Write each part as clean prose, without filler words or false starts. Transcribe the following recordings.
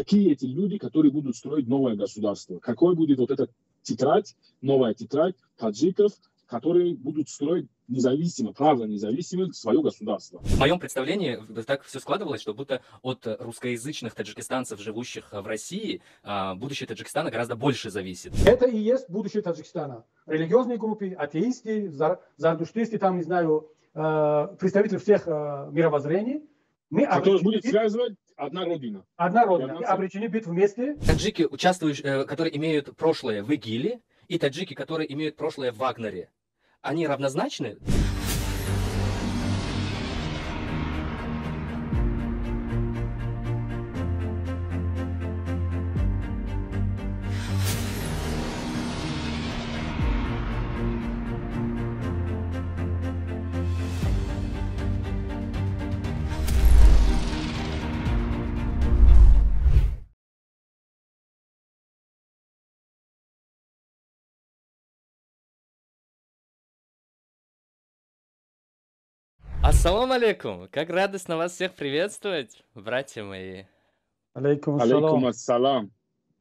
какие эти люди, которые будут строить новое государство. Какой будет вот эта тетрадь, новая тетрадь таджиков, которые будут строить независимо, правда независимо свое государство. В моем представлении так все складывалось, что будто от русскоязычных таджикистанцев, живущих в России, будущее Таджикистана гораздо больше зависит. Это и есть будущее Таджикистана. Религиозные группы, атеисты, зардуштисты, там, не знаю, представители всех мировоззрений. Который будет связывать одна родина. Одна родина. Мы обречены быть вместе. Таджики, участвующие, которые имеют прошлое в ИГИЛе, и таджики, которые имеют прошлое в Вагнере, они равнозначны? Ассаламу алейкум! Как радостно вас всех приветствовать, братья мои. Алейкум ассалам.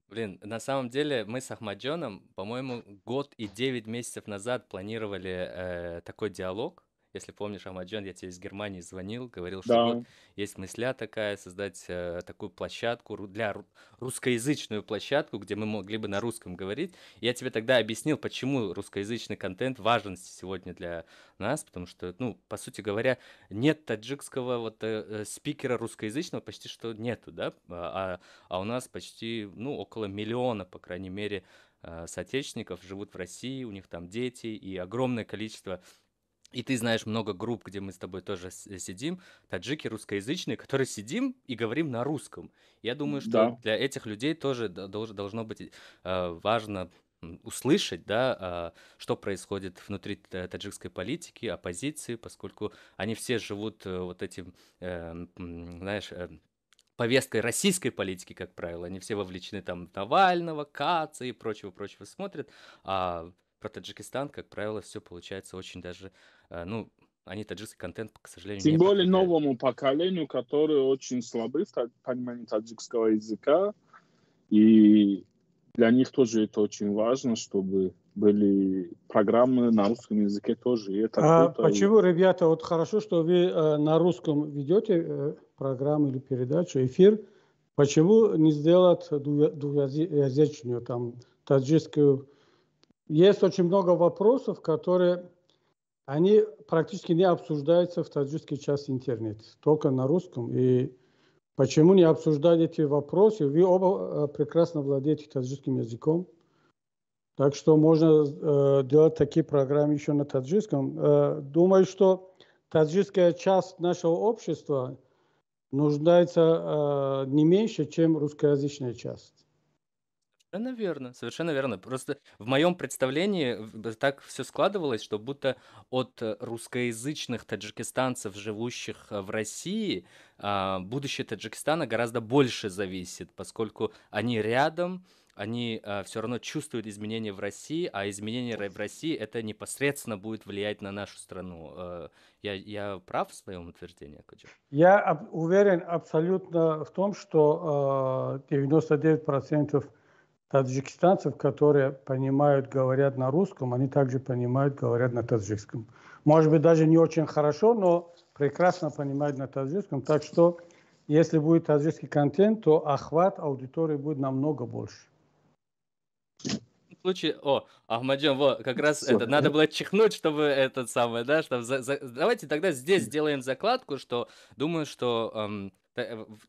Блин, на самом деле мы с Ахмаджоном, по-моему, год и 9 месяцев назад планировали такой диалог. Если помнишь, Ахмаджон, я тебе из Германии звонил, говорил, что Да. вот есть мысля такая, создать такую площадку, русскоязычную площадку, где мы могли бы на русском говорить. И я тебе тогда объяснил, почему русскоязычный контент важен сегодня для нас, потому что, ну, по сути говоря, нет таджикского вот спикера русскоязычного, почти что нету, да, а у нас почти, ну, около миллиона, по крайней мере, соотечественников живут в России, у них там дети и огромное количество. И ты знаешь много групп, где мы с тобой тоже сидим, таджики русскоязычные, которые сидим и говорим на русском. Я думаю, что Да. для этих людей тоже должно быть важно услышать, да, что происходит внутри таджикской политики, оппозиции, поскольку они все живут вот этим, знаешь, повесткой российской политики, как правило. Они все вовлечены там в Навального, Каца и прочего смотрят. А про Таджикистан, как правило, все получается очень даже, ну, они таджикский контент, к сожалению, не Тем более потребляют. новому поколению, которое очень слабы в понимании таджикского языка. И для них тоже это очень важно, чтобы были программы на русском языке тоже. И это круто. Почему, ребята, вот хорошо, что вы на русском ведете программу или передачу, эфир. Почему не сделать двуязычную, там, таджикскую? Есть очень много вопросов, которые они практически не обсуждаются в таджикской части интернета, только на русском. И почему не обсуждать эти вопросы? Вы оба прекрасно владеете таджикским языком. Так что можно делать такие программы еще на таджикском. Думаю, что таджикская часть нашего общества нуждается не меньше, чем русскоязычная часть. Совершенно верно. Просто в моем представлении так все складывалось, что будто от русскоязычных таджикистанцев, живущих в России, будущее Таджикистана гораздо больше зависит, поскольку они рядом, они все равно чувствуют изменения в России, а изменения в России это непосредственно будет влиять на нашу страну. Я прав в своем утверждении, Акаджон? Я уверен абсолютно в том, что 99% таджикистанцев, которые понимают, говорят на русском, они также понимают, говорят на таджикском. Может быть, даже не очень хорошо, но прекрасно понимают на таджикском. Так что, если будет таджикский контент, то охват аудитории будет намного больше. В случае, Ахмаджон, вот, как раз это надо было чихнуть, чтобы этот самый, да, чтобы давайте тогда здесь сделаем закладку, что думаю, что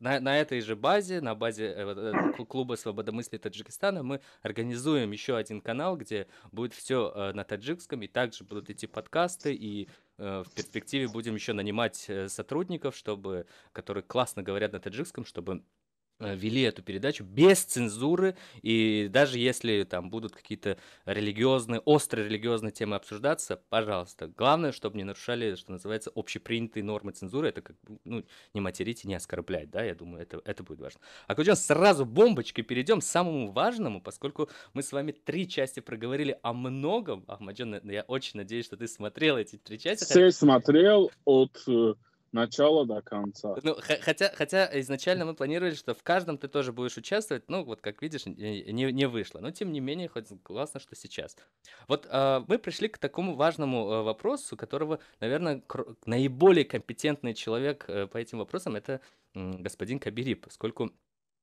на этой же базе, на базе клуба свободомыслия Таджикистана, мы организуем еще один канал, где будет все на таджикском, и также будут идти подкасты, и в перспективе будем еще нанимать сотрудников, которые классно говорят на таджикском, чтобы вели эту передачу без цензуры, и даже если там будут какие-то острые религиозные темы обсуждаться, пожалуйста, главное, чтобы не нарушали, что называется, общепринятые нормы цензуры, это как, ну, не материть и не оскорблять, да, я думаю, это будет важно. А сейчас сразу бомбочкой перейдем к самому важному, поскольку мы с вами 3 части проговорили о многом. Ахмаджон, я очень надеюсь, что ты смотрел эти 3 части. Все смотрел от начала до конца. Ну, хотя изначально мы планировали, что в каждом ты тоже будешь участвовать, ну, вот как видишь, не вышло. Но, тем не менее, хоть классно, что сейчас. Вот мы пришли к такому важному вопросу, которого, наверное, наиболее компетентный человек по этим вопросам — это господин Кабири, поскольку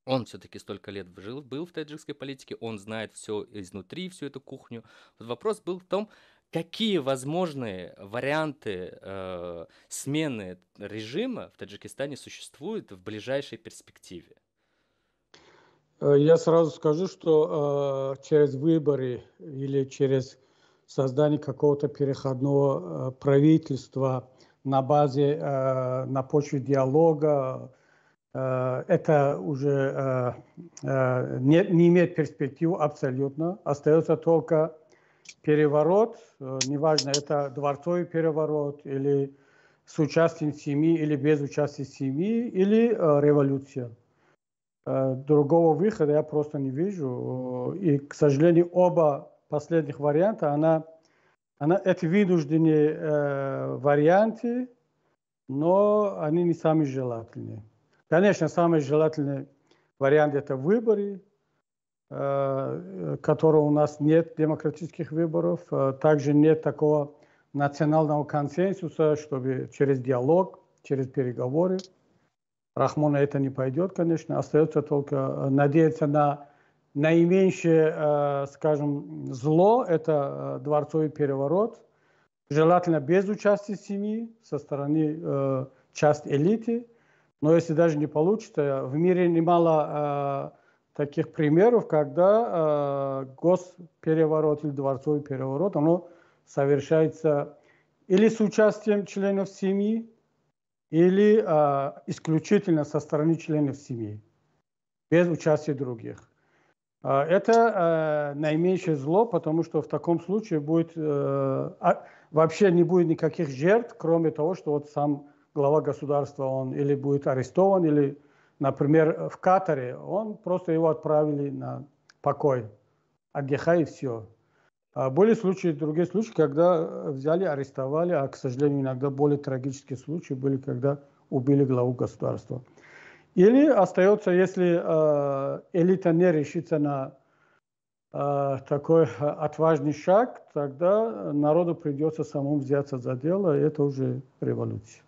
он все-таки столько лет был в таджикской политике, он знает все изнутри, всю эту кухню. Вот вопрос был в том, какие возможные варианты смены режима в Таджикистане существуют в ближайшей перспективе? Я сразу скажу, что через выборы или через создание какого-то переходного правительства на базе, на почве диалога, это уже не имеет перспективу абсолютно. Остается только переворот, неважно, это дворцовый переворот или с участием семьи, или без участия семьи, или революция. Другого выхода я просто не вижу. И, к сожалению, оба последних варианта, это вынужденные варианты, но они не самые желательные. Конечно, самый желательный вариант – это выборы, которого у нас нет, демократических выборов. Также нет такого национального консенсуса, чтобы через диалог, через переговоры. Рахмона это не пойдет, конечно. Остается только надеяться на наименьшее, скажем, зло – это дворцовый переворот. Желательно без участия семьи со стороны части элиты. Но если даже не получится, в мире немало таких примеров, когда госпереворот или дворцовый переворот, оно совершается или с участием членов семьи, или исключительно со стороны членов семьи, без участия других. Это наименьшее зло, потому что в таком случае будет, вообще не будет никаких жертв, кроме того, что вот сам глава государства, он или будет арестован, или, например, в Катаре, он просто его отправили на покой, отдыхай и все. Были случаи, другие случаи, когда взяли, арестовали, а, к сожалению, иногда более трагические случаи были, когда убили главу государства. Или остается, если элита не решится на такой отважный шаг, тогда народу придется самому взяться за дело, и это уже революция.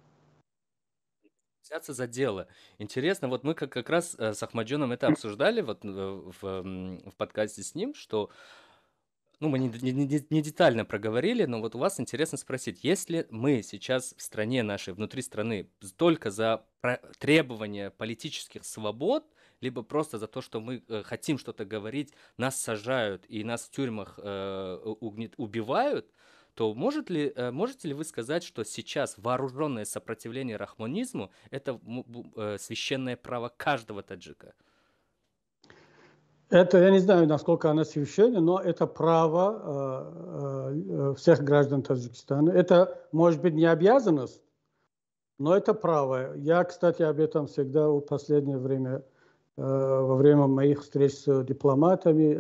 Взяться за дело. Интересно, вот мы как раз с Ахмаджоном это обсуждали вот в подкасте с ним, что ну, мы не детально проговорили, но вот у вас интересно спросить, если мы сейчас в стране нашей, внутри страны, только за требования политических свобод, либо просто за то, что мы хотим что-то говорить, нас сажают и нас в тюрьмах убивают, то можете ли вы сказать, что сейчас вооруженное сопротивление рахмонизму – это священное право каждого таджика? Это, я не знаю, насколько оно священно, но это право всех граждан Таджикистана. Это, может быть, не обязанность, но это право. Я, кстати, об этом всегда в последнее время, во время моих встреч с дипломатами,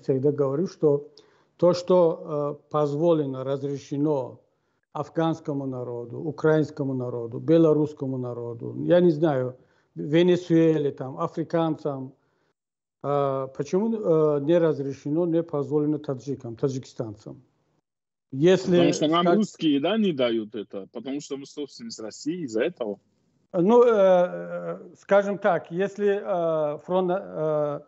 всегда говорю, что то, что позволено, разрешено афганскому народу, украинскому народу, белорусскому народу, я не знаю, Венесуэле, там, африканцам, почему не разрешено, не позволено таджикам, таджикистанцам? Потому что нам русские, да, не дают это, потому что мы собственность России из-за этого. Ну, скажем так, если фронт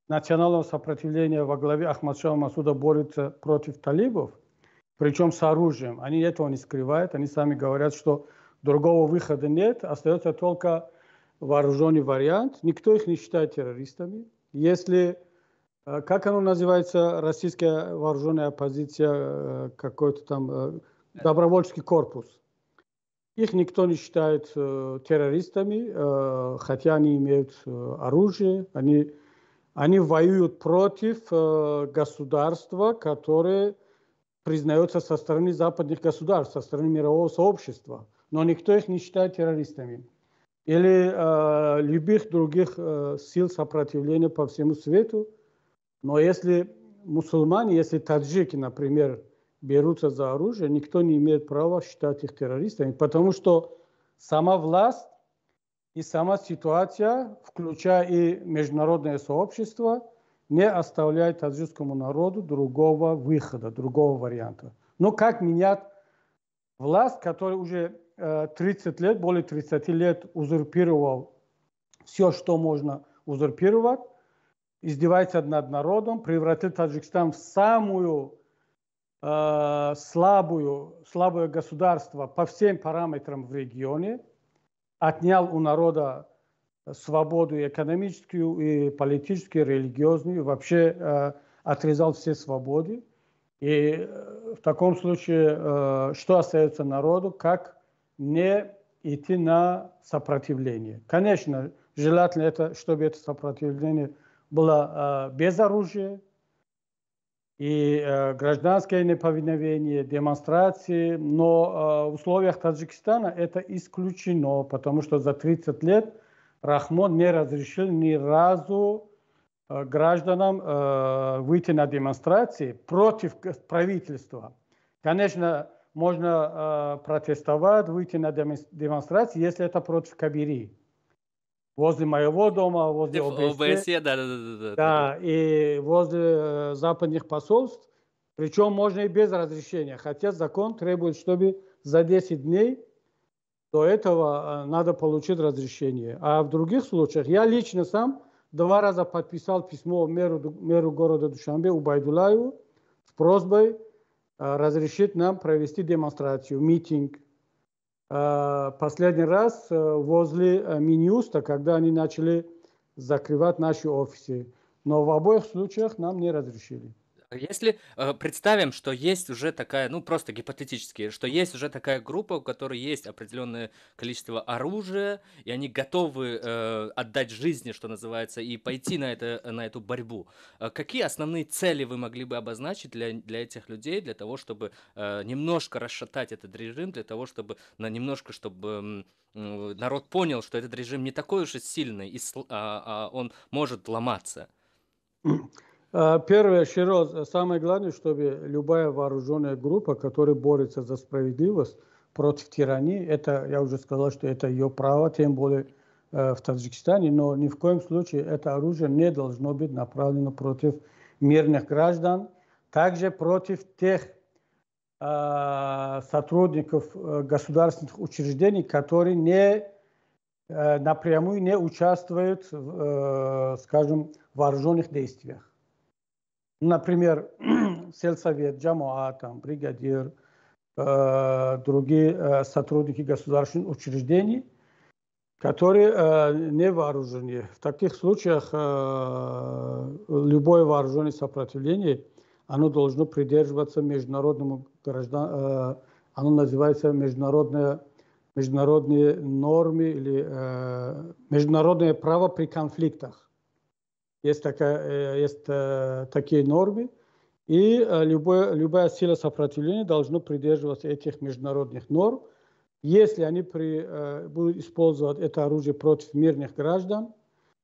национального сопротивления во главе Ахмадшаха Масуда борется против талибов, причем с оружием, они этого не скрывают, они сами говорят, что другого выхода нет, остается только вооруженный вариант, никто их не считает террористами. Если, как оно называется, российская вооруженная оппозиция, какой-то там добровольческий корпус, их никто не считает террористами, хотя они имеют оружие, они воюют против государства, которое признается со стороны западных государств, со стороны мирового сообщества, но никто их не считает террористами. Или любых других сил сопротивления по всему свету. Но если мусульмане, если таджики, например, берутся за оружие, никто не имеет права считать их террористами, потому что сама власть и сама ситуация, включая и международное сообщество, не оставляет таджикскому народу другого выхода, другого варианта. Но как менять власть, которая уже 30 лет, более 30 лет узурпировал все, что можно узурпировать, издевается над народом, превратил Таджикистан в самую слабое государство по всем параметрам в регионе, отнял у народа свободу экономическую, и политическую, и религиозную, вообще отрезал все свободы. И в таком случае, что остается народу, как не идти на сопротивление? Конечно, желательно, чтобы это сопротивление было без оружия, и гражданское неповиновение, демонстрации, но в условиях Таджикистана это исключено, потому что за 30 лет Рахмон не разрешил ни разу гражданам выйти на демонстрации против правительства. Конечно, можно протестовать, выйти на демонстрации, если это против Кабири. Возле моего дома, возле ОБСЕ, да, и возле западных посольств. Причем можно и без разрешения. Хотя закон требует, чтобы за 10 дней до этого надо получить разрешение. А в других случаях я лично сам 2 раза подписал письмо мэру города Душанбе Убайдулаеву с просьбой разрешить нам провести демонстрацию, митинг. Последний раз возле Минюста, когда они начали закрывать наши офисы. Но в обоих случаях нам не разрешили. Если представим, что есть уже такая, ну просто гипотетически, что есть уже такая группа, у которой есть определенное количество оружия, и они готовы отдать жизни, что называется, и пойти на эту борьбу. Какие основные цели вы могли бы обозначить для этих людей, для того, чтобы немножко расшатать этот режим, для того, чтобы чтобы народ понял, что этот режим не такой уж и сильный, а он может ломаться? Первое, еще раз, самое главное, чтобы любая вооруженная группа, которая борется за справедливость против тирании, это, я уже сказал, что это ее право, тем более в Таджикистане, но ни в коем случае это оружие не должно быть направлено против мирных граждан, также против тех сотрудников государственных учреждений, которые напрямую не участвуют в, скажем, вооруженных действиях. Например, сельсовет, джамоат, бригадир, другие сотрудники государственных учреждений, которые не вооружены. В таких случаях любое вооруженное сопротивление, оно должно придерживаться международному оно называется международные нормы или международное право при конфликтах. Есть такие нормы, и любая сила сопротивления должна придерживаться этих международных норм. Если они будут использовать это оружие против мирных граждан,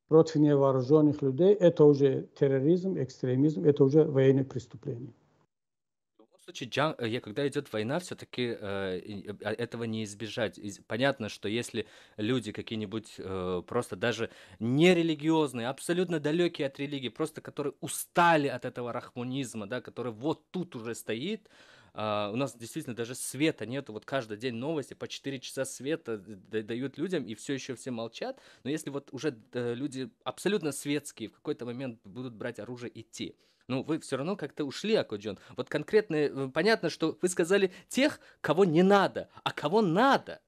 против невооруженных людей, это уже терроризм, экстремизм, это уже военное преступление. В любом случае, когда идет война, все-таки этого не избежать. Понятно, что если люди какие-нибудь просто даже нерелигиозные, абсолютно далекие от религии, просто которые устали от этого рахмонизма, да, который вот тут уже стоит, у нас действительно даже света нету, вот каждый день новости, по 4 часа света дают людям, и все еще все молчат. Но если вот уже люди абсолютно светские в какой-то момент будут брать оружие и идти, ну, вы все равно как-то ушли, Акоджон. Вот конкретно, понятно, что вы сказали тех, кого не надо, а кого надо.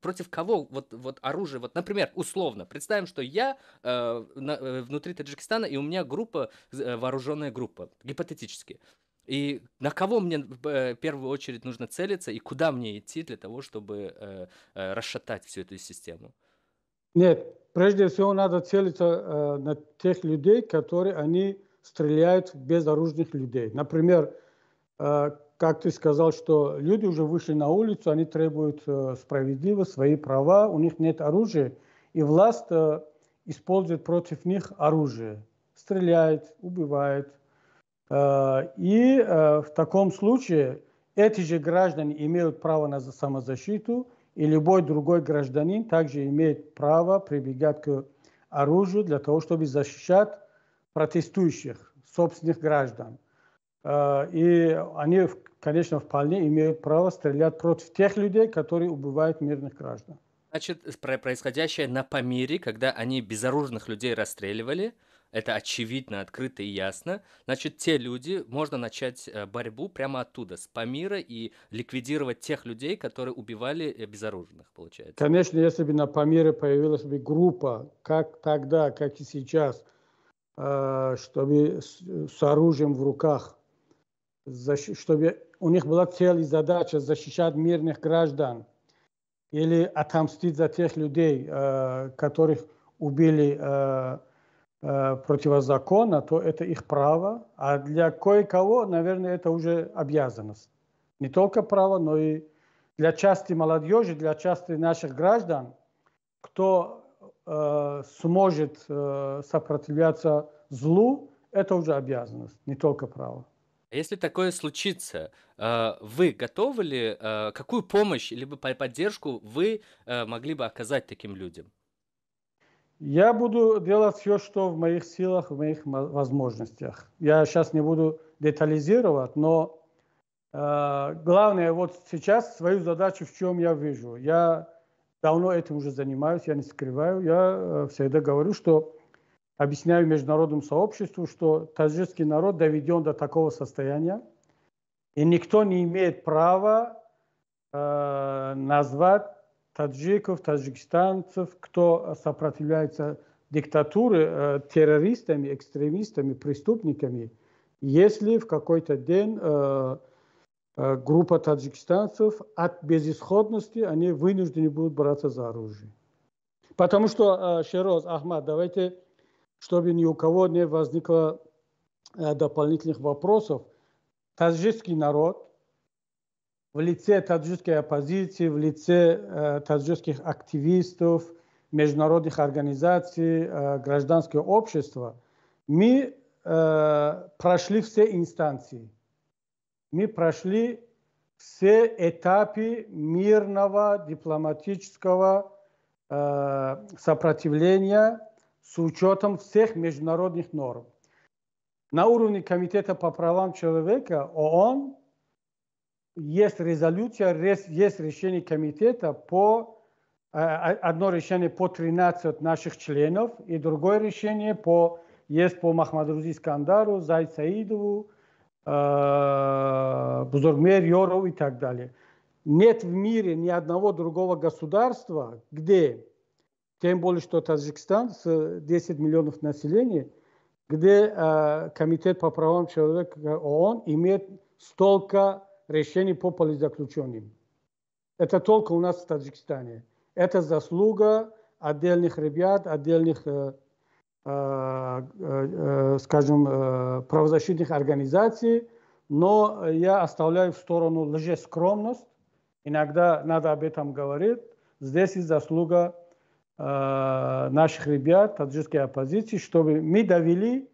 Против кого вот оружие, вот, например, условно, представим, что я внутри Таджикистана, и у меня группа, вооруженная группа, гипотетически. И на кого мне в первую очередь нужно целиться, и куда мне идти для того, чтобы расшатать всю эту систему? Нет, прежде всего надо целиться на тех людей, которые они стреляют в безоружных людей. Например, как ты сказал, что люди уже вышли на улицу, они требуют справедливости, свои права, у них нет оружия, и власть использует против них оружие, стреляет, убивает. И в таком случае эти же граждане имеют право на самозащиту, И любой другой гражданин также имеет право прибегать к оружию для того, чтобы защищать протестующих, собственных граждан. И они, конечно, вполне имеют право стрелять против тех людей, которые убивают мирных граждан. Значит, происходящее на Памире, когда они безоружных людей расстреливали, это очевидно, открыто и ясно. Значит, те люди, можно начать борьбу прямо оттуда, с Памира, и ликвидировать тех людей, которые убивали безоружных, получается. Конечно, если бы на Памире появилась бы группа, как тогда, как и сейчас, чтобы с оружием в руках, чтобы у них была цель и задача защищать мирных граждан или отомстить за тех людей, которых убили противозаконно, то это их право. А для кое-кого, наверное, это уже обязанность. Не только право, но и для части молодежи, для части наших граждан, кто сможет сопротивляться злу, это уже обязанность, не только право. Если такое случится, вы готовы ли, какую помощь либо поддержку вы могли бы оказать таким людям? Я буду делать все, что в моих силах, в моих возможностях. Я сейчас не буду детализировать, но главное, вот сейчас свою задачу в чем я вижу. Я давно этим уже занимаюсь, я не скрываю. Я всегда говорю, что объясняю международному сообществу, что таджикский народ доведен до такого состояния, и никто не имеет права назвать таджиков, таджикистанцев, кто сопротивляется диктатуре, террористами, экстремистами, преступниками, если в какой-то день группа таджикистанцев от безысходности они вынуждены будут браться за оружие. Потому что, Шероз, Ахмад, давайте, чтобы ни у кого не возникло дополнительных вопросов, таджикский народ в лице таджикской оппозиции, в лице таджикских активистов, международных организаций, гражданского общества, мы прошли все инстанции. Мы прошли все этапы мирного дипломатического сопротивления с учетом всех международных норм. На уровне Комитета по правам человека ООН есть резолюция, есть решение комитета одно решение по 13 наших членов и другое решение есть по Махмадрузы Искандару, Зайд Саидову, Бузургмер, Йоров и так далее. Нет в мире ни одного другого государства, где, тем более что Таджикистан с 10 миллионов населения, где Комитет по правам человека ООН имеет столько решений по политзаключенным. Это только у нас в Таджикистане. Это заслуга отдельных ребят, отдельных, скажем, правозащитных организаций, но я оставляю в сторону лжескромность. Иногда надо об этом говорить. Здесь и заслуга наших ребят, таджикской оппозиции, чтобы мы довели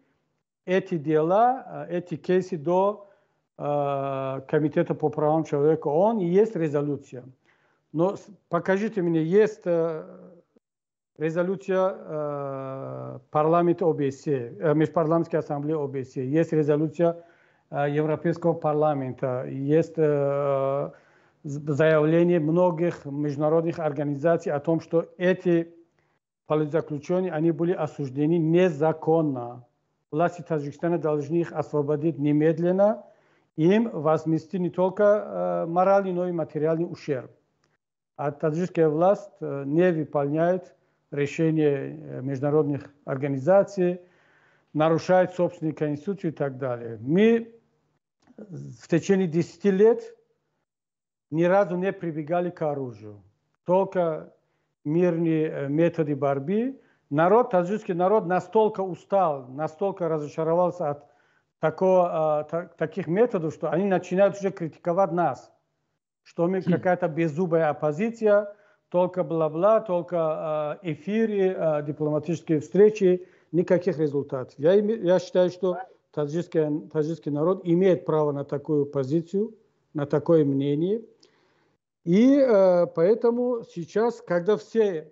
эти дела, эти кейсы до Комитета по правам человека ООН, и есть резолюция. Но покажите мне, есть резолюция парламента ОБСЕ, Межпарламентской ассамблеи ОБСЕ, есть резолюция Европейского парламента, есть заявление многих международных организаций о том, что эти политзаключенные, они были осуждены незаконно. Власти Таджикистана должны их освободить немедленно, им возместить не только моральный, но и материальный ущерб. А таджикская власть не выполняет решения международных организаций, нарушает собственную конституцию и так далее. Мы в течение 10 лет ни разу не прибегали к оружию. Только мирные методы борьбы. Таджикский народ настолько устал, настолько разочаровался от таких методов, что они начинают уже критиковать нас. Что мы какая-то беззубая оппозиция, только бла-бла, только эфиры, дипломатические встречи, никаких результатов. Я считаю, что таджикский народ имеет право на такую позицию, на такое мнение. И поэтому сейчас, когда все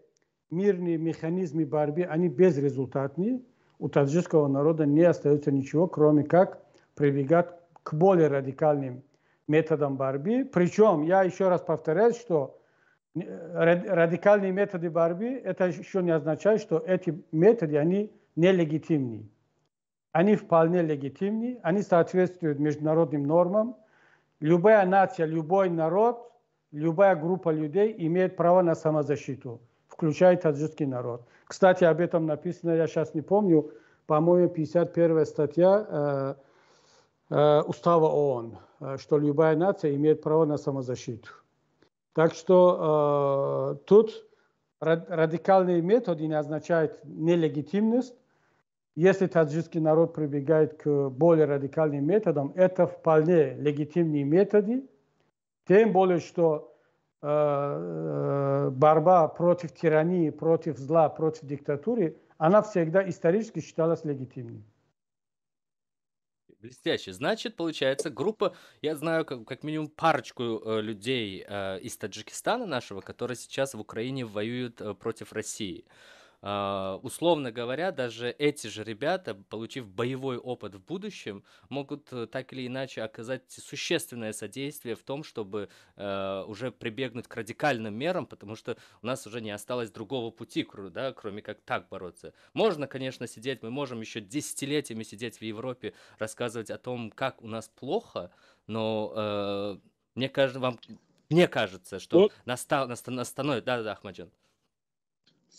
мирные механизмы борьбы, они безрезультатные, у таджикского народа не остается ничего, кроме как прибегать к более радикальным методам борьбы. Причем, я еще раз повторяю, что радикальные методы борьбы, это еще не означает, что эти методы, они нелегитимны. Они вполне легитимны, они соответствуют международным нормам. Любая нация, любой народ, любая группа людей имеет право на самозащиту, включая таджикский народ. Кстати, об этом написано, я сейчас не помню, по-моему, 51 статья Устава ООН, что любая нация имеет право на самозащиту. Так что тут радикальные методы не означают нелегитимность. Если таджикский народ прибегает к более радикальным методам, это вполне легитимные методы. Тем более, что борьба против тирании, против зла, против диктатуры, она всегда исторически считалась легитимной. Блестяще. Значит, получается, группа, я знаю как минимум парочку людей из Таджикистана нашего, которые сейчас в Украине воюют против России. Условно говоря, даже эти же ребята, получив боевой опыт в будущем, могут так или иначе оказать существенное содействие в том, чтобы уже прибегнуть к радикальным мерам, потому что у нас уже не осталось другого пути, да, кроме как так бороться. Можно, конечно, сидеть, мы можем еще десятилетиями сидеть в Европе, рассказывать о том, как у нас плохо, но мне кажется, что Вот настановит... Да, Ахмаджан.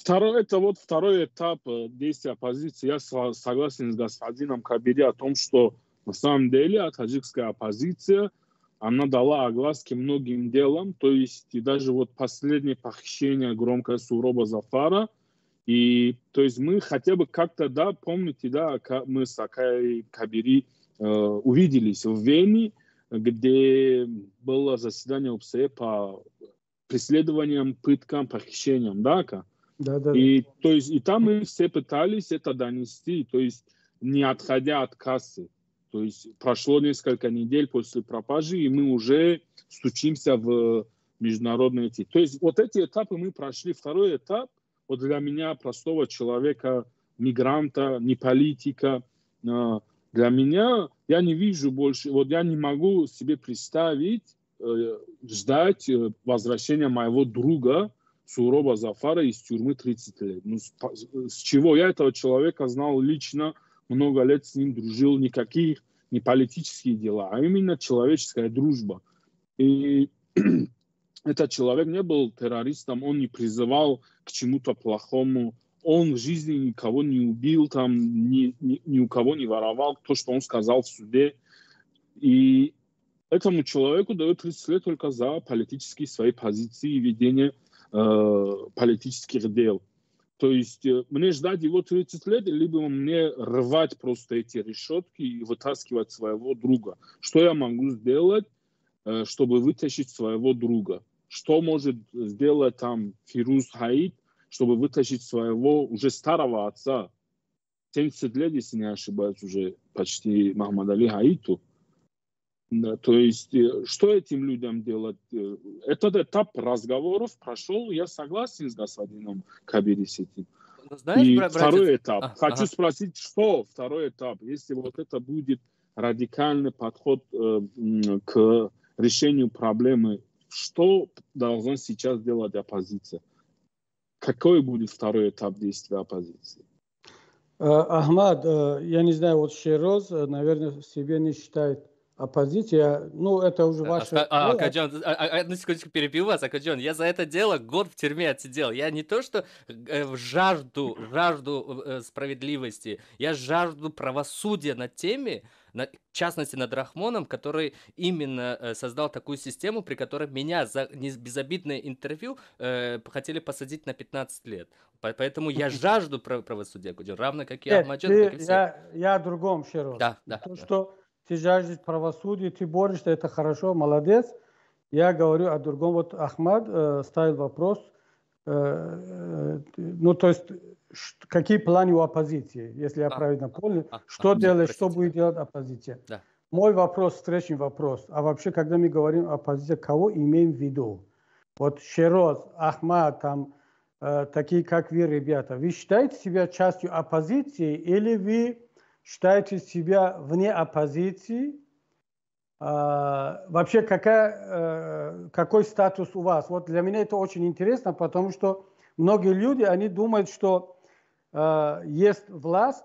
это вот второй этап действия оппозиции. Я согласен с господином Кабири о том, что на самом деле таджикская оппозиция, она дала огласки многим делам, то есть и даже вот последнее похищение громкое Суроба Зафара, и то есть мы хотя бы как-то, да, помните, да, мы с Акай Кабири увиделись в Вене, где было заседание ОБСЕ по преследованиям, пыткам, похищениям, да, Да. И, то есть, и там мы все пытались это донести, то есть не отходя от кассы. То есть прошло несколько недель после пропажи, и мы уже стучимся в международные эти. То есть вот эти этапы мы прошли. Второй этап, вот для меня, простого человека, мигранта, не политика, для меня, я не вижу больше, вот я не могу себе представить, ждать возвращения моего друга, Суроба Зафара из тюрьмы 30 лет. Ну, с чего? Я этого человека знал лично, много лет с ним дружил, никаких не политические дела, а именно человеческая дружба. И этот человек не был террористом, он не призывал к чему-то плохому, он в жизни никого не убил, там, ни у кого не воровал, то, что он сказал в суде. И этому человеку дают 30 лет только за политические свои позиции и ведение политических дел. То есть мне ждать его 30 лет, либо мне рвать просто эти решетки и вытаскивать своего друга. Что я могу сделать, чтобы вытащить своего друга? Что может сделать там Фируз Хаид, чтобы вытащить своего уже старого отца? 70 лет, если не ошибаюсь, уже почти Мохаммад Али Хаиту. Да, то есть, что этим людям делать? Этот этап разговоров прошел, я согласен с господином Кабири с этим. Знаешь, и второй этап. Хочу спросить, что второй этап? Если вот это будет радикальный подход к решению проблемы, что должна сейчас делать оппозиция? Какой будет второй этап действия оппозиции? Ахмад, я не знаю, вот Шероз, наверное, себе не считает оппозиция, ну, это уже ваше... Акаджон, одну секундочку перебью вас, Акаджон. Я за это дело год в тюрьме отсидел. Я не то, что жажду справедливости, я жажду правосудия над теми, в частности, над Рахмоном, который именно создал такую систему, при которой меня за безобидное интервью хотели посадить на 15 лет. Поэтому я жажду правосудия, равно как и Ахмаджон, как и все. Я о другом, Шероз. Да. Что ты жаждешь правосудия, ты борешься, это хорошо, молодец. Я говорю о другом. Вот Ахмад ставил вопрос, ну, то есть, какие планы у оппозиции, если я правильно понял, что делать, что будет делать оппозиция. Да. Мой вопрос, встречный вопрос. А вообще, когда мы говорим о оппозиции, кого имеем в виду? вот Шероз, Ахмад, там, такие как вы, ребята, вы считаете себя частью оппозиции или вы считаете себя вне оппозиции? Вообще, какой статус у вас? Вот для меня это очень интересно, потому что многие люди, они думают, что есть власть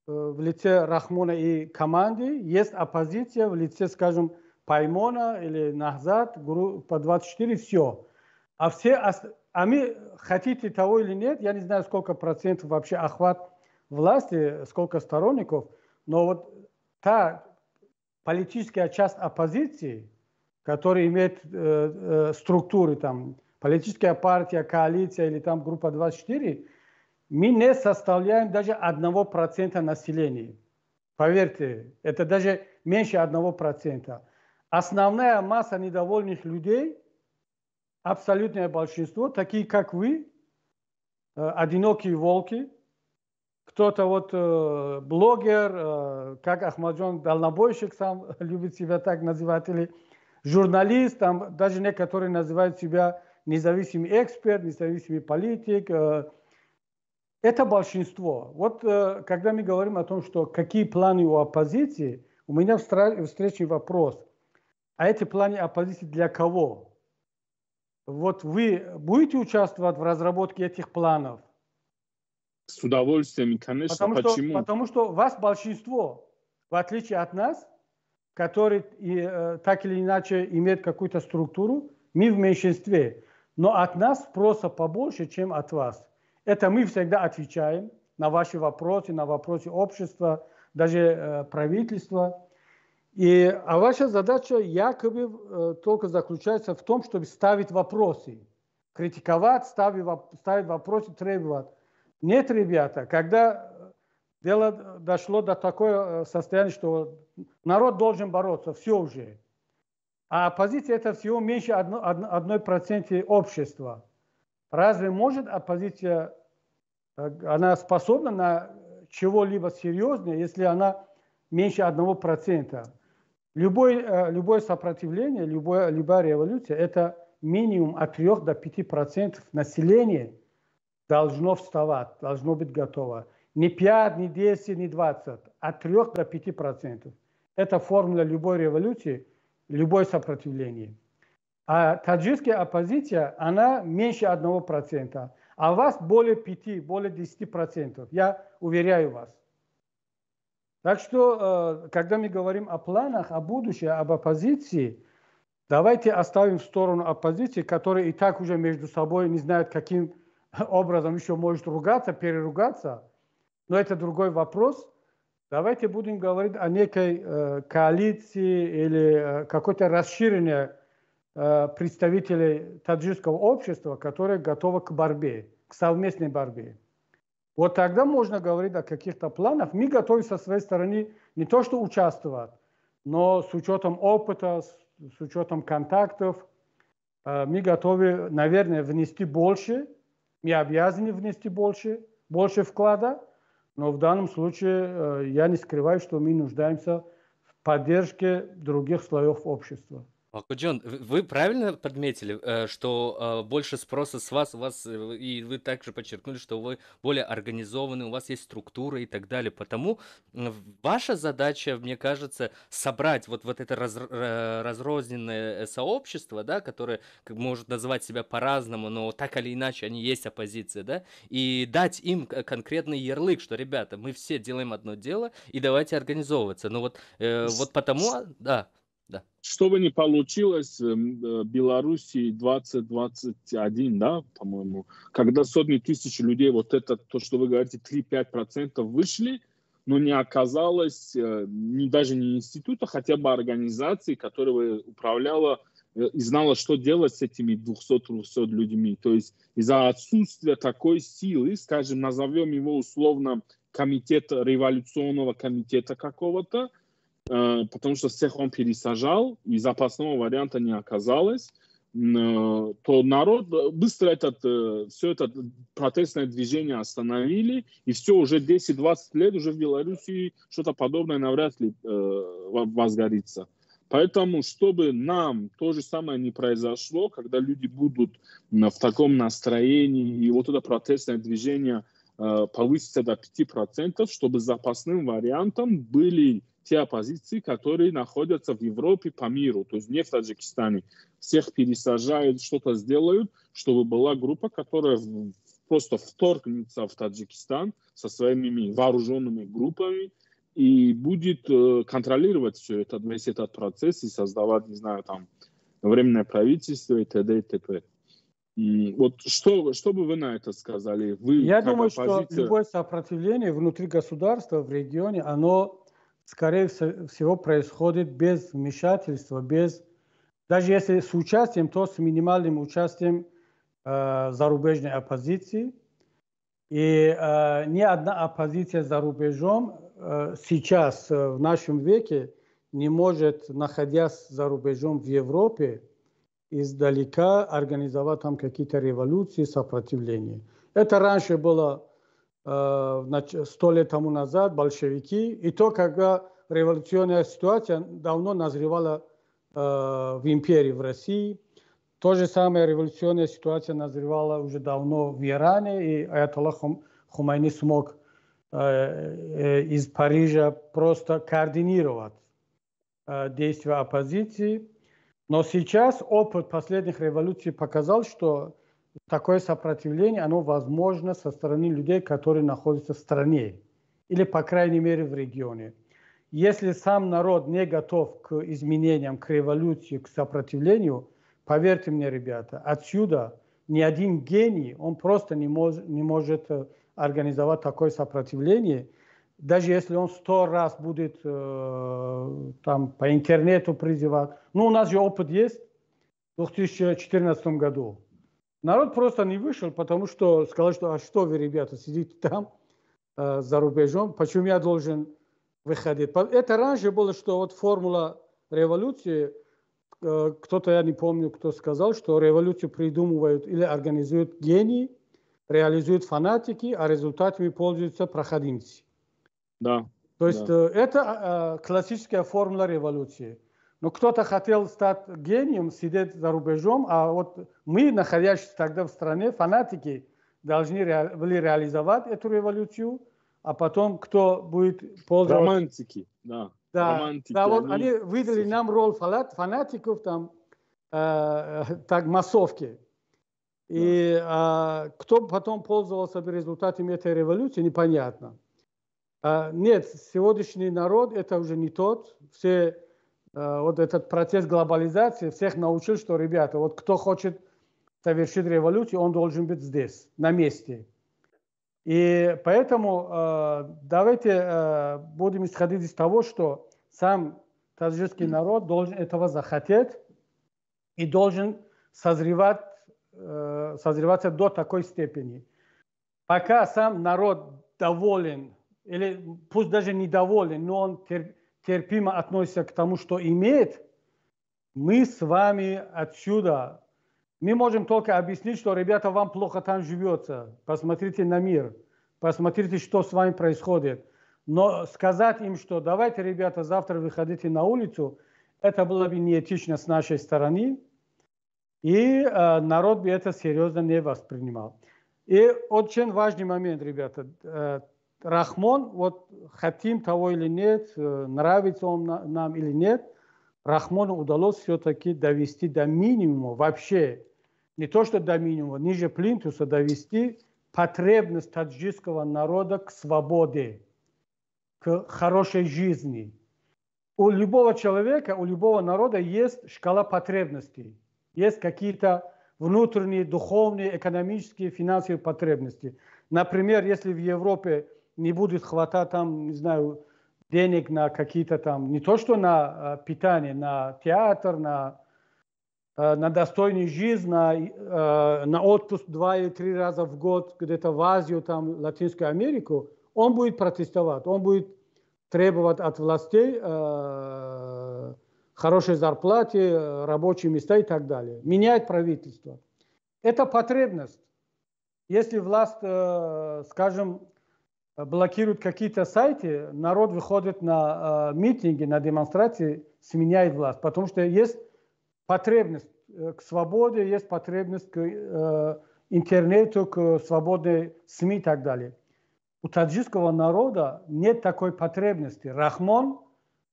в лице Рахмона и команды, есть оппозиция в лице, скажем, Паймона или Нахзат, группа 24, все. А мы, хотите того или нет, я не знаю, сколько процентов вообще охват власти, сколько сторонников, но вот та политическая часть оппозиции, которая имеет структуры, там, политическая партия, коалиция или там группа 24, мы не составляем даже 1% населения. Поверьте, это даже меньше 1%. Основная масса недовольных людей, абсолютное большинство, такие как вы, одинокие волки, кто-то вот блогер, как Ахмаджон, дальнобойщик сам любит себя так называть, или журналист, там даже некоторые называют себя независимый эксперт, независимый политик. Это большинство. Вот когда мы говорим о том, что какие планы у оппозиции, у меня встречный вопрос. А эти планы оппозиции для кого? Вот вы будете участвовать в разработке этих планов? С удовольствием, конечно. Почему? Потому что вас большинство, в отличие от нас, которые так или иначе имеют какую-то структуру, мы в меньшинстве. Но от нас спроса побольше, чем от вас. Это мы всегда отвечаем на ваши вопросы, на вопросы общества, даже правительства. А ваша задача якобы только заключается в том, чтобы ставить вопросы, критиковать, ставить вопросы, требовать. Нет, ребята, когда дело дошло до такого состояния, что народ должен бороться, все уже. А оппозиция это всего меньше 1% общества. Разве может оппозиция, она способна на чего-либо серьезное, если она меньше 1%? Любое сопротивление, любая революция, это минимум от 3 до 5% населения должно вставать, должно быть готово. Не 5, не 10, не 20, от 3 до 5%. Это формула любой революции, любое сопротивление. А таджикская оппозиция, она меньше 1%, а у вас более 5, более 10%. Я уверяю вас. Так что, когда мы говорим о планах, о будущем, об оппозиции, давайте оставим в сторону оппозиции, которая и так уже между собой не знают, каким образом еще может ругаться, переругаться. Но это другой вопрос. Давайте будем говорить о некой коалиции или какой-то расширении представителей таджикского общества, которые готовы к борьбе, к совместной борьбе. Вот тогда можно говорить о каких-то планах. Мы готовы со своей стороны не то что участвовать, но с учетом опыта, с учетом контактов, мы готовы, наверное, внести больше. Мы обязаны внести больше вклада. Но в данном случае я не скрываю, что мы нуждаемся в поддержке других слоев общества. Ахмаджон, вы правильно подметили, что больше спроса с вас, и вы также подчеркнули, что вы более организованы, у вас есть структура и так далее. Потому ваша задача, мне кажется, собрать вот это разрозненное сообщество, да, которое может называть себя по-разному, но так или иначе они есть оппозиция, да, и дать им конкретный ярлык, что, ребята, мы все делаем одно дело, и давайте организовываться. Ну вот потому, да. Да. Что бы ни получилось в Беларуси 2021, да, по-моему, когда сотни тысяч людей, вот это, то, что вы говорите, 3-5% вышли, но не оказалось даже не института, хотя бы организации, которая управляла и знала, что делать с этими 200-300 людьми. То есть из-за отсутствия такой силы, скажем, назовем его условно революционного комитета какого-то, потому что всех он пересажал, и запасного варианта не оказалось, то народ быстро все это протестное движение остановили, и все, уже 10-20 лет уже в Беларуси что-то подобное навряд ли возгорится. Поэтому, чтобы нам то же самое не произошло, когда люди будут в таком настроении, и вот это протестное движение повысится до 5%, чтобы запасным вариантом были те оппозиции, которые находятся в Европе по миру, то есть не в Таджикистане. Всех пересажают, что-то сделают, чтобы была группа, которая просто вторгнется в Таджикистан со своими вооруженными группами и будет контролировать все это, весь этот процесс и создавать, не знаю, там, временное правительство и т.д. и т.п. Вот что бы вы на это сказали? Я думаю, что любое сопротивление внутри государства, в регионе, оно, скорее всего, происходит без вмешательства, даже если с участием, то с минимальным участием зарубежной оппозиции. И ни одна оппозиция за рубежом сейчас, в нашем веке, не может, находясь за рубежом в Европе, издалека организовать там какие-то революции, сопротивления. Это раньше было 100 лет тому назад, большевики, и то, когда революционная ситуация давно назревала в империи, в России. То же самое революционная ситуация назревала уже давно в Иране, и Аятолла Хомейни смог из Парижа просто координировать действия оппозиции. Но сейчас опыт последних революций показал, что такое сопротивление, оно возможно со стороны людей, которые находятся в стране, или, по крайней мере, в регионе. Если сам народ не готов к изменениям, к революции, к сопротивлению, поверьте мне, ребята, отсюда ни один гений, он просто не может организовать такое сопротивление, даже если он 100 раз будет там по интернету призывать. Ну, у нас же опыт есть в 2014 году. Народ просто не вышел, потому что сказал, что а что вы, ребята, сидите там за рубежом, почему я должен выходить? Это раньше было, что вот формула революции, кто-то, я не помню, кто сказал, что революцию придумывают или организуют гении, реализуют фанатики, а результатами пользуются проходимцы. Да. То есть это классическая формула революции. Но кто-то хотел стать гением, сидеть за рубежом, а вот мы, находящиеся тогда в стране, фанатики, должны были реализовать эту революцию, а потом кто будет пользоваться... Романтики, да. Да, романтики, да, вот они выдали нам роль фанатиков, там, так, массовки. И кто потом пользовался результатами этой революции, непонятно. Нет, сегодняшний народ это уже не тот. Все, вот этот процесс глобализации всех научил, что, ребята, вот кто хочет совершить революцию, он должен быть здесь, на месте. И поэтому давайте будем исходить из того, что сам таджикский народ должен этого захотеть и должен созреваться до такой степени. Пока сам народ доволен, или пусть даже недоволен, но он терпимо относится к тому, что имеет, мы с вами отсюда, мы можем только объяснить, что, ребята, вам плохо там живется, посмотрите на мир, посмотрите, что с вами происходит. Но сказать им, что давайте, ребята, завтра выходите на улицу, это было бы неэтично с нашей стороны, и народ бы это серьезно не воспринимал. И очень важный момент, ребята, Рахмон, вот хотим того или нет, нравится он нам или нет, Рахмону удалось все-таки довести до минимума, вообще, не то что до минимума, ниже плинтуса довести потребность таджикского народа к свободе, к хорошей жизни. У любого человека, у любого народа есть шкала потребностей, есть какие-то внутренние, духовные, экономические, финансовые потребности. Например, если в Европе не будет хватать там, не знаю, денег на какие-то там, не то что на питание, на театр, на достойную жизнь, на отпуск 2 или 3 раза в год где-то в Азию, там, Латинскую Америку, он будет протестовать, он будет требовать от властей хорошей зарплаты, рабочие места и так далее. Меняет правительство. Это потребность. Если власть, скажем, блокирует какие-то сайты, народ выходит на митинги, на демонстрации сменяет власть. Потому что есть потребность к свободе, есть потребность к интернету, к свободной СМИ и так далее. У таджикского народа нет такой потребности. Рахмон,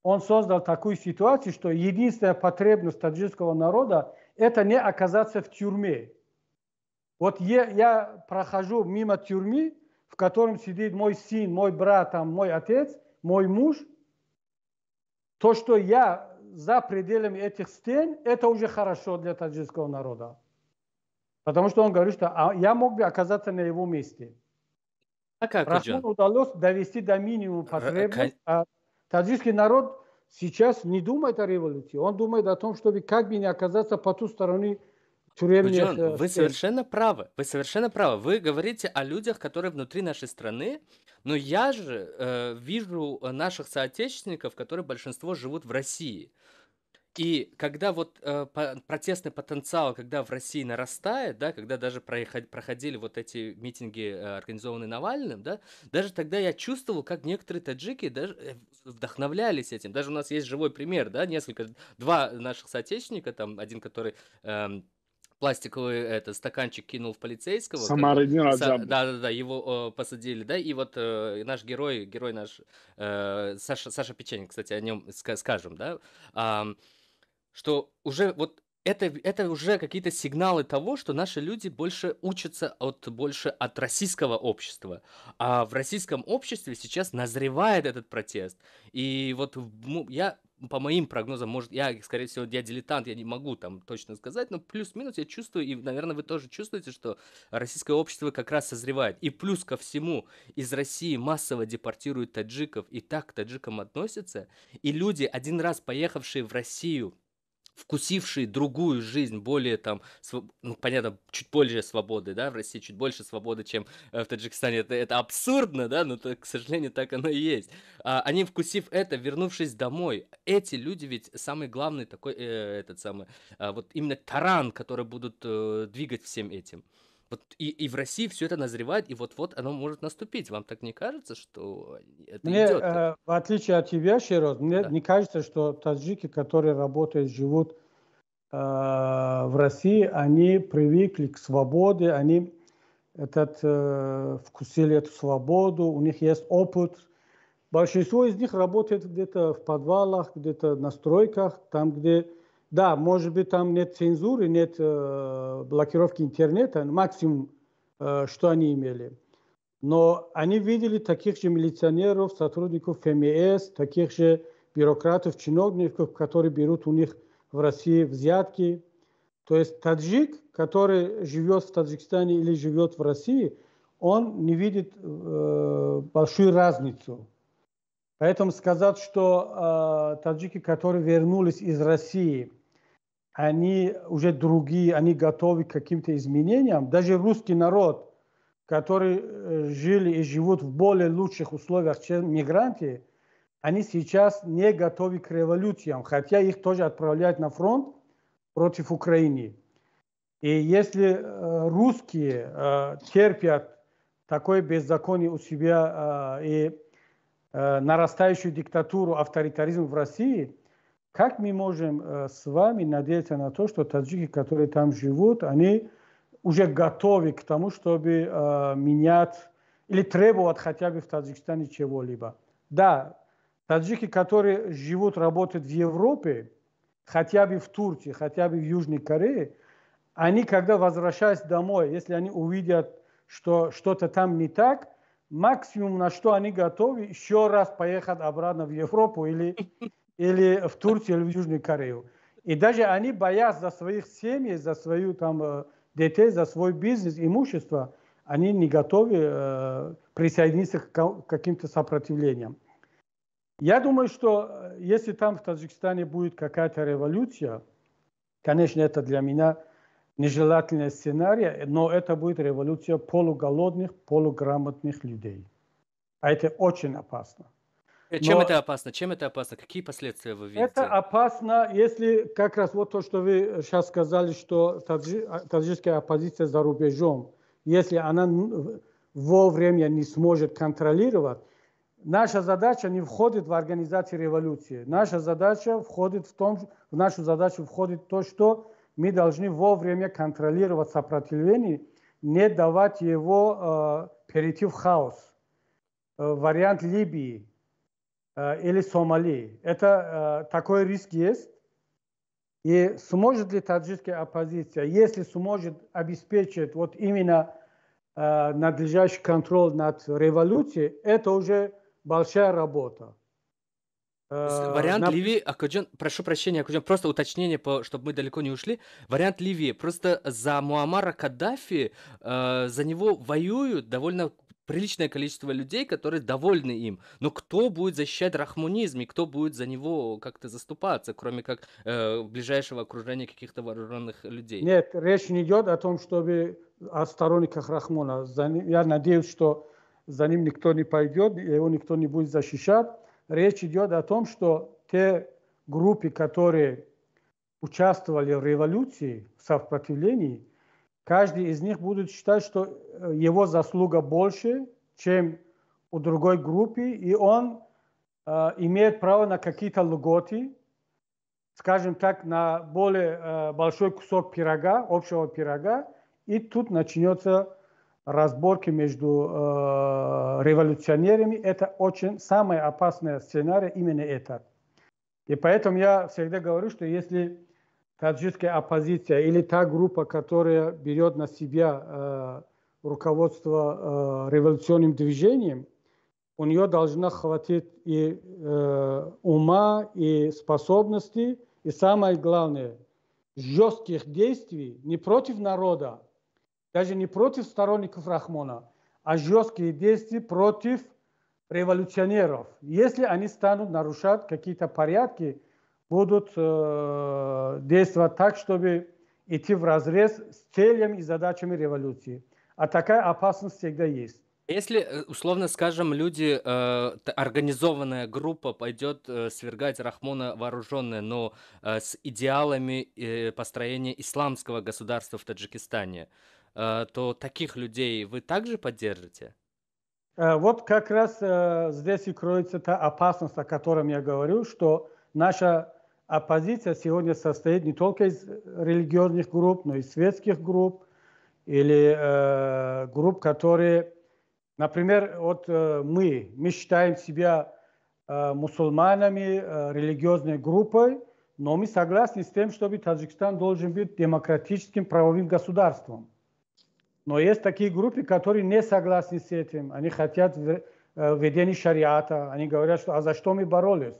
он создал такую ситуацию, что единственная потребность таджикского народа – это не оказаться в тюрьме. Вот я прохожу мимо тюрьмы, в котором сидит мой сын, мой брат, там, мой отец, мой муж. То, что я за пределами этих стен, это уже хорошо для таджикского народа. Потому что он говорит, что я мог бы оказаться на его месте. А как, Рахмону удалось довести до минимума потребность, а таджикский народ сейчас не думает о революции. Он думает о том, чтобы как бы не оказаться по ту сторону тюремных Гудзон, вы стен. совершенно правы. Вы совершенно правы. Вы говорите о людях, которые внутри нашей страны, но я же вижу наших соотечественников, которые большинство живут в России. И когда вот протестный потенциал, когда в России нарастает, да, когда даже проходили вот эти митинги, организованные Навальным, да, даже тогда я чувствовал, как некоторые таджики даже вдохновлялись этим. Даже у нас есть живой пример, да, два наших соотечественника, там один, который пластиковый стаканчик кинул в полицейского. Самаридин Раджабов. Да, его посадили, да, и вот наш герой наш, Саша Печенин, кстати, о нем скажем, да, что уже вот это уже какие-то сигналы того, что наши люди больше учатся больше от российского общества. А в российском обществе сейчас назревает этот протест. И вот я, по моим прогнозам, может, скорее всего, я дилетант, я не могу там точно сказать, но плюс-минус я чувствую, и, наверное, вы тоже чувствуете, что российское общество как раз созревает. И плюс ко всему, из России массово депортируют таджиков, и так к таджикам относятся. И люди, один раз поехавшие в Россию, вкусившие другую жизнь, более там, понятно, чуть больше свободы, да, в России чуть больше свободы, чем в Таджикистане, это абсурдно, да, но, к сожалению, так оно и есть. Они, вкусив это, вернувшись домой, эти люди ведь самый главный такой, вот именно таран, который будут двигать всем этим. Вот и в России все это назревает, и вот-вот оно может наступить. Вам так не кажется, что это идет? В отличие от тебя, Широз, мне не кажется, что таджики, которые работают, живут в России, они привыкли к свободе, они вкусили эту свободу, у них есть опыт. Большинство из них работает где-то в подвалах, где-то на стройках, там, где... Да, может быть, там нет цензуры, нет блокировки интернета, максимум, что они имели. Но они видели таких же милиционеров, сотрудников ФМС, таких же бюрократов, чиновников, которые берут у них в России взятки. То есть таджик, который живет в Таджикистане или живет в России, он не видит большую разницу. Поэтому сказать, что таджики, которые вернулись из России, они уже другие, они готовы к каким-то изменениям. Даже русский народ, которые жили и живут в более лучших условиях, чем мигранты, они сейчас не готовы к революциям, хотя их тоже отправляют на фронт против Украины. И если русские терпят такое беззаконие у себя и нарастающую диктатуру, авторитаризм в России, как мы можем с вами надеяться на то, что таджики, которые там живут, они уже готовы к тому, чтобы менять или требовать хотя бы в Таджикистане чего-либо? Да, таджики, которые живут, работают в Европе, хотя бы в Турции, хотя бы в Южной Корее, они, когда возвращаясь домой, если они увидят, что что-то там не так, максимум, на что они готовы, еще раз поехать обратно в Европу или в Турцию, или в Южную Корею. И даже они боятся за своих семей, за свою там детей, за свой бизнес, имущество, они не готовы присоединиться к каким-то сопротивлениям. Я думаю, что если там в Таджикистане будет какая-то революция, конечно, это для меня нежелательный сценарий, но это будет революция полуголодных, полуграмотных людей. А это очень опасно. Чем это опасно? Чем это опасно? Какие последствия вы видите? Это опасно, если как раз вот то, что вы сейчас сказали, что таджикская оппозиция за рубежом, если она вовремя не сможет контролировать, наша задача не входит в организацию революции. Наша задача входит в нашу задачу входит то, что мы должны вовремя контролировать сопротивление, не давать его перейти в хаос. Вариант Либии или Сомали. Это такой риск есть. И сможет ли таджикская оппозиция, если сможет обеспечить вот именно надлежащий контроль над революцией, это уже большая работа. Вариант Ливии, Акоджан, прошу прощения, Акоджан, просто уточнение, чтобы мы далеко не ушли. Вариант Ливии, просто за Муаммара Каддафи, за него воюют довольно приличное количество людей, которые довольны им. Но кто будет защищать рахмонизм и кто будет за него как-то заступаться, кроме как ближайшего окружения каких-то вооруженных людей? Нет, речь не идет о том, чтобы о сторонниках Рахмона. Я надеюсь, что за ним никто не пойдет, его никто не будет защищать. Речь идет о том, что те группы, которые участвовали в революции, в сопротивлении, каждый из них будет считать, что его заслуга больше, чем у другой группы, и он имеет право на какие-то льготы, скажем так, на более большой кусок пирога, общего пирога, и тут начнется разборки между революционерами. Это очень самый опасный сценарий, именно этот. И поэтому я всегда говорю, что если таджикская оппозиция или та группа, которая берет на себя руководство революционным движением, у нее должна хватить и ума, и способностей, и самое главное, жестких действий не против народа, даже не против сторонников Рахмона, а жесткие действия против революционеров. Если они станут нарушать какие-то порядки, будут действовать так, чтобы идти вразрез с целями и задачами революции. А такая опасность всегда есть. Если, условно скажем, люди, организованная группа пойдет свергать Рахмона вооруженная, но с идеалами построения исламского государства в Таджикистане, то таких людей вы также поддержите? Вот как раз здесь и кроется та опасность, о которой я говорю, что наша оппозиция сегодня состоит не только из религиозных групп, но и светских групп, или групп, которые, например, вот мы считаем себя мусульманами, религиозной группой, но мы согласны с тем, чтобы Таджикистан должен быть демократическим правовым государством. Но есть такие группы, которые не согласны с этим. Они хотят введения шариата. Они говорят, что а за что мы боролись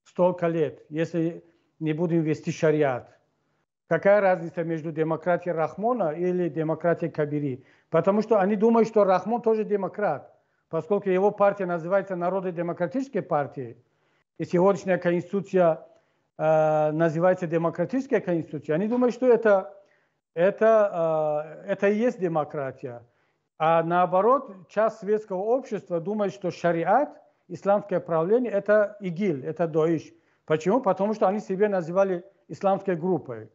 столько лет, если не будем вести шариат? Какая разница между демократией Рахмона или демократией Кабири? Потому что они думают, что Рахмон тоже демократ, поскольку его партия называется Народно-демократической партией, и сегодняшняя конституция называется демократической конституцией. Они думают, что это и есть демократия. А наоборот, часть светского общества думает, что шариат, исламское правление, это ИГИЛ, это Даиш. Почему? Потому что они себя называли исламской группой.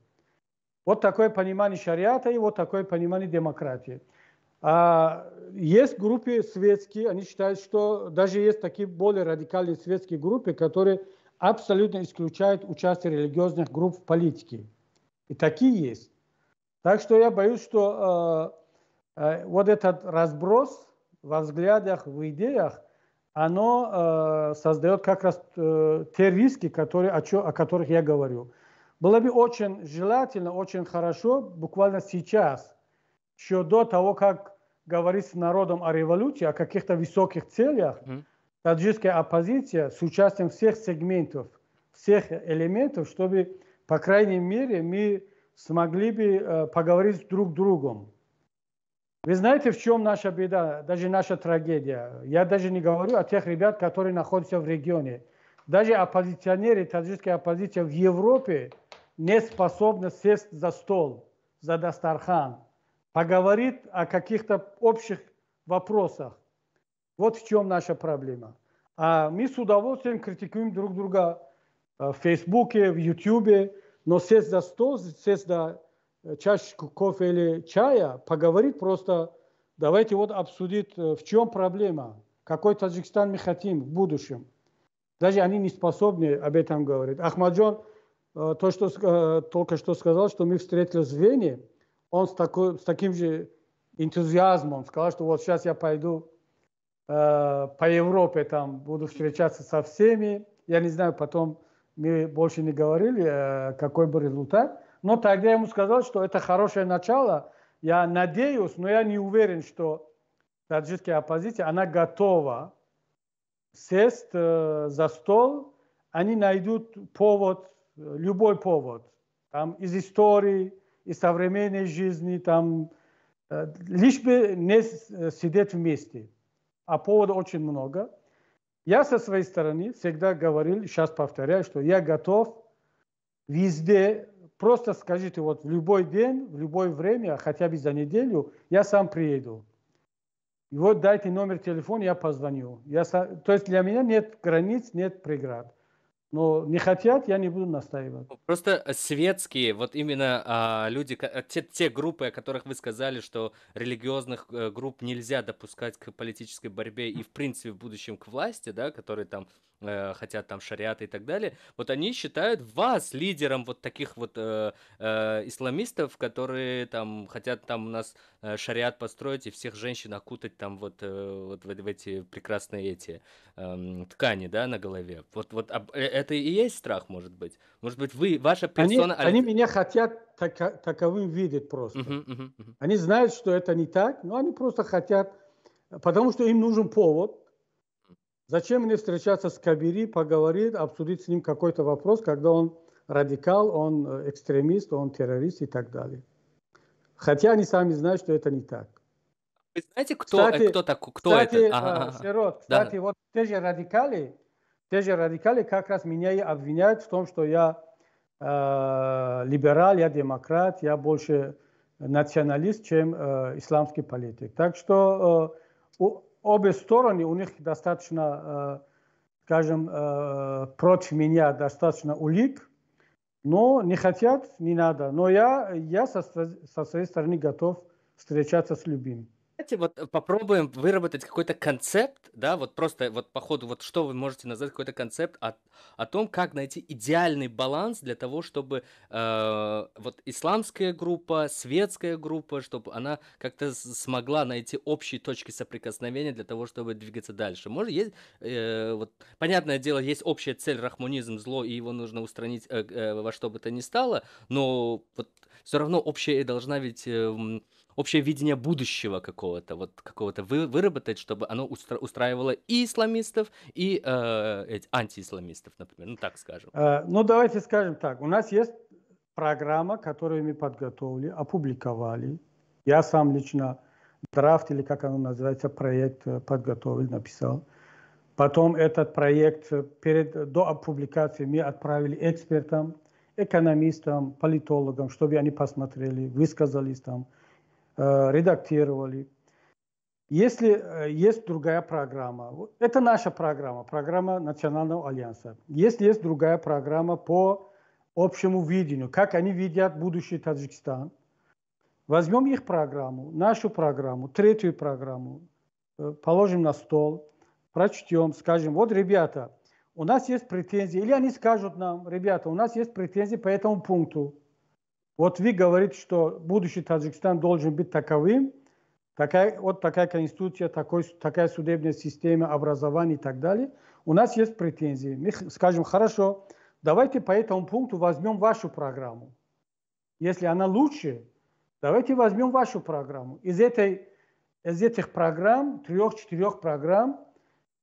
Вот такое понимание шариата и вот такое понимание демократии. Есть группы светские, они считают, что даже есть такие более радикальные светские группы, которые абсолютно исключают участие религиозных групп в политике. И такие есть. Так что я боюсь, что вот этот разброс во взглядах, в идеях, оно создает как раз те риски, о которых я говорю. Было бы очень желательно, очень хорошо, буквально сейчас, еще до того, как говорить с народом о революции, о каких-то высоких целях, таджикская оппозиция с участием всех сегментов, всех элементов, чтобы, по крайней мере, мы смогли бы поговорить друг с другом. Вы знаете, в чем наша беда, даже наша трагедия? Я даже не говорю о тех ребят, которые находятся в регионе. Даже оппозиционеры, таджикская оппозиция в Европе не способны сесть за стол, за Дастархан, поговорить о каких-то общих вопросах. Вот в чем наша проблема. А мы с удовольствием критикуем друг друга в Фейсбуке, в Ютубе, но сесть за стол, сесть за чашечку кофе или чая, поговорить просто, давайте вот обсудить, в чем проблема, какой Таджикистан мы хотим в будущем. Даже они не способны об этом говорить. Ахмаджон то, что только что сказал, что мы встретились в Вене, он с таким же энтузиазмом сказал, что вот сейчас я пойду по Европе, там буду встречаться со всеми. Я не знаю, потом мы больше не говорили, какой был результат. Но тогда я ему сказал, что это хорошее начало. Я надеюсь, но я не уверен, что таджикская оппозиция, она готова сесть за стол. Они найдут повод, любой повод, там, из истории, из современной жизни, там, лишь бы не сидеть вместе. А поводов очень много. Я со своей стороны всегда говорил, сейчас повторяю, что я готов везде, просто скажите, вот в любой день, в любое время, хотя бы за неделю, я сам приеду. И вот дайте номер телефона, я позвоню. То есть для меня нет границ, нет преград. Но не хотят, я не буду настаивать. Просто светские, вот именно люди, те группы, о которых вы сказали, что религиозных групп нельзя допускать к политической борьбе и, в принципе, в будущем к власти, да, которые там хотят там шариата и так далее, вот они считают вас лидером вот таких вот исламистов, которые там хотят там у нас шариат построить и всех женщин окутать там вот в эти прекрасные эти ткани, да, на голове. Вот это и есть страх, может быть? Может быть, ваша персона... Они меня хотят таковым видеть просто. Они знают, что это не так, но они просто хотят, потому что им нужен повод. Зачем мне встречаться с Кабири, поговорить, обсудить с ним какой-то вопрос, когда он радикал, он экстремист, он террорист и так далее. Хотя они сами знают, что это не так. Вы знаете, кто это? Широт, кстати, да. Вот те же радикали как раз меня и обвиняют в том, что я либерал, я демократ, я больше националист, чем исламский политик. Так что обе стороны, у них достаточно, скажем, против меня достаточно улик, но не хотят, не надо. Но я со своей стороны готов встречаться с любым. Давайте вот попробуем выработать какой-то концепт, да, вот просто вот по ходу, вот что вы можете назвать какой-то концепт о том, как найти идеальный баланс для того, чтобы вот исламская группа, светская группа, чтобы она как-то смогла найти общие точки соприкосновения для того, чтобы двигаться дальше. Может, есть, вот, понятное дело, есть общая цель рахмунизм, зло, и его нужно устранить во что бы то ни стало, но вот все равно общая должна ведь... общее видение будущего какого-то выработать, чтобы оно устраивало и исламистов, и антиисламистов, например, ну так скажем. Ну давайте скажем так, у нас есть программа, которую мы подготовили, опубликовали. Я сам лично драфт, или как оно называется, проект подготовил, написал. Потом этот проект до публикации мы отправили экспертам, экономистам, политологам, чтобы они посмотрели, высказались там, редактировали. Если есть другая программа, это наша программа, программа Национального альянса. Если есть другая программа по общему видению, как они видят будущий Таджикистан, возьмем их программу, нашу программу, третью программу, положим на стол, прочтем, скажем, вот, ребята, у нас есть претензии, или они скажут нам, ребята, у нас есть претензии по этому пункту. Вот вы говорите, что будущий Таджикистан должен быть таковым, такая конституция, такая судебная система, образование и так далее. У нас есть претензии. Мы скажем, хорошо, давайте по этому пункту возьмем вашу программу. Если она лучше, давайте возьмем вашу программу. Из этих программ, 3-4 программ,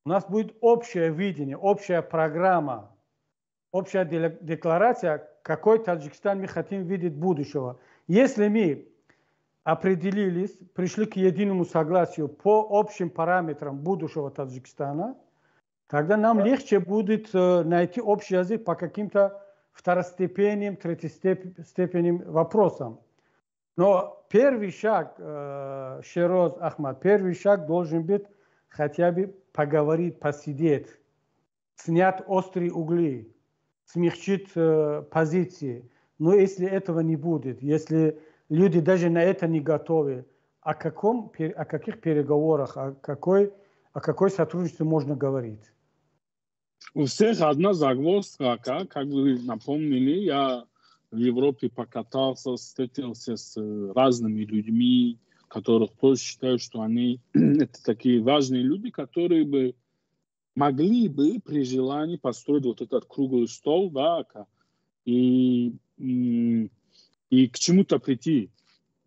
у нас будет общее видение, общая программа, общая декларация, какой Таджикистан мы хотим видеть будущего. Если мы определились, пришли к единому согласию по общим параметрам будущего Таджикистана, тогда нам легче будет найти общий язык по каким-то второстепенным, третьестепенным вопросам. Но первый шаг, Шероз Ахмад, первый шаг должен быть хотя бы поговорить, посидеть, снять острые угли, смягчить позиции. Но если этого не будет, если люди даже на это не готовы, о каких переговорах, о о какой сотрудничестве можно говорить? У всех одна загвоздка, как вы напомнили, я в Европе покатался, встретился с разными людьми, которых тоже считаю, что они это такие важные люди, которые бы могли бы при желании построить вот этот круглый стол, да, и к чему-то прийти.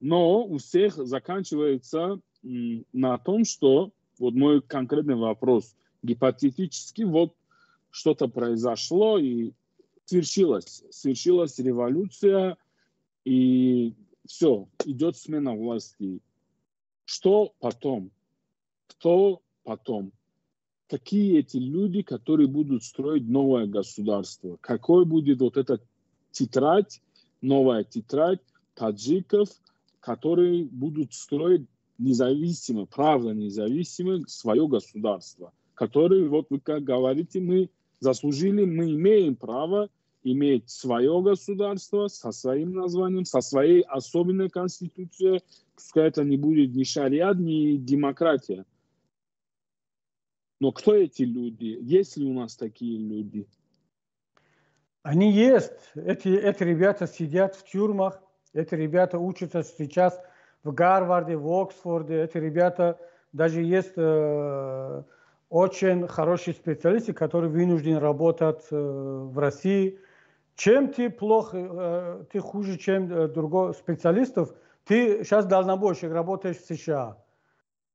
Но у всех заканчивается на том, что вот мой конкретный вопрос, гипотетически вот что-то произошло и свершилась революция, и все, идет смена власти. Что потом? Кто потом? Какие эти люди, которые будут строить новое государство? Какой будет вот эта тетрадь, новая тетрадь таджиков, которые будут строить независимо, правда независимо свое государство? Которые, вот вы как говорите, мы заслужили, мы имеем право иметь свое государство со своим названием, со своей особенной конституцией. Пускай это не будет ни шариат, ни демократия. Но кто эти люди? Есть ли у нас такие люди? Они есть. Эти ребята сидят в тюрьмах. Эти ребята учатся сейчас в Гарварде, в Оксфорде. Эти ребята, даже есть очень хорошие специалисты, которые вынуждены работать в России. Чем ты плохо, ты хуже, чем других специалистов, ты сейчас дальнобойщик, работаешь в США.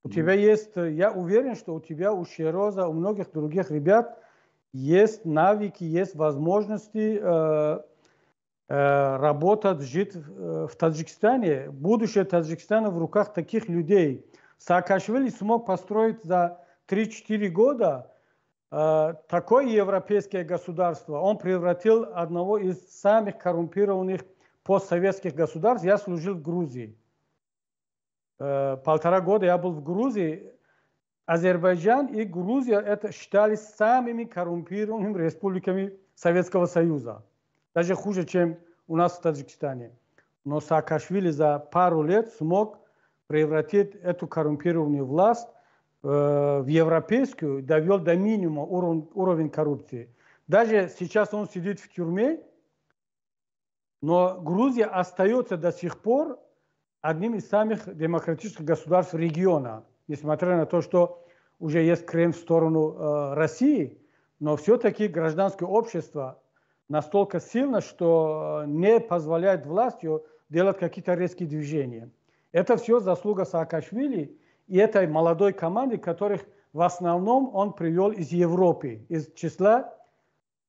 У тебя есть, я уверен, что у тебя, у Шероза, у многих других ребят есть навыки, есть возможности работать, жить в Таджикистане. Будущее Таджикистана в руках таких людей. Саакашвили смог построить за 3-4 года такое европейское государство. Он превратил одного из самых коррумпированных постсоветских государств. Я служил в Грузии. 1,5 года я был в Грузии. Азербайджан и Грузия это считались самыми коррумпированными республиками Советского Союза. Даже хуже, чем у нас в Таджикистане. Но Саакашвили за пару лет смог превратить эту коррумпированную власть в европейскую, довел до минимума уровень коррупции. Даже сейчас он сидит в тюрьме, но Грузия остается до сих пор одним из самых демократических государств региона, несмотря на то, что уже есть крен в сторону России, но все-таки гражданское общество настолько сильно, что не позволяет властью делать какие-то резкие движения. Это все заслуга Саакашвили и этой молодой команды, которых в основном он привел из Европы, из числа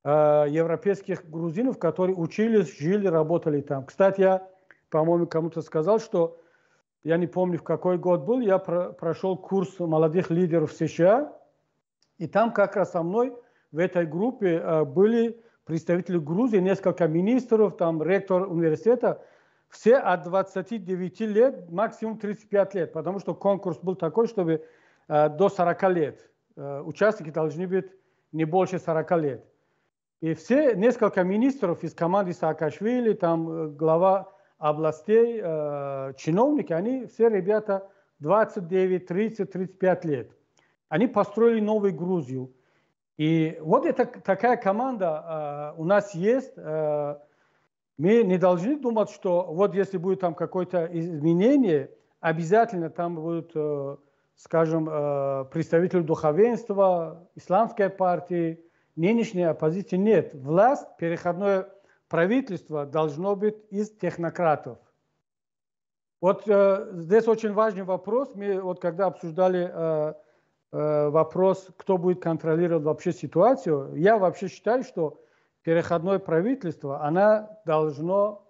европейских грузинов, которые учились, жили, работали там. Кстати, я, по-моему, кому-то сказал, что я не помню, в какой год был, я прошел курс молодых лидеров США, и там как раз со мной в этой группе были представители Грузии, несколько министров, там ректор университета, все от 29 лет, максимум 35 лет, потому что конкурс был такой, чтобы до 40 лет. Участники должны быть не больше 40 лет. И все, несколько министров из команды Саакашвили, там глава областей, чиновники, они все ребята 29, 30, 35 лет. Они построили новую Грузию. И вот это такая команда у нас есть. Мы не должны думать, что вот если будет там какое-то изменение, обязательно там будут, скажем, представители духовенства, исламской партии, нынешней оппозиции. Нет. Власть, переходное правительство должно быть из технократов. Вот здесь очень важный вопрос. Мы вот когда обсуждали вопрос, кто будет контролировать вообще ситуацию, я вообще считаю, что переходное правительство, оно должно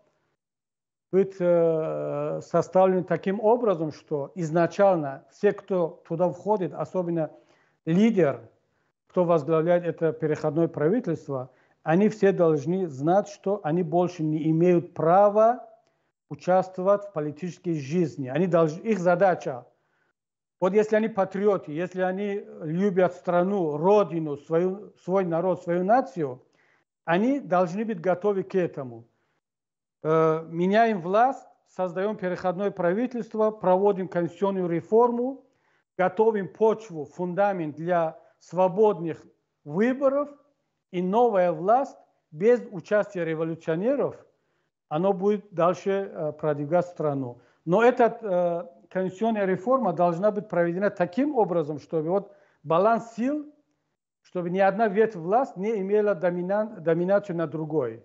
быть составлено таким образом, что изначально все, кто туда входит, особенно лидер, кто возглавляет это переходное правительство, они все должны знать, что они больше не имеют права участвовать в политической жизни. Их задача, вот если они патриоты, если они любят страну, родину, свой народ, свою нацию, они должны быть готовы к этому. Меняем власть, создаем переходное правительство, проводим конституционную реформу, готовим почву, фундамент для свободных выборов, и новая власть без участия революционеров, она будет дальше продвигать страну. Но эта конституционная реформа должна быть проведена таким образом, чтобы вот баланс сил, чтобы ни одна ветвь власти не имела доминацию над другой.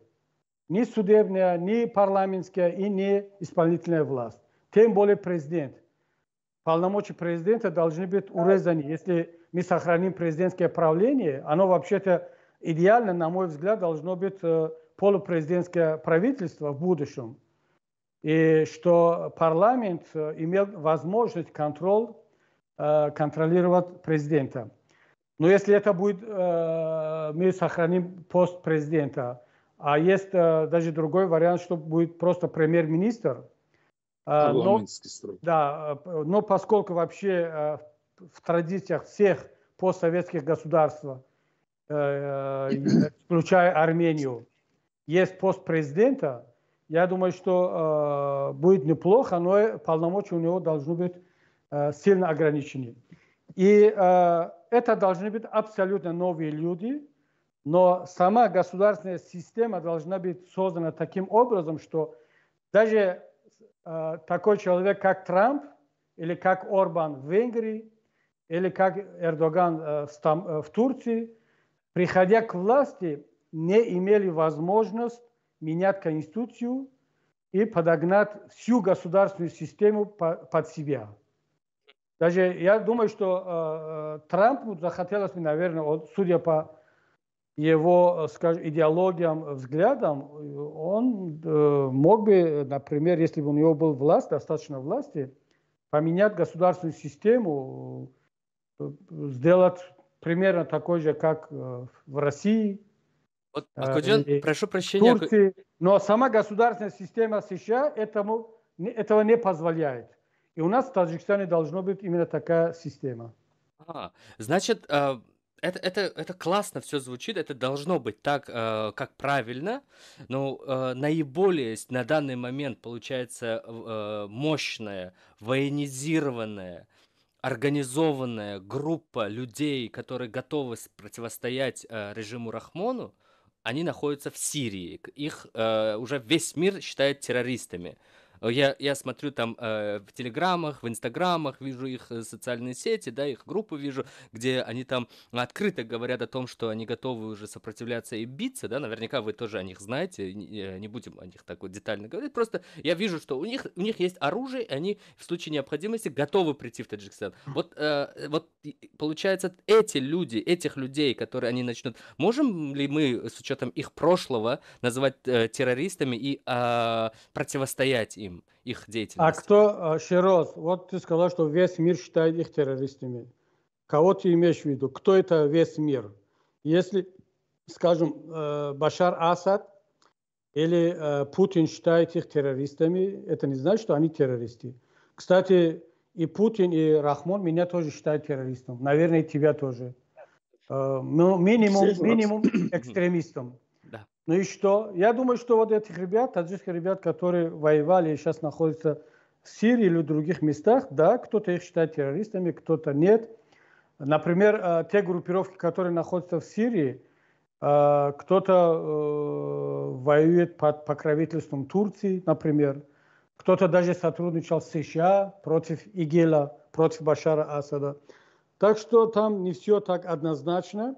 Ни судебная, ни парламентская и ни исполнительная власть. Тем более президент. Полномочия президента должны быть урезаны. Если мы сохраним президентское правление, оно вообще-то идеально, на мой взгляд, должно быть полупрезидентское правительство в будущем. И что парламент имел возможность контролировать президента. Но если это будет, мы сохраним пост президента, а есть даже другой вариант, что будет просто премьер-министр. Парламентский строй. Да, но поскольку вообще в традициях всех постсоветских государств, включая Армению, есть пост президента, я думаю, что будет неплохо, но полномочия у него должны быть сильно ограничены. И это должны быть абсолютно новые люди, но сама государственная система должна быть создана таким образом, что даже такой человек, как Трамп, или как Орбан в Венгрии, или как Эрдоган в Турции, приходя к власти, не имели возможность менять Конституцию и подогнать всю государственную систему под себя. Даже я думаю, что Трампу захотелось, наверное, судя по его, скажем, идеологиям, взглядам, он мог бы, например, если бы у него была власть, достаточно власти, поменять государственную систему, сделать примерно такой же, как в России, Вот, Акудзян, прошу прощения. в Турции. Но сама государственная система США этого не позволяет. И у нас в Таджикистане должна быть именно такая система. Значит, это классно все звучит, это должно быть так, как правильно, но наиболее на данный момент получается мощная, военизированная, организованная группа людей, которые готовы противостоять режиму Рахмону, они находятся в Сирии. Их уже весь мир считает террористами. Я смотрю там в телеграммах, в инстаграмах, вижу их социальные сети, да, их группы вижу, где они там открыто говорят о том, что они готовы уже сопротивляться и биться, да, наверняка вы тоже о них знаете, не будем о них так вот детально говорить, просто я вижу, что у них есть оружие, и они в случае необходимости готовы прийти в Таджикистан. Вот получается, этих людей, которые они начнут, можем ли мы с учетом их прошлого называть террористами и противостоять им? Их деятельности. А кто, Широз, вот ты сказал, что весь мир считает их террористами. Кого ты имеешь в виду? Кто это весь мир? Если, скажем, Башар Асад или Путин считает их террористами, это не значит, что они террористы. Кстати, и Путин, и Рахмон меня тоже считают террористом. Наверное, и тебя тоже. Минимум экстремистом. Да. Ну и что? Я думаю, что вот этих ребят, таджикских ребят, которые воевали и сейчас находятся в Сирии или в других местах, да, кто-то их считает террористами, кто-то нет. Например, те группировки, которые находятся в Сирии, кто-то воюет под покровительством Турции, например. Кто-то даже сотрудничал с США против ИГИЛа, против Башара Асада. Так что там не все так однозначно.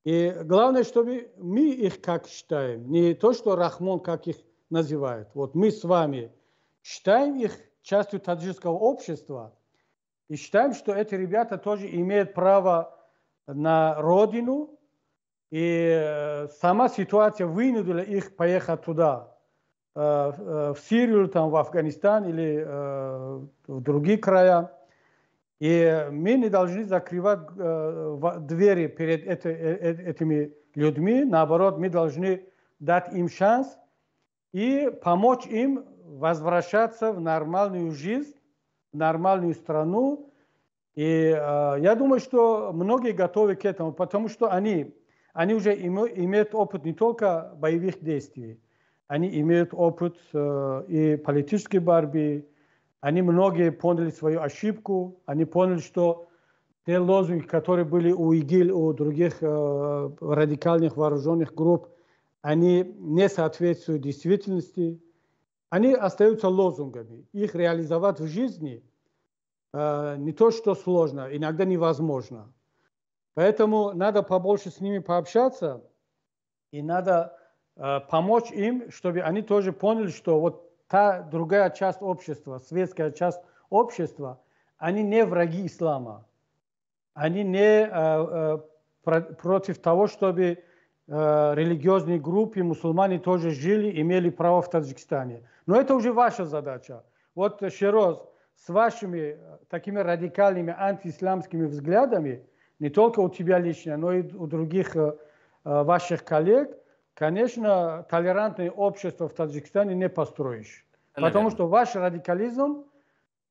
И главное, чтобы мы их как считаем, не то, что Рахмон как их называет. Вот мы с вами считаем их частью таджикского общества и считаем, что эти ребята тоже имеют право на родину, и сама ситуация вынудила их поехать туда, в Сирию, там, в Афганистан или в другие края. И мы не должны закрывать двери перед этими людьми. Наоборот, мы должны дать им шанс и помочь им возвращаться в нормальную жизнь, в нормальную страну. И я думаю, что многие готовы к этому, потому что они уже имеют опыт не только боевых действий, они имеют опыт и политической борьбы, Они многие поняли свою ошибку, они поняли, что те лозунги, которые были у ИГИЛ, у других радикальных вооруженных групп, они не соответствуют действительности. Они остаются лозунгами. Их реализовать в жизни не то, что сложно, иногда невозможно. Поэтому надо побольше с ними пообщаться, и надо помочь им, чтобы они тоже поняли, что вот та другая часть общества, светская часть общества, они не враги ислама. Они не против того, чтобы религиозные группы, мусульмане тоже жили, имели право в Таджикистане. Но это уже ваша задача. Вот, Широз, с вашими такими радикальными антиисламскими взглядами, не только у тебя лично, но и у других ваших коллег, конечно, толерантное общество в Таджикистане не построишь. Потому что ваш радикализм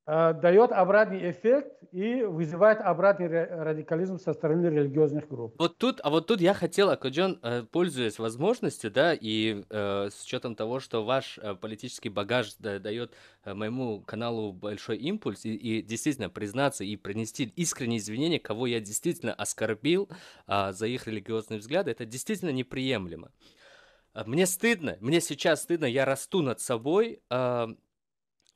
дает обратный эффект и вызывает обратный радикализм со стороны религиозных групп. Вот тут я хотел, Акоджон, пользуясь возможностью, да, и с учетом того, что ваш политический багаж дает моему каналу большой импульс, и действительно признаться и принести искренние извинения, кого я действительно оскорбил за их религиозные взгляды, это действительно неприемлемо. Мне стыдно, мне сейчас стыдно, я расту над собой.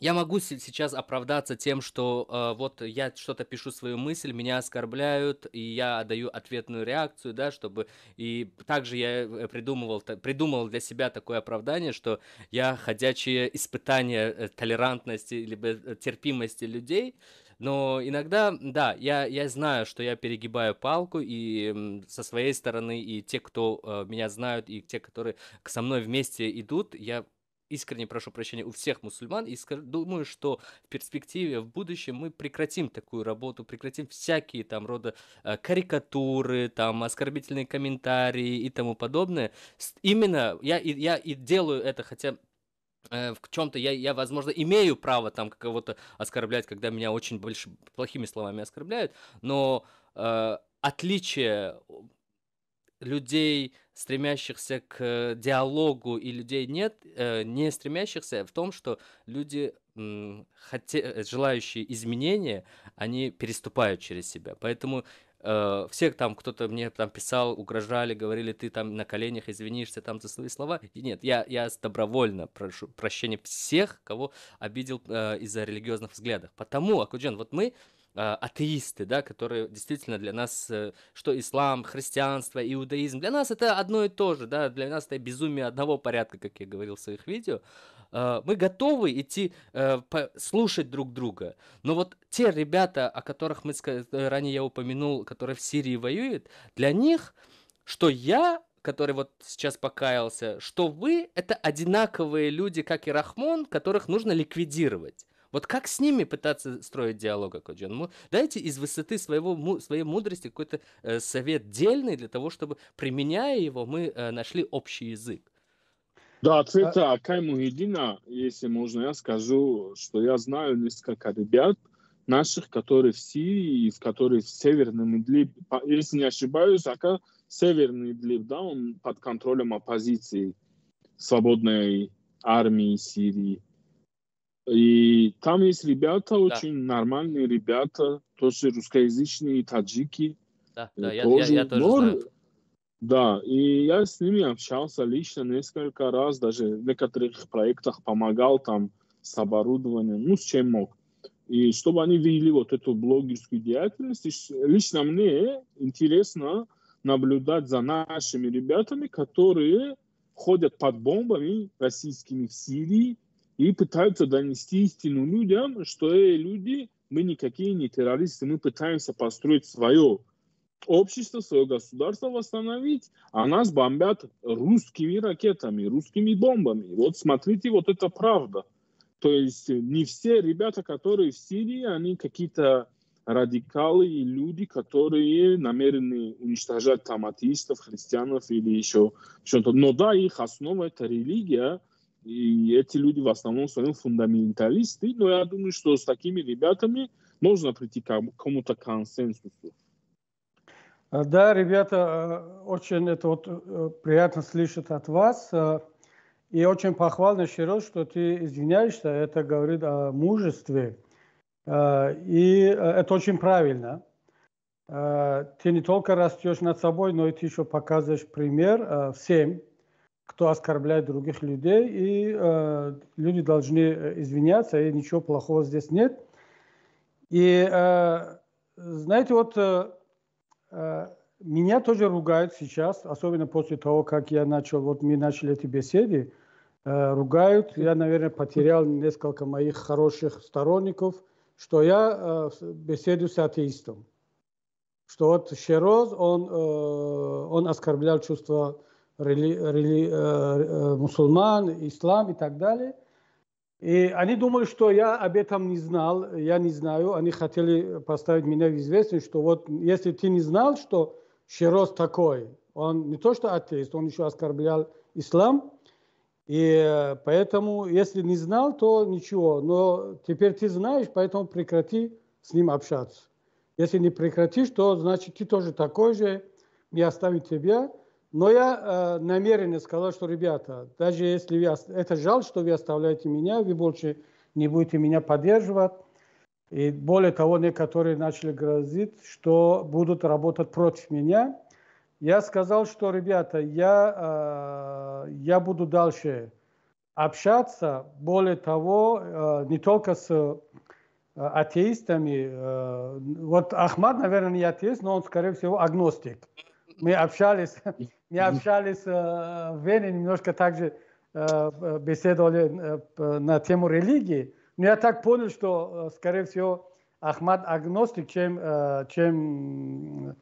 Я могу сейчас оправдаться тем, что вот я что-то пишу свою мысль, меня оскорбляют, и я даю ответную реакцию, да, чтобы... И также я придумал для себя такое оправдание, что я ходячее испытание толерантности либо терпимости людей, но иногда, да, я знаю, что я перегибаю палку, и со своей стороны, и те, кто меня знают, и те, которые со мной вместе идут, я искренне прошу прощения у всех мусульман и думаю, что в перспективе, в будущем мы прекратим такую работу, прекратим всякие там рода карикатуры, там оскорбительные комментарии и тому подобное. Именно я и делаю это, хотя в чем-то я, возможно, имею право там кого-то оскорблять, когда меня очень плохими словами оскорбляют, но отличие людей, стремящихся к диалогу, и людей нет, не стремящихся, в том, что люди, желающие изменения, они переступают через себя. Поэтому всех там, кто-то мне там писал, угрожали, говорили, ты там на коленях извинишься там за свои слова. И нет, я добровольно прошу прощения всех, кого обидел из-за религиозных взглядов. Потому, Акуджан, вот мы атеисты, да, которые действительно для нас, что ислам, христианство, иудаизм, для нас это одно и то же, да, для нас это безумие одного порядка, как я говорил в своих видео. Мы готовы идти слушать друг друга, но вот те ребята, о которых ранее я упомянул, которые в Сирии воюют, для них, что я, который вот сейчас покаялся, что вы, это одинаковые люди, как и Рахмон, которых нужно ликвидировать. Вот как с ними пытаться строить диалог, Акоджан? Дайте из высоты своей мудрости какой-то совет дельный для того, чтобы, применяя его, мы нашли общий язык. Да, Цвета Акай Мухиддина, если можно, я скажу, что я знаю несколько ребят наших, которые в Сирии, в которые в Северном Идлиб, если не ошибаюсь, Ака Северный Идлиб, да, он под контролем оппозиции свободной армии Сирии. И там есть ребята, очень нормальные ребята, тоже русскоязычные, таджики. Да, я тоже знаю. Да, и я с ними общался лично несколько раз, даже в некоторых проектах помогал там с оборудованием, ну, с чем мог. И чтобы они вели вот эту блогерскую деятельность, лично мне интересно наблюдать за нашими ребятами, которые ходят под бомбами российскими в Сирии и пытаются донести истину людям, что люди, мы никакие не террористы, мы пытаемся построить свое общество, свое государство восстановить, а нас бомбят русскими ракетами, русскими бомбами. Вот смотрите, вот это правда. То есть не все ребята, которые в Сирии, они какие-то радикалы и люди, которые намерены уничтожать там атеистов, христианов или еще что-то. Но да, их основа – это религия, и эти люди в основном своем фундаменталисты. Но я думаю, что с такими ребятами можно прийти к какому-то консенсусу. Да, ребята, очень это вот приятно слышать от вас. И очень похвально, Широз, что ты извиняешься. Это говорит о мужестве. И это очень правильно. Ты не только растешь над собой, но и ты еще показываешь пример всем, кто оскорбляет других людей. И люди должны извиняться, и ничего плохого здесь нет. И знаете, вот меня тоже ругают сейчас, особенно после того, как я начал, вот мы начали эти беседы, ругают. Я, наверное, потерял несколько моих хороших сторонников, что я беседую с атеистом. Что вот Широз, он оскорблял чувства мусульман, ислам и так далее. И они думали, что я об этом не знал, я не знаю. Они хотели поставить меня в известность, что вот если ты не знал, что Широз такой, он не то что атеист, он еще оскорблял ислам. И поэтому, если не знал, то ничего. Но теперь ты знаешь, поэтому прекрати с ним общаться. Если не прекратишь, то значит ты тоже такой же, не оставить тебя. Но я намеренно сказал, что, ребята, даже если это жаль, что вы оставляете меня, вы больше не будете меня поддерживать. И более того, некоторые начали грозить, что будут работать против меня. Я сказал, что, ребята, я буду дальше общаться. Более того, не только с атеистами. Вот Ахмад, наверное, не атеист, но он, скорее всего, агностик. Мы общались в Вене, немножко также беседовали на тему религии. Но я так понял, что, скорее всего, Ахмад агностик, чем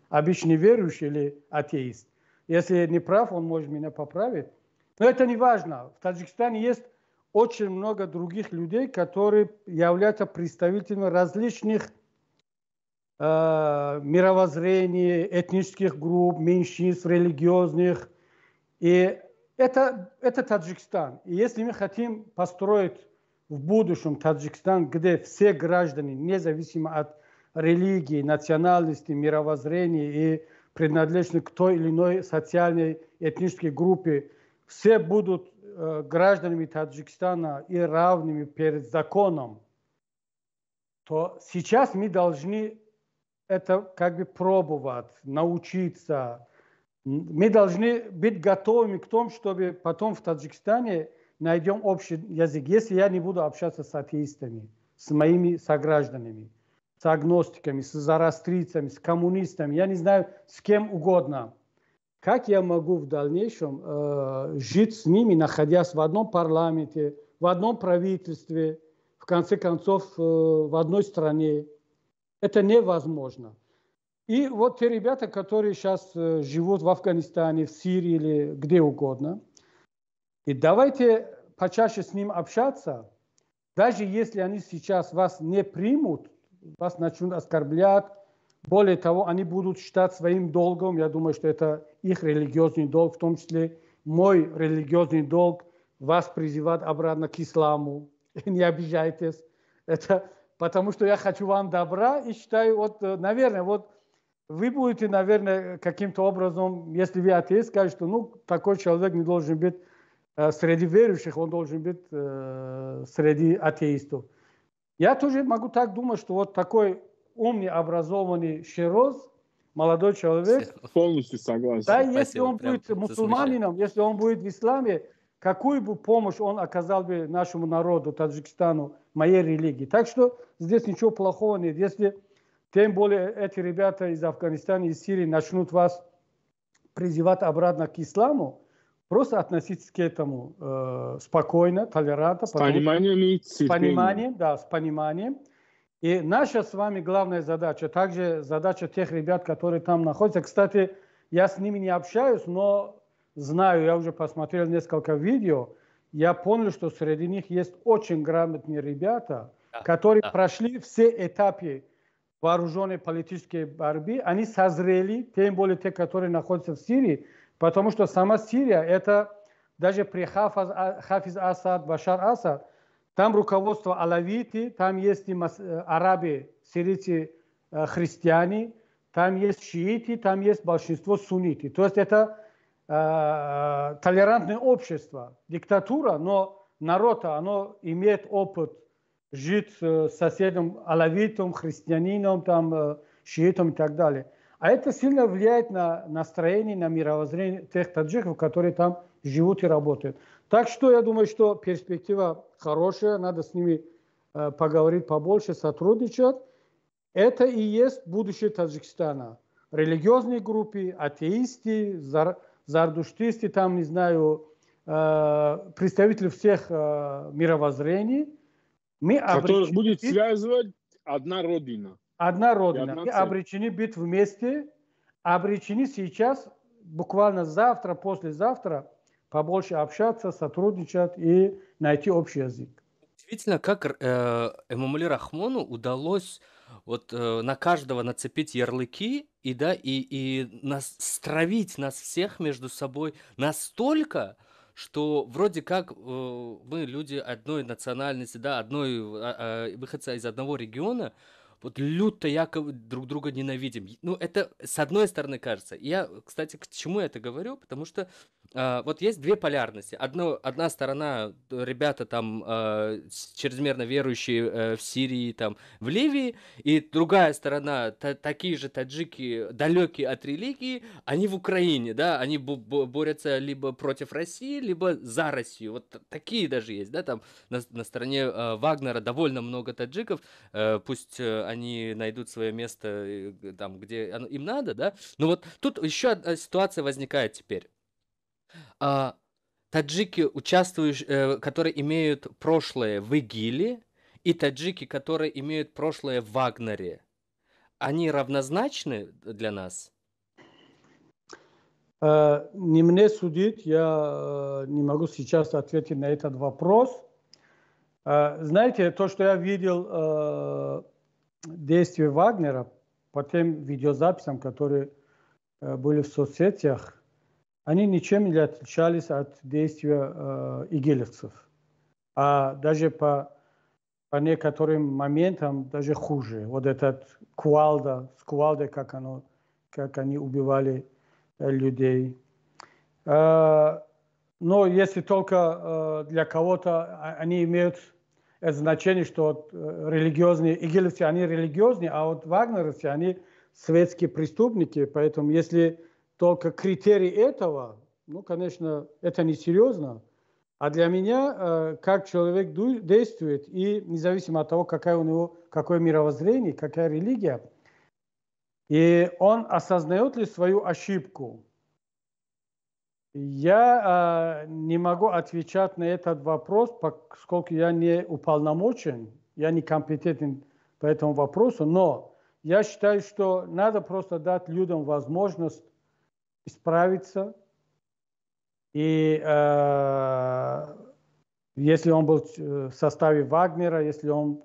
обычный верующий или атеист. Если я не прав, он может меня поправить. Но это не важно. В Таджикистане есть очень много других людей, которые являются представителями различных мировоззрений, этнических групп, меньшинств, религиозных. И это Таджикистан. И если мы хотим построить в будущем Таджикистан, где все граждане, независимо от религии, национальности, мировоззрения и принадлежности к той или иной социальной, этнической группе, все будут гражданами Таджикистана и равными перед законом, то сейчас мы должны это как бы пробовать, научиться. Мы должны быть готовыми к тому, чтобы потом в Таджикистане найдем общий язык. Если я не буду общаться с атеистами, с моими согражданами, с агностиками, с зарастрийцами, с коммунистами, я не знаю, с кем угодно, как я могу в дальнейшем жить с ними, находясь в одном парламенте, в одном правительстве, в конце концов, в одной стране? Это невозможно. И вот те ребята, которые сейчас живут в Афганистане, в Сирии или где угодно, и давайте почаще с ним общаться, даже если они сейчас вас не примут, вас начнут оскорблять. Более того, они будут считать своим долгом, я думаю, что это их религиозный долг, в том числе мой религиозный долг, вас призывать обратно к исламу. Не обижайтесь. Это потому что я хочу вам добра и считаю, вот, наверное, вот вы будете, наверное, каким-то образом, если вы атеист, скажете, что ну, такой человек не должен быть среди верующих, он должен быть среди атеистов. Я тоже могу так думать, что вот такой умный, образованный Широз, молодой человек, полностью согласен. Да, если он будет мусульманином, если он будет в исламе, какую бы помощь он оказал бы нашему народу, Таджикистану, моей религии. Так что здесь ничего плохого нет. Если тем более эти ребята из Афганистана, из Сирии начнут вас призывать обратно к исламу, просто относитесь к этому спокойно, толерантно. С пониманием и терпением. С пониманием, да, с пониманием. И наша с вами главная задача, также задача тех ребят, которые там находятся. Кстати, я с ними не общаюсь, но знаю, я уже посмотрел несколько видео, я понял, что среди них есть очень грамотные ребята, которые прошли все этапы вооруженной политической борьбы, они созрели, тем более те, которые находятся в Сирии, потому что сама Сирия, это даже при Хафиз Асад, Башар Асад, там руководство алавиты, там есть и арабы, сирийцы, христиане, там есть шииты, там есть большинство сунниты. То есть это толерантное общество, диктатура, но народ, оно имеет опыт жить с соседом алавитом, христианином, там, шиитом и так далее. А это сильно влияет на настроение, на мировоззрение тех таджиков, которые там живут и работают. Так что я думаю, что перспектива хорошая, надо с ними поговорить побольше, сотрудничать. Это и есть будущее Таджикистана. Религиозные группы, атеисты, зардуштисты, там, не знаю, представители всех мировоззрений. Которых будет связывать одна родина. Одна родина. Мы обречены быть вместе, обречены сейчас, буквально завтра, послезавтра, побольше общаться, сотрудничать и найти общий язык. Удивительно, как Эмомали Рахмону удалось вот на каждого нацепить ярлыки и, да, и стравить нас всех между собой настолько, что вроде как мы люди одной национальности, да, выходцы из одного региона, вот люто якобы друг друга ненавидим. Ну, это с одной стороны кажется. Я, кстати, к чему я это говорю? Потому что вот есть две полярности. Одна сторона, ребята там чрезмерно верующие в Сирии, там, в Ливии, и другая сторона, такие же таджики, далекие от религии, они в Украине, да, они борются либо против России, либо за Россию. Вот такие даже есть, да, там на стороне Вагнера довольно много таджиков, пусть они найдут свое место там, где им надо, да. Но вот тут еще одна ситуация возникает теперь. Таджики, которые имеют прошлое в ИГИЛе, и таджики, которые имеют прошлое в Вагнере, они равнозначны для нас? Не мне судить, я не могу сейчас ответить на этот вопрос. Знаете, то, что я видел действия Вагнера по тем видеозаписям, которые были в соцсетях, они ничем не отличались от действия игилевцев. А даже по некоторым моментам даже хуже. Вот этот с кувалдой, как они убивали людей. Но если только для кого-то они имеют значение, что религиозные игилевцы, они религиозные, а вот вагнеровцы, они светские преступники. Поэтому если только критерий этого, ну, конечно, это несерьезно. А для меня, как человек действует, и независимо от того, какое мировоззрение, какая религия, и он осознает ли свою ошибку. Я не могу отвечать на этот вопрос, поскольку я не уполномочен, я не компетентен по этому вопросу, но я считаю, что надо просто дать людям возможность исправиться. И если он был в составе Вагнера, если он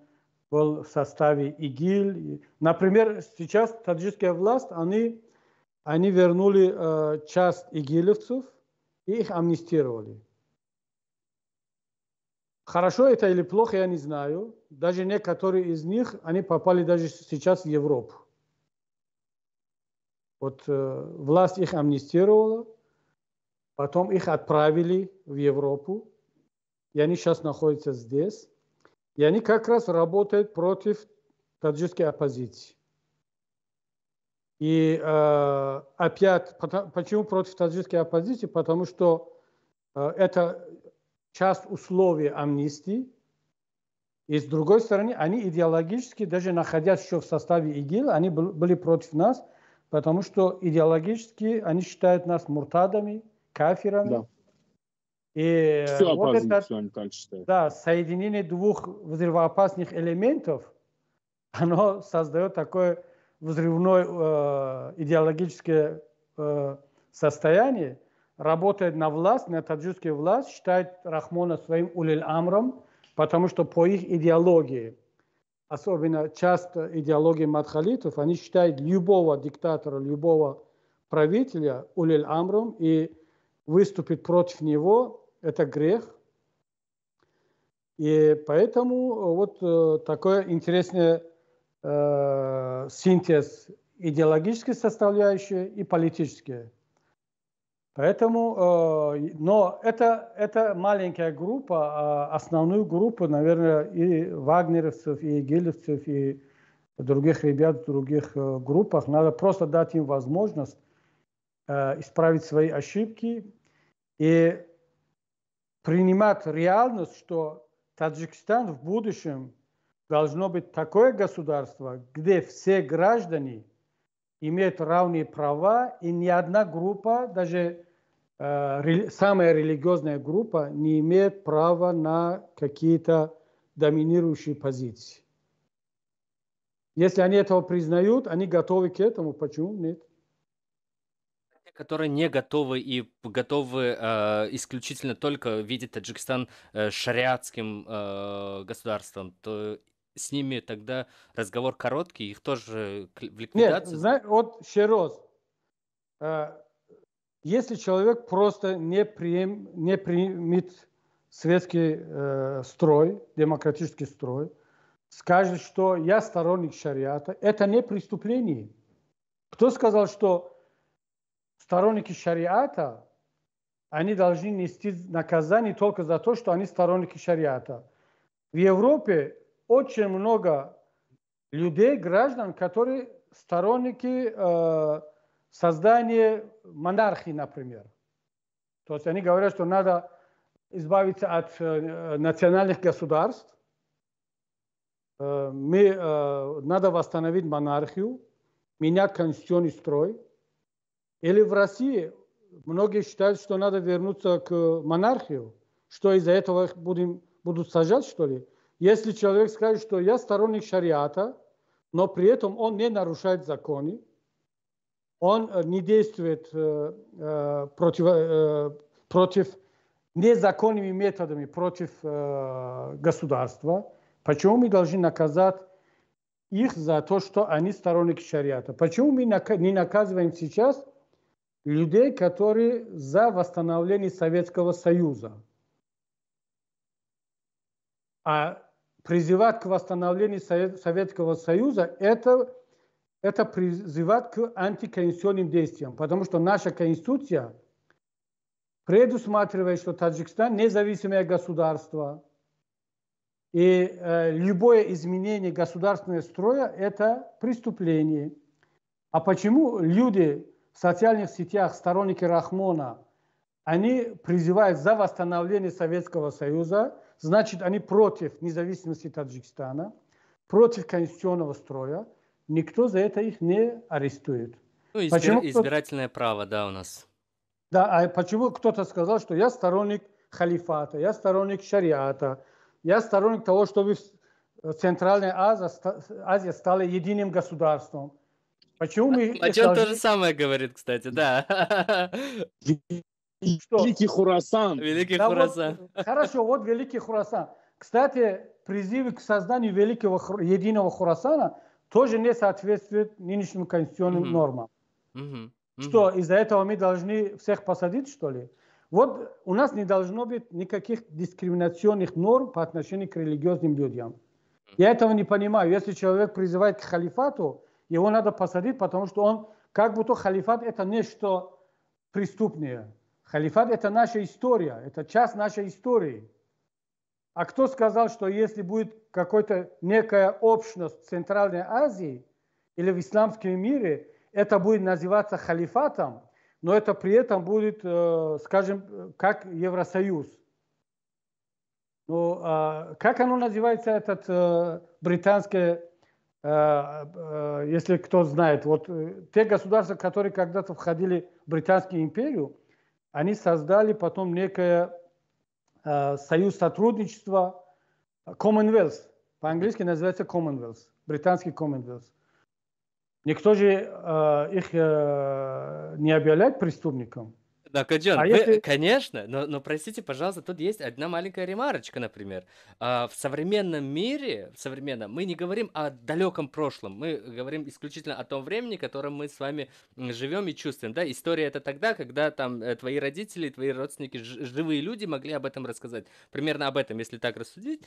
был в составе ИГИЛ. Например, сейчас таджикская власть, они вернули часть игилевцев и их амнистировали. Хорошо это или плохо, я не знаю. Даже некоторые из них, они попали даже сейчас в Европу. Вот власть их амнистировала, потом их отправили в Европу, и они сейчас находятся здесь. И они как раз работают против таджикской оппозиции. И опять, почему против таджикской оппозиции? Потому что это часть условий амнистии. И с другой стороны, они идеологически, даже находясь еще в составе ИГИЛ, они были против нас, потому что идеологически они считают нас муртадами, кафирами. Да. И всю вот оппозицию они так считают. Да, соединение двух взрывоопасных элементов, оно создает такое взрывное идеологическое состояние, работает на власть, на таджикскую власть, считает Рахмона своим улил-амром, потому что по их идеологии, особенно часто идеологии мадхалитов, они считают любого диктатора, любого правителя улил-амром, и выступить против него – это грех. И поэтому вот такой интересный синтез идеологической составляющей и политической. Поэтому, но это маленькая группа, а основную группу, наверное, и вагнеровцев, и игилевцев, и других ребят в других группах, надо просто дать им возможность исправить свои ошибки и принимать реальность, что Таджикистан в будущем должно быть такое государство, где все граждане имеют равные права, и ни одна группа, даже самая религиозная группа, не имеет права на какие-то доминирующие позиции. Если они этого признают, они готовы к этому, почему нет? Те, которые не готовы и готовы исключительно только видеть Таджикистан шариатским государством, то с ними тогда разговор короткий, их тоже в Нет, ликвидацию. вот еще раз. Если человек просто не примет светский строй, демократический строй, скажет, что я сторонник шариата, это не преступление. Кто сказал, что сторонники шариата, они должны нести наказание только за то, что они сторонники шариата? В Европе очень много людей, граждан, которые сторонники создания монархии, например. То есть они говорят, что надо избавиться от национальных государств, надо восстановить монархию, менять конституционный строй. Или в России многие считают, что надо вернуться к монархии, что из-за этого их будут сажать, что ли? Если человек скажет, что я сторонник шариата, но при этом он не нарушает законы, он не действует против незаконными методами против государства, почему мы должны наказать их за то, что они сторонники шариата? Почему мы не наказываем сейчас людей, которые за восстановление Советского Союза? А призывать к восстановлению Советского Союза – это призывать к антиконституционным действиям, потому что наша Конституция предусматривает, что Таджикистан независимое государство, и любое изменение государственного строя – это преступление. А почему люди в социальных сетях, сторонники Рахмона, они призывают за восстановление Советского Союза, значит, они против независимости Таджикистана, против конституционного строя. Никто за это их не арестует. Ну, избирательное право, да, у нас. Да, а почему кто-то сказал, что я сторонник халифата, я сторонник шариата, я сторонник того, чтобы Центральная Азия стала единым государством? Почему мы... Мачон то же самое говорит, кстати, да. Великий Хурасан. Великий Хурасан. Хорошо, вот Великий Хурасан. Кстати, призывы к созданию великого единого Хурасана тоже не соответствуют нынешним конституционным нормам. Что, из-за этого мы должны всех посадить, что ли? Вот у нас не должно быть никаких дискриминационных норм по отношению к религиозным людям. Я этого не понимаю. Если человек призывает к халифату, его надо посадить, потому что он, как будто халифат это нечто преступное. Халифат это наша история, это часть нашей истории. А кто сказал, что если будет какая-то некая общность в Центральной Азии или в исламском мире, это будет называться халифатом, но это при этом будет, скажем, как Евросоюз. Ну, как оно называется, этот британский, если кто знает, вот те государства, которые когда-то входили в Британскую империю, они создали потом некое союз сотрудничества, Commonwealth, по-английски называется Commonwealth, британский Commonwealth. Никто же их не объявляет преступником. Да, Каджан, конечно, но простите, пожалуйста, тут есть одна маленькая ремарочка, например. В современном мире, мы не говорим о далеком прошлом, мы говорим исключительно о том времени, в котором мы с вами живем и чувствуем. Да? История это тогда, когда там твои родители, твои родственники, живые люди могли об этом рассказать. Примерно об этом, если так рассудить.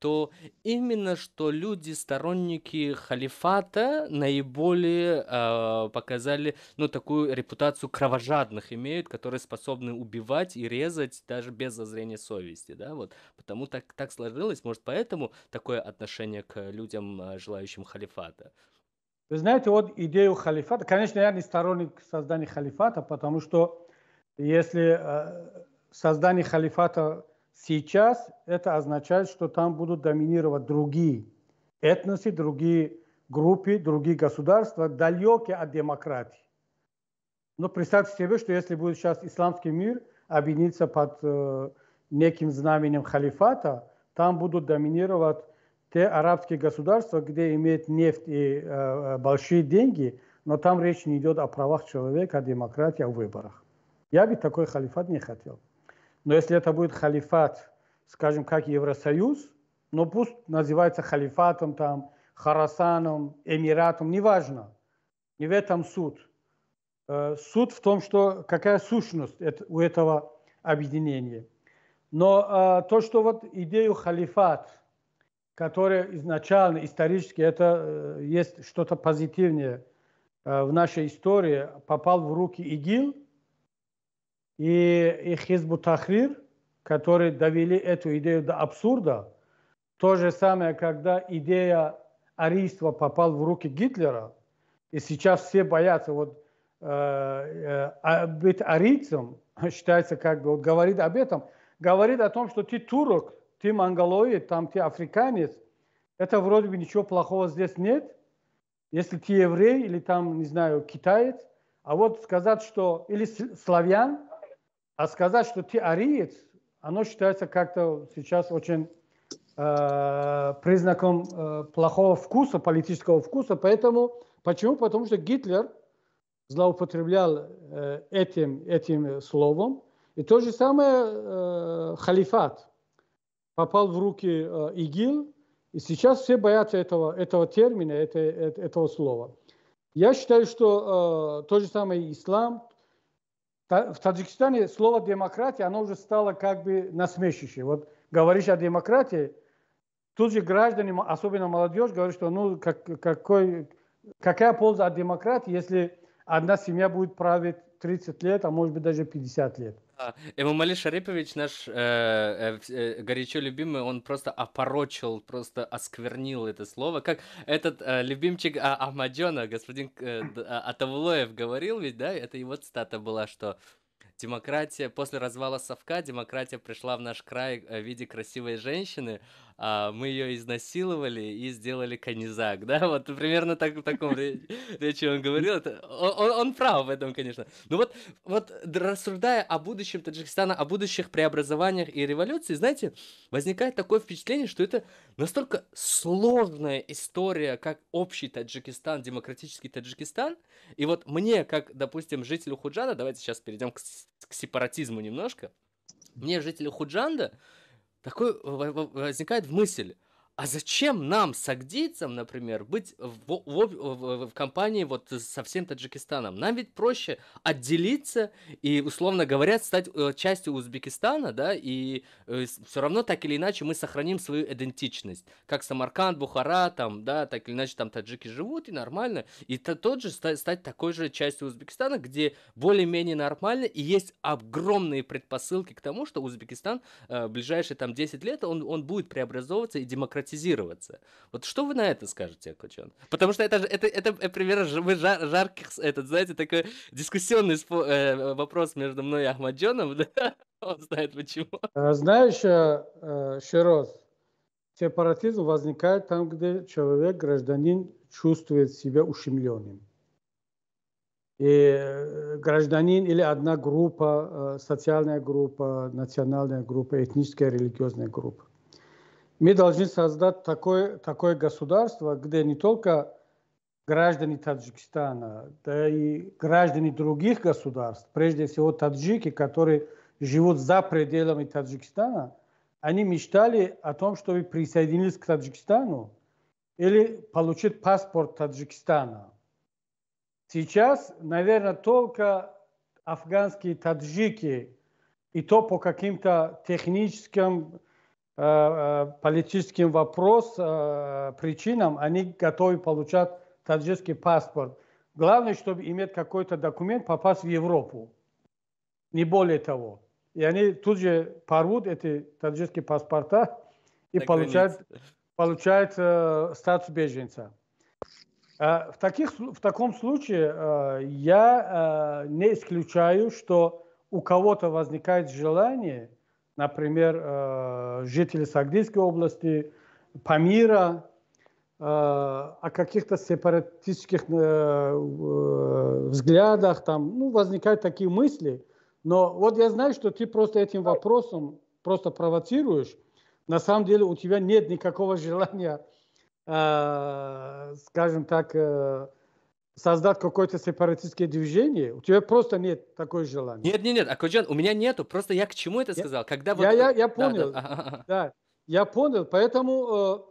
то именно что люди, сторонники халифата, наиболее показали, ну, такую репутацию кровожадных имеют, которые способны убивать и резать даже без зазрения совести, да, вот. Потому так сложилось, может, поэтому такое отношение к людям, желающим халифата. Вы знаете, вот идею халифата, конечно, я не сторонник создания халифата, потому что если создание халифата сейчас, это означает, что там будут доминировать другие этносы, другие группы, другие государства, далекие от демократии. Но представьте себе, что если будет сейчас исламский мир объединиться под неким знаменем халифата, там будут доминировать те арабские государства, где имеют нефть и большие деньги, но там речь не идет о правах человека, о демократии, о выборах. Я бы такой халифат не хотел. Но если это будет халифат, скажем, как Евросоюз, но пусть называется халифатом, там, Хорасаном, Эмиратом, неважно. Не в этом суть. Суть в том, что какая сущность у этого объединения. Но то, что вот идею халифат, которая изначально, исторически, это есть что-то позитивное в нашей истории, попал в руки ИГИЛ и Хизбут Тахрир, которые довели эту идею до абсурда. То же самое, когда идея арийства попала в руки Гитлера, и сейчас все боятся вот, быть арийцем, считается как бы, вот говорит об этом, говорит о том, что ты турок, ты монголоид, там ты африканец, это вроде бы ничего плохого здесь нет, если ты еврей или там, не знаю, китаец, а вот сказать, что, или славян, а сказать, что ты ариец, оно считается как-то сейчас очень признаком плохого вкуса, политического вкуса. Поэтому, почему? Потому что Гитлер злоупотреблял этим словом. И то же самое халифат попал в руки ИГИЛ, и сейчас все боятся этого термина, этого слова. Я считаю, что то же самое ислам. В Таджикистане слово демократия, оно уже стало как бы насмешище. Вот говоришь о демократии, тут же граждане, особенно молодежь, говорят, что ну, какая польза от демократии, если одна семья будет править 30 лет, а может быть даже 50 лет. Эмомали Шарипович, наш горячо любимый, он просто опорочил, просто осквернил это слово. Как этот любимчик Ахмаджона, господин Атавулоев говорил, ведь, да, это его цитата была, что демократия, после развала Совка, демократия пришла в наш край в виде красивой женщины, мы ее изнасиловали и сделали канизак, да, вот примерно в таком речи он говорил, он прав в этом, конечно. Но вот рассуждая о будущем Таджикистана, о будущих преобразованиях и революции, знаете, возникает такое впечатление, что это настолько сложная история, как общий Таджикистан, демократический Таджикистан, и вот мне, как, допустим, жителю Худжанда, давайте сейчас перейдем к сепаратизму немножко, мне, жителю Худжанда, такой возникает мысль, а зачем нам, сагдийцам, например, быть в компании вот со всем Таджикистаном? Нам ведь проще отделиться и, условно говоря, стать частью Узбекистана, да, и все равно так или иначе мы сохраним свою идентичность. Как Самарканд, Бухара, там, да, так или иначе там таджики живут, и нормально. И тот же стать такой же частью Узбекистана, где более-менее нормально, и есть огромные предпосылки к тому, что Узбекистан в ближайшие там 10 лет, он будет преобразовываться и демократизироваться. Вот что вы на это скажете, Акочан? Потому что это примерно жарких, знаете, такой дискуссионный вопрос между мной и Ахмаджоном, да? Он знает почему. Знаешь, Широз, сепаратизм возникает там, где человек, гражданин, чувствует себя ущемленным. И гражданин или одна группа, социальная группа, национальная группа, этническая, религиозная группа. Мы должны создать такое государство, где не только граждане Таджикистана, да и граждане других государств, прежде всего таджики, которые живут за пределами Таджикистана, они мечтали о том, чтобы присоединиться к Таджикистану или получить паспорт Таджикистана. Сейчас, наверное, только афганские таджики, и то по каким-то техническим политическим причинам, они готовы получать таджикский паспорт. Главное, чтобы иметь какой-то документ, попасть в Европу. Не более того. И они тут же порвут эти таджикские паспорта и получают статус беженца. В таком случае я не исключаю, что у кого-то возникает желание, например, жители Сагдийской области, Памира, о каких-то сепаратистских взглядах, там, возникают такие мысли. Но вот я знаю, что ты просто этим вопросом просто провоцируешь. На самом деле у тебя нет никакого желания, скажем так, создать какое-то сепаратистское движение. У тебя просто нет такого желания. Нет, Акоджан, у меня нету. Просто я к чему это сказал? Когда я понял. Да, я понял. Поэтому,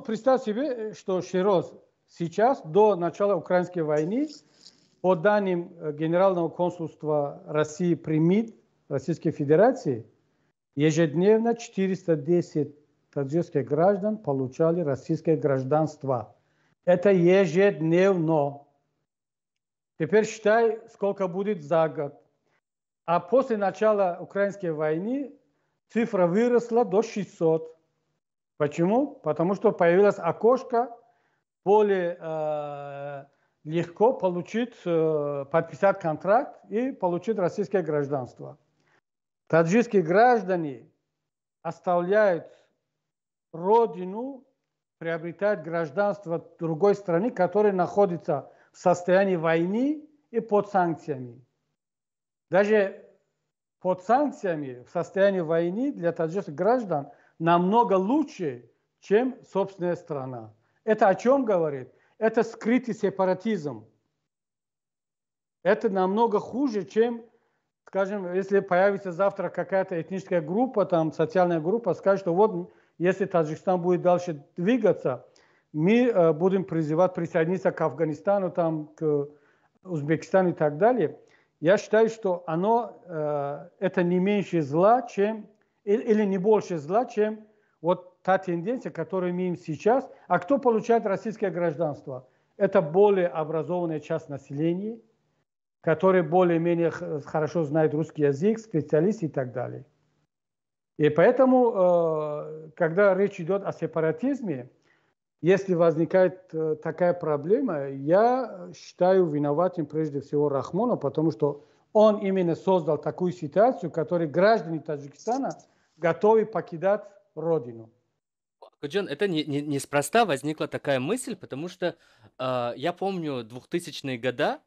представь себе, что Широз сейчас, до начала украинской войны, по данным Генерального консульства России при МИД Российской Федерации, ежедневно 410 таджикских граждан получали российское гражданство. Это ежедневно. Теперь считай, сколько будет за год. А после начала украинской войны цифра выросла до 600. Почему? Потому что появилось окошко более легко подписать контракт и получить российское гражданство. Таджикские граждане оставляют родину, приобретают гражданство другой страны, которая находится в состоянии войны и под санкциями. Даже под санкциями в состоянии войны для таджикских граждан намного лучше, чем собственная страна. Это о чем говорит? Это скрытый сепаратизм. Это намного хуже, чем, скажем, если появится завтра какая-то этническая группа, там, социальная группа, скажет, что вот, если Таджикистан будет дальше двигаться, мы будем призывать присоединиться к Афганистану, там, к Узбекистану и так далее. Я считаю, что это не меньше зла, чем, или не больше зла, чем вот та тенденция, которую мы имеем сейчас. А кто получает российское гражданство? Это более образованная часть населения, которые более-менее хорошо знают русский язык, специалисты и так далее. И поэтому, когда речь идет о сепаратизме, если возникает такая проблема, я считаю виноватым прежде всего Рахмона, потому что он именно создал такую ситуацию, в которой граждане Таджикистана готовы покидать родину. Акоджан, это неспроста возникла такая мысль, потому что я помню 2000-е годы.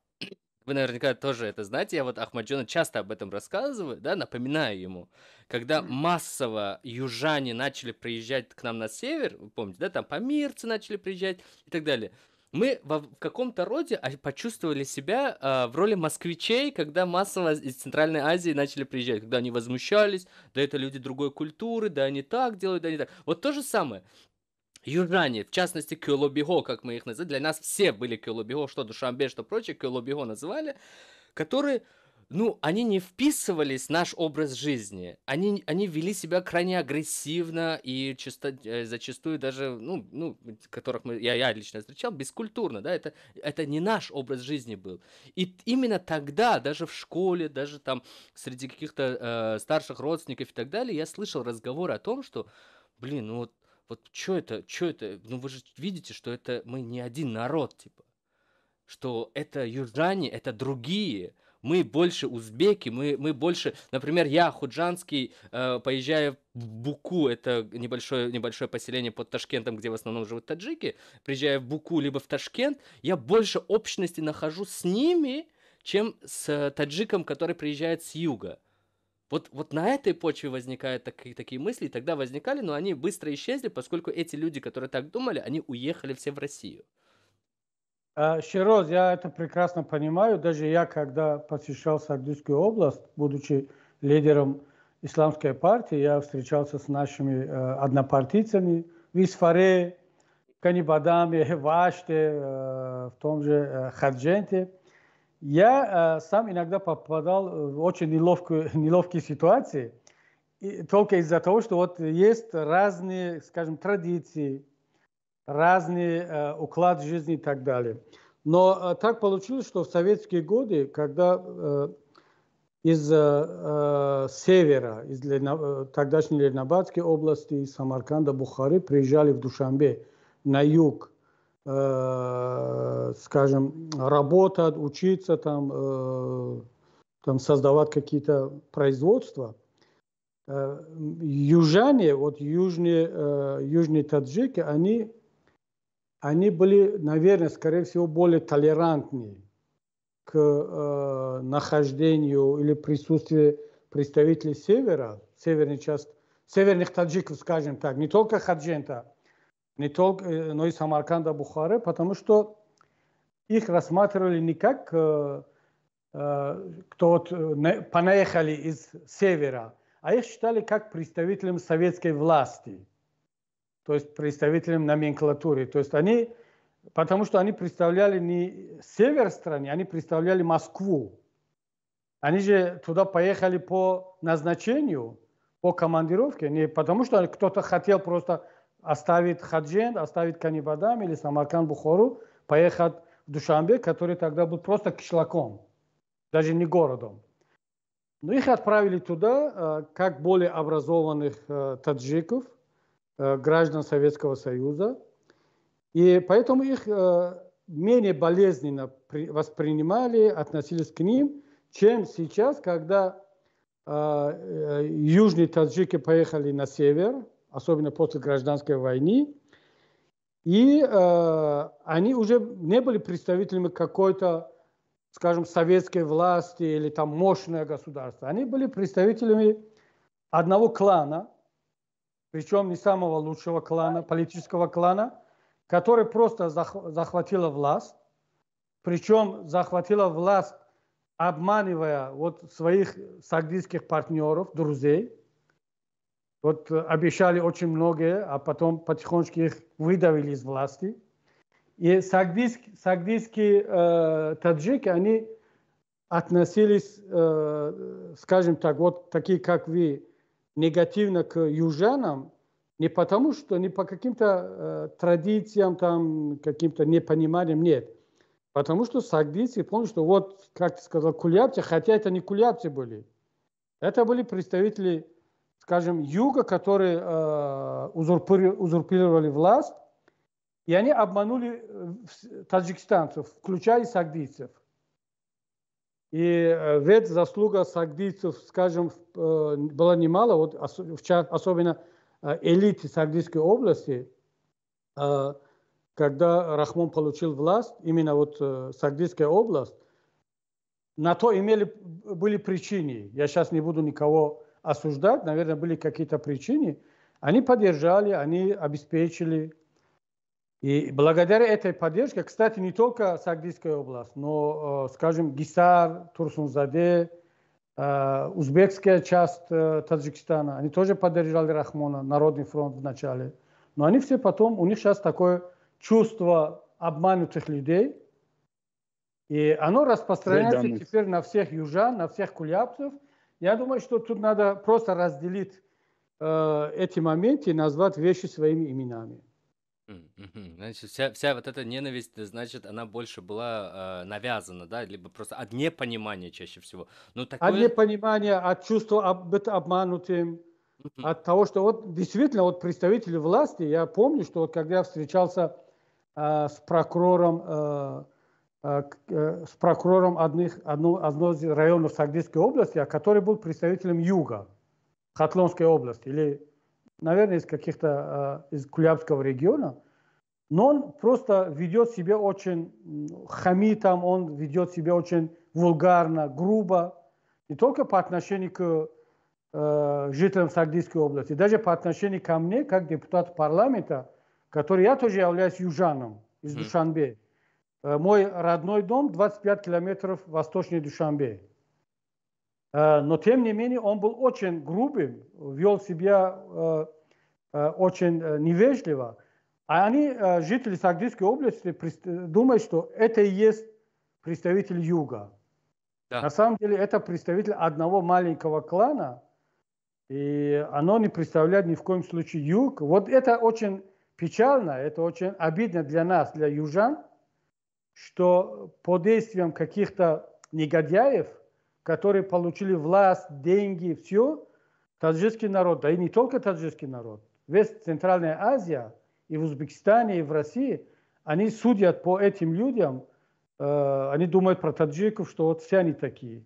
Вы наверняка тоже это знаете, я вот Ахмаджону часто об этом рассказываю, да, напоминаю ему, когда массово южане начали приезжать к нам на север, вы помните, да, там памирцы начали приезжать и так далее. Мы в каком-то роде почувствовали себя в роли москвичей, когда массово из Центральной Азии начали приезжать, когда они возмущались, да это люди другой культуры, да они так делают, да они так. Вот то же самое. Южане, в частности, Кёлобиго, как мы их называли, для нас все были Кёлобиго, что Душанбе, что прочее, Кёлобиго называли, которые, они не вписывались в наш образ жизни, они вели себя крайне агрессивно и зачастую даже, которых я лично встречал, бескультурно, да, это не наш образ жизни был. И именно тогда, даже в школе, даже там среди каких-то старших родственников и так далее, я слышал разговоры о том, что, вот что это? Вы же видите, что это мы не один народ, типа. Что это южане, это другие. Мы больше узбеки, мы больше... Например, я, худжанский, поезжая в Буку, это небольшое поселение под Ташкентом, где в основном живут таджики, приезжая в Буку либо в Ташкент, я больше общности нахожу с ними, чем с таджиком, который приезжает с юга. Вот на этой почве возникают такие мысли, и тогда возникали, но они быстро исчезли, поскольку эти люди, которые так думали, они уехали все в Россию. Широз, я это прекрасно понимаю. Даже я, когда посещал Сагдийскую область, будучи лидером исламской партии, я встречался с нашими однопартийцами в Исфаре, Канибадаме, Ваште, в том же Хадженте. Я сам иногда попадал в очень неловкие ситуации. только из-за того, что вот есть разные, скажем, традиции, разный уклад жизни и так далее. Но так получилось, что в советские годы, когда из севера, из тогдашней Ленинабадской области, из Самарканда, Бухары, приезжали в Душанбе на юг, скажем, работать, учиться, там создавать какие-то производства. Южане, вот южные таджики, они были, наверное, скорее всего, более толерантнее к нахождению или присутствию представителей севера, северных таджиков, скажем так, не только Хаджента, но и Самарканда, Бухары, потому что их рассматривали не как кто вот понаехали из севера, а их считали как представителем советской власти, то есть представителем номенклатуры. То есть потому что они представляли не север страны, они представляли Москву. Они же туда поехали по назначению, по командировке, не потому что кто-то хотел просто оставить Хаджент, оставить Канибадам или Самарканд, Бухару, поехать в Душанбе, который тогда был просто кишлаком, даже не городом. Но их отправили туда как более образованных таджиков, граждан Советского Союза. И поэтому их менее болезненно воспринимали, относились к ним, чем сейчас, когда южные таджики поехали на север, особенно после гражданской войны, и они уже не были представителями какой-то, скажем, советской власти или там мощное государство. Они были представителями одного клана, причем не самого лучшего клана, политического клана, который просто захватила власть, причем захватила власть, обманывая вот своих сагдийских партнеров, друзей. Вот обещали очень многое, а потом потихонечку их выдавили из власти. И сагдийские таджики, они относились, скажем так, вот такие, как вы, негативно к южанам, не потому что, не по каким-то традициям, там, каким-то непониманиям, нет. Потому что сагдийцы, помню, что вот, как ты сказал, кулябцы, хотя это не кулябцы были. Это были представители, скажем, юга, которые узурпировали власть, и они обманули таджикистанцев, включая сагдийцев. И ведь заслуга сагдийцев, скажем, была немало, вот, особенно элиты Сагдийской области, когда Рахмон получил власть, именно вот Сагдийская область, на то были причины. Я сейчас не буду никого осуждать, наверное, были какие-то причины. Они поддержали, они обеспечили. И благодаря этой поддержке, кстати, не только Сагдийская область, но, скажем, Гисар, Турсунзаде, узбекская часть Таджикистана, они тоже поддержали Рахмона, Народный фронт в начале. Но они все потом, у них сейчас такое чувство обманутых людей, и оно распространяется теперь на всех южан, на всех кулябцев. Я думаю, что тут надо просто разделить эти моменты и назвать вещи своими именами. Значит, вся вот эта ненависть, значит, она больше была навязана, да, либо просто от непонимания чаще всего. Ну, От непонимания, от чувства быть обманутым, от того, что вот действительно вот представители власти, я помню, что вот когда я встречался с прокурором одного из районов Сагдийской области, который был представителем юга, Хатлонской области, или, наверное, из каких-то из Кулябского региона, но он просто ведет себя очень хамит, он ведет себя очень вульгарно, грубо, не только по отношению к жителям Сагдийской области, даже по отношению ко мне, как депутат парламента, который я тоже являюсь южаном из Душанбе. Мой родной дом 25 километров восточнее Душанбе. Но, тем не менее, он был очень грубым, вел себя очень невежливо. А они, жители Сагдийской области, думают, что это и есть представитель юга. Да. На самом деле, это представитель одного маленького клана. И оно не представляет ни в коем случае юг. Вот это очень печально, это очень обидно для нас, для южан, что под действием каких-то негодяев, которые получили власть, деньги, все, таджикский народ, да и не только таджикский народ, весь Центральная Азия, и в Узбекистане, и в России, они судят по этим людям, они думают про таджиков, что вот все они такие.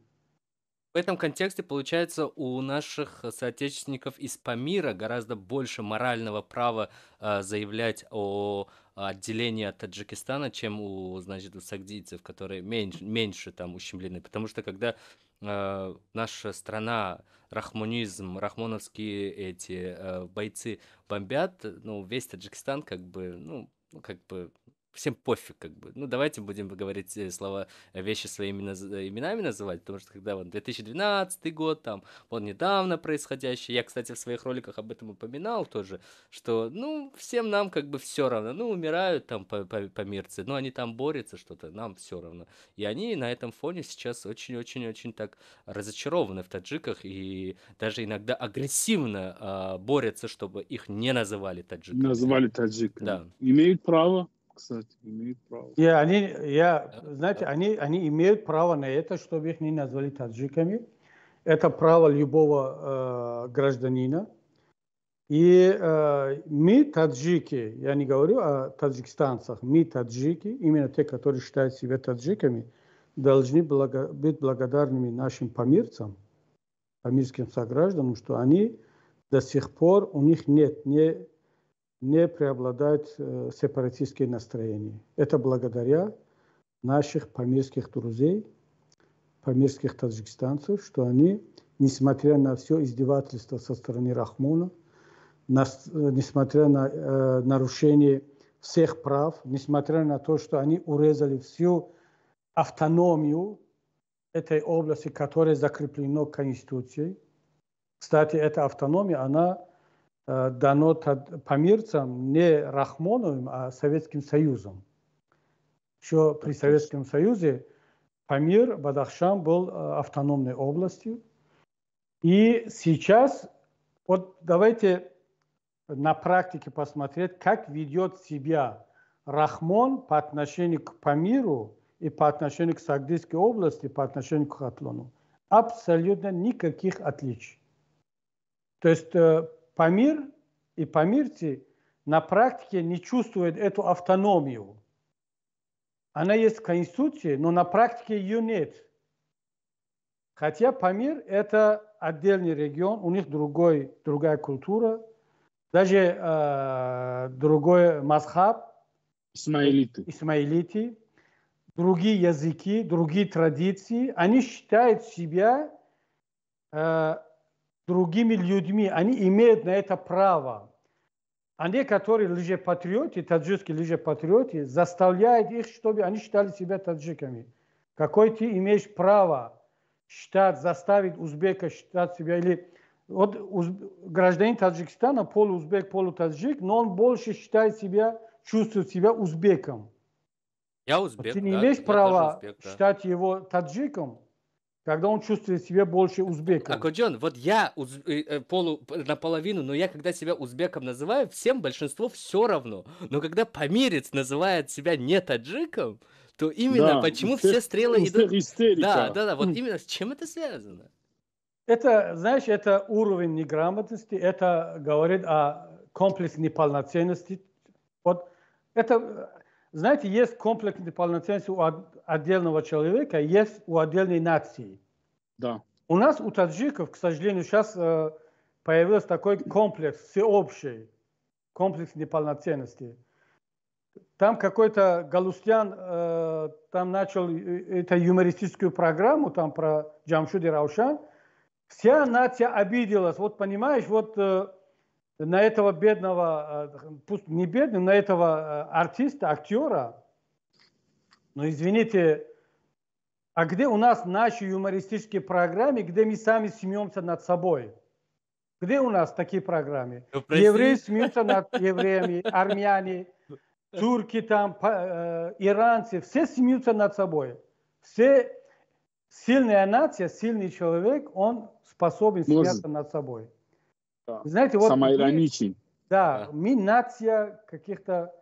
В этом контексте, получается, у наших соотечественников из Памира гораздо больше морального права заявлять о отделении от Таджикистана, чем у, значит, у сагдийцев, которые меньше там ущемлены. Потому что когда наша страна, рахмонизм, рахмоновские эти бойцы бомбят, ну, весь Таджикистан как бы, как бы всем пофиг, как бы. Ну, давайте будем говорить вещи своими именами называть, потому что когда вот 2012 год, там, вот недавно происходящее, я, кстати, в своих роликах об этом упоминал тоже, что, ну, всем нам как бы все равно, ну, умирают там помирцы, но они там борются что-то, нам все равно. И они на этом фоне сейчас очень-очень-очень так разочарованы в таджиках и даже иногда агрессивно борются, чтобы их не называли таджиками. Называли таджиками. Да. Имеют право, кстати, имеют право. Знаете, они имеют право на это, чтобы их не назвали таджиками. Это право любого гражданина. И мы, таджики, я не говорю о таджикистанцах, мы, таджики, именно те, которые считают себя таджиками, должны быть благодарными нашим памирцам, памирским согражданам, что они до сих пор, у них не преобладают сепаратистские настроения. Это благодаря наших памирских друзей, памирских таджикистанцев, что они, несмотря на все издевательство со стороны Рахмона, несмотря на нарушение всех прав, несмотря на то, что они урезали всю автономию этой области, которая закреплена Конституцией. Кстати, эта автономия, она дано памирцам не Рахмоновым, а Советским Союзом. Еще при Советском Союзе Памир, Бадахшан был автономной областью. И сейчас, вот давайте на практике посмотреть, как ведет себя Рахмон по отношению к Памиру и по отношению к Сагдийской области, по отношению к Хатлону. Абсолютно никаких отличий. То есть Памир и памирцы на практике не чувствуют эту автономию. Она есть в Конституции, но на практике ее нет. Хотя Памир – это отдельный регион, у них другая культура, даже другой мазхаб, исмаилиты, другие языки, другие традиции. Они считают себя другими людьми, они имеют на это право. А некоторые лжепатриоты, таджикские лжепатриоты, заставляют их, чтобы они считали себя таджиками. Какой ты имеешь право заставить узбека считать себя, или вот гражданин Таджикистана, полуузбек, полутаджик, но он больше чувствует себя узбеком. Я узбек, ты не имеешь права считать его таджиком, когда он чувствует себя больше узбеком. Акоджон, вот я наполовину, но я когда себя узбеком называю, всем большинству все равно. Но когда памирец называет себя не таджиком, то именно почему все стрелы идут... Да, вот именно с чем это связано? Это, знаешь, это уровень неграмотности, это говорит о комплексе неполноценности. Вот это, знаете, есть комплекс неполноценности у отдельного человека, есть у отдельной нации. Да. У нас, у таджиков, к сожалению, сейчас появился такой комплекс, всеобщий комплекс неполноценности. Там какой-то Галустян там начал эту юмористическую программу там про Джамшуди Раушан. Вся нация обиделась. Вот понимаешь, вот на этого бедного, пусть не бедного, на этого артиста, актера. Но извините, а где у нас наши юмористические программы, где мы сами смеемся над собой? Где у нас такие программы? Евреи смеются над евреями, армяне, турки там, иранцы, все смеются над собой. Все сильная нация, сильный человек, он способен смеяться над собой. Да. Знаете, вот Самоироничен. да, мы нация каких-то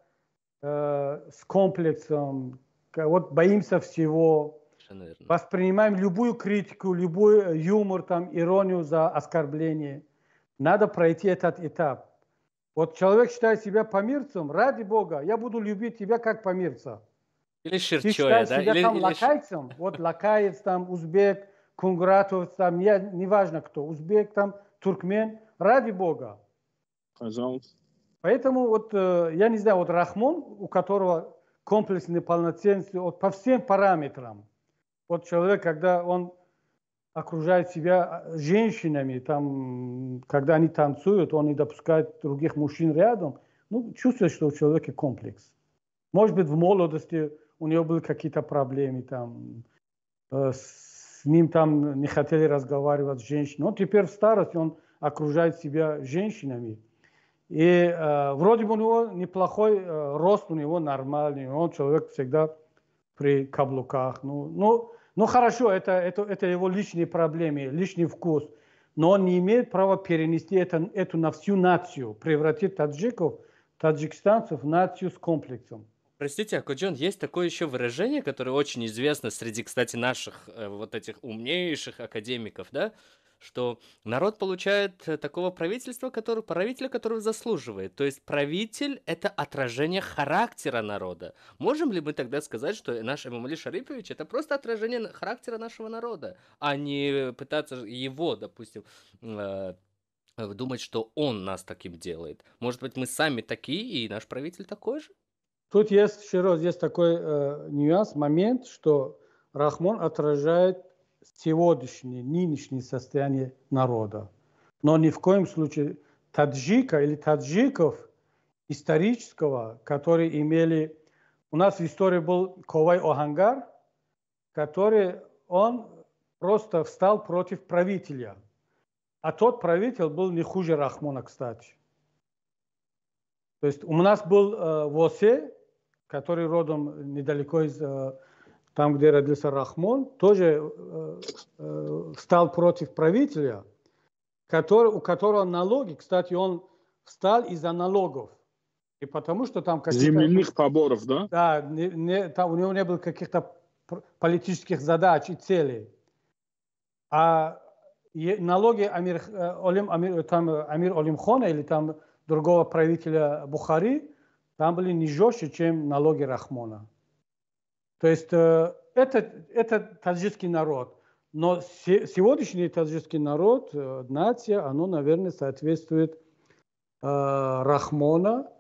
с комплексом, вот боимся всего, воспринимаем любую критику, любой юмор, там, иронию за оскорбление. Надо пройти этот этап. Вот человек считает себя помирцем, ради Бога, я буду любить тебя как помирца. Или Ты Ширчоя, считаешь да? себя там лакайцем, вот лакаец, там, узбек, кунгуратов, там, неважно кто, узбек, там, туркмен, ради Бога. Пожалуйста. Поэтому вот, я не знаю, вот Рахмон, у которого комплексный полноценный, вот по всем параметрам. Вот человек, когда он окружает себя женщинами, там, когда они танцуют, он не допускает других мужчин рядом, ну, чувствует, что у человека комплекс. Может быть, в молодости у него были какие-то проблемы, там, с ним там не хотели разговаривать с женщиной. Но теперь в старости он окружает себя женщинами. И вроде бы у него неплохой рост, у него нормальный, он человек всегда при каблуках. Ну хорошо, это его личные проблемы, личный вкус. Но он не имеет права перенести это на всю нацию, превратить таджиков, таджикистанцев в нацию с комплексом. Простите, Акоджон, есть такое еще выражение, которое очень известно среди, кстати, наших вот этих умнейших академиков, да, что народ получает такого правительства, правителя, которого заслуживает. То есть правитель – это отражение характера народа. Можем ли мы тогда сказать, что наш Эмомали Шарипович – это просто отражение характера нашего народа, а не пытаться его, допустим, думать, что он нас таким делает? Может быть, мы сами такие, и наш правитель такой же? Тут есть, еще раз, есть такой нюанс, момент, что Рахмон отражает сегодняшнее, нынешнее состояние народа. Но ни в коем случае таджика или таджиков исторического, которые имели... У нас в истории был Ковай Охангар, который он просто встал против правителя. А тот правитель был не хуже Рахмона, кстати. То есть у нас был Восе, который родом недалеко из там, где родился Рахмон, тоже встал против правителя, у которого налоги, кстати, он встал из-за налогов. И потому что там какие-то... Земельных поборов, да? Да, там у него не было каких-то политических задач и целей. А налоги Амир Олимхона или там другого правителя Бухари, там были не жестче, чем налоги Рахмона. То есть это таджикский народ. Но сегодняшний таджикский народ, нация, оно, наверное, соответствует Рахмона.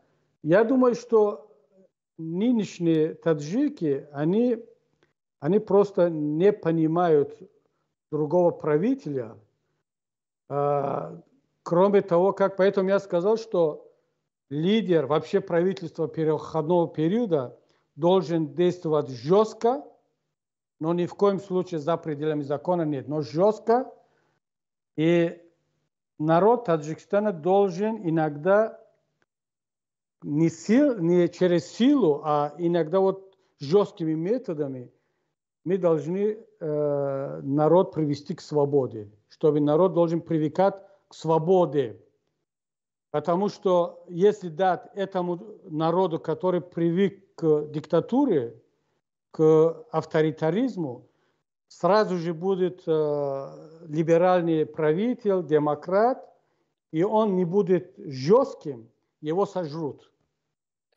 Я думаю, что нынешние таджики, они просто не понимают другого правителя. Кроме того, поэтому я сказал, что лидер вообще правительства переходного периода должен действовать жестко, но ни в коем случае за пределами закона нет, но жестко. И народ Таджикистана должен иногда не через силу, а иногда вот жесткими методами мы должны народ привести к свободе, чтобы народ должен привыкать к свободе. Потому что если дать этому народу, который привык к диктатуре, к авторитаризму, сразу же будет либеральный правитель, демократ, и он не будет жестким, его сожрут.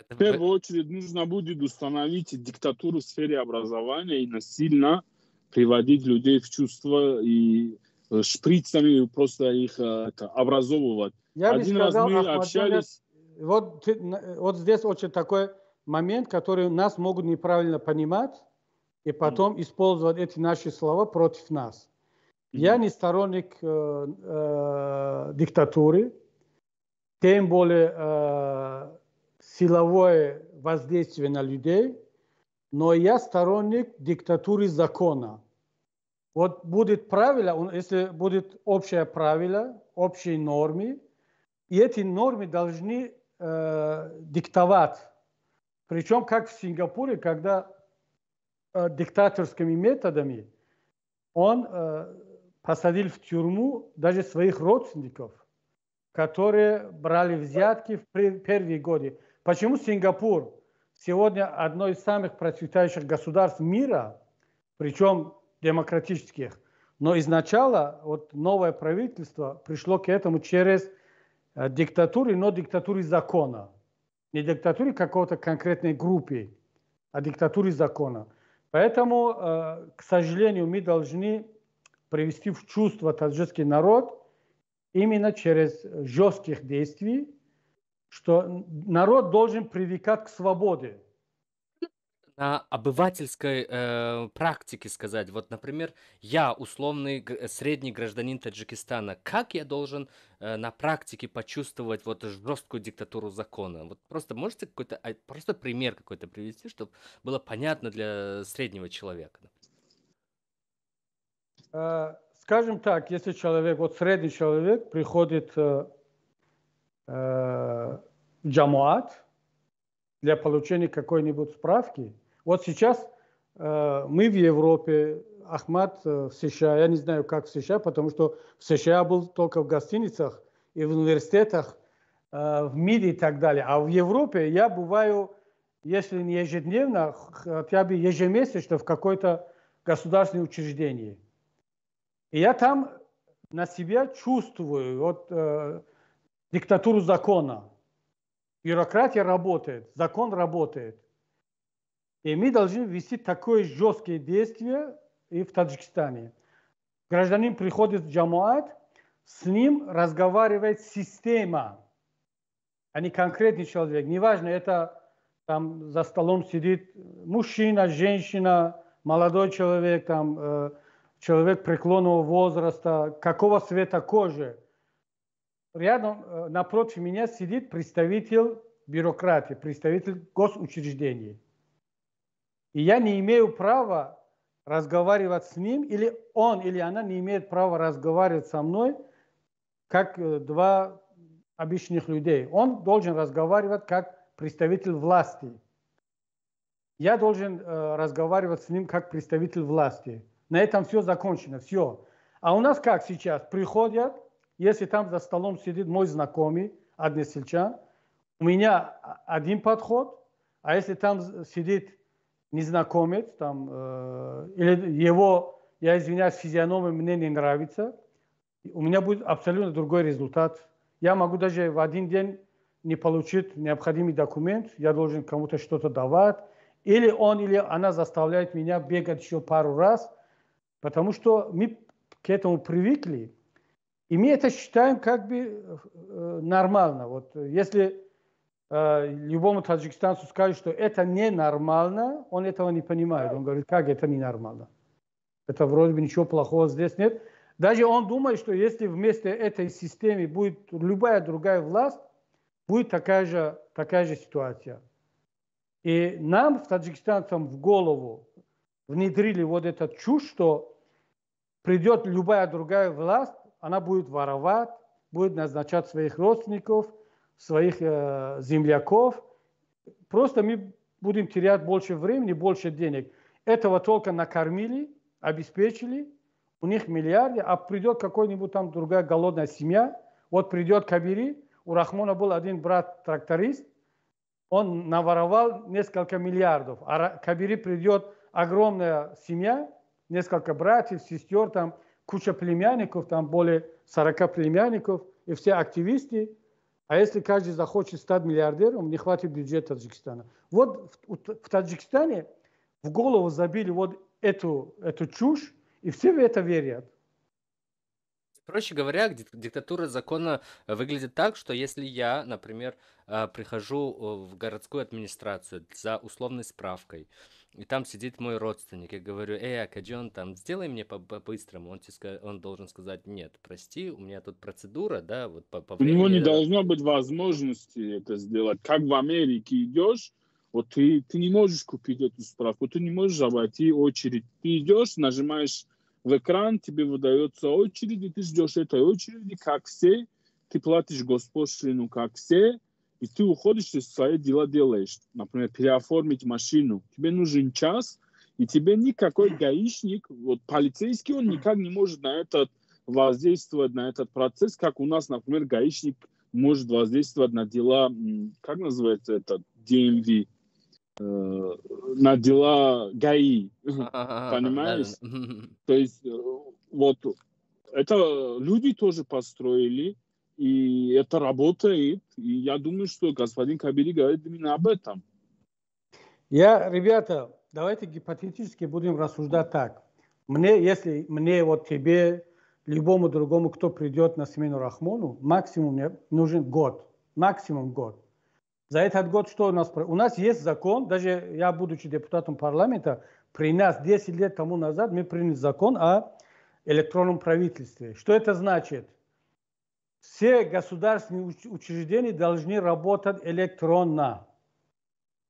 В первую очередь нужно будет установить диктатуру в сфере образования и насильно приводить людей в чувство и шприцами просто их образовывать. Я бы Один сказал, раз мы общались... Вот здесь очень такой момент, который нас могут неправильно понимать и потом использовать эти наши слова против нас. Я не сторонник диктатуры, тем более силовое воздействие на людей, но я сторонник диктатуры закона. Вот будет правило, если будет общее правило, общие нормы, и эти нормы должны диктовать. Причем как в Сингапуре, когда диктаторскими методами он посадил в тюрьму даже своих родственников, которые брали взятки в первые годы. Почему Сингапур сегодня одно из самых процветающих государств мира, причем демократических? Но изначально вот новое правительство пришло к этому через диктатуру, но диктатуру закона. Не диктатуру какой-то конкретной группы, а диктатуру закона. Поэтому, к сожалению, мы должны привести в чувство таджикский народ именно через жестких действий, что народ должен привыкать к свободе. На обывательской практике сказать, вот, например, я условный средний гражданин Таджикистана, как я должен на практике почувствовать вот жесткую диктатуру закона? Вот просто можете какой-то, просто пример какой-то привести, чтобы было понятно для среднего человека? Скажем так, если человек, вот средний человек приходит в джамуат для получения какой-нибудь справки. Вот сейчас мы в Европе, Ахмад в США, я не знаю, как в США, потому что в США был только в гостиницах и в университетах, в МИДе и так далее. А в Европе я бываю, если не ежедневно, хотя бы ежемесячно в какое-то государственное учреждение. И я там на себя чувствую вот, диктатуру закона. Бюрократия работает, закон работает. И мы должны ввести такое жесткое действие и в Таджикистане. Гражданин приходит в джамуат, с ним разговаривает система, а не конкретный человек. Неважно, это там за столом сидит мужчина, женщина, молодой человек, там, человек преклонного возраста, какого цвета кожи. Рядом, напротив меня сидит представитель бюрократии, представитель госучреждений. И я не имею права разговаривать с ним, или он, или она не имеет права разговаривать со мной, как два обычных людей. Он должен разговаривать как представитель власти. Я должен разговаривать с ним как представитель власти. На этом все закончено, все. А у нас как сейчас? Приходят, если там за столом сидит мой знакомый, односельчан, у меня один подход, а если там сидит незнакомец, там, или его, я извиняюсь, физиономия мне не нравится, у меня будет абсолютно другой результат. Я могу даже в один день не получить необходимый документ, я должен кому-то что-то давать, или он, или она заставляет меня бегать еще пару раз, потому что мы к этому привыкли, и мы это считаем как бы нормально. Вот если любому таджикистанцу скажут, что это ненормально, он этого не понимает. Он говорит, как это ненормально? Это вроде бы ничего плохого здесь нет. Даже он думает, что если вместо этой системы будет любая другая власть, будет такая же ситуация. И нам, таджикистанцам, в голову внедрили вот этот чушь, что придет любая другая власть, она будет воровать, будет назначать своих родственников, своих земляков. Просто мы будем терять больше времени, больше денег. Этого только накормили, обеспечили, у них миллиарды, а придет какой-нибудь там другая голодная семья, вот придет Кабири, у Рахмона был один брат-тракторист, он наворовал несколько миллиардов, а Кабири придет огромная семья, несколько братьев, сестер, там куча племянников, там более 40 племянников, и все активисты. А если каждый захочет стать миллиардером, не хватит бюджета Таджикистана. Вот в Таджикистане в голову забили вот эту чушь, и все в это верят. Проще говоря, диктатура закона выглядит так, что если я, например, прихожу в городскую администрацию за условной справкой, и там сидит мой родственник, я говорю, Акаджон, там, сделай мне по-быстрому, он должен сказать, нет, прости, у меня тут процедура, да, вот по У него времени. не должно быть возможности это сделать. Как в Америке идешь, вот ты не можешь купить эту справку, ты не можешь обойти очередь. Ты идешь, нажимаешь в экран, тебе выдается очередь, и ты ждешь этой очереди, как все, ты платишь госпошлину, как все, и ты уходишь и свои дела делаешь. Например, переоформить машину. Тебе нужен час, и тебе никакой гаишник, вот полицейский, он никак не может на этот воздействовать на этот процесс, как у нас, например, гаишник может воздействовать на дела, как называется это, ДМВ, на дела ГАИ, понимаешь? То есть вот это люди тоже построили, и это работает, и я думаю, что господин Кабири говорит именно об этом. Ребята, давайте гипотетически будем рассуждать так. Если мне, вот тебе, любому другому, кто придет на смену Рахмону, максимум мне нужен год. Максимум год. За этот год что у нас? У нас есть закон, даже я, будучи депутатом парламента, при нас 10 лет тому назад мы приняли закон о электронном правительстве. Что это значит? Все государственные учреждения должны работать электронно.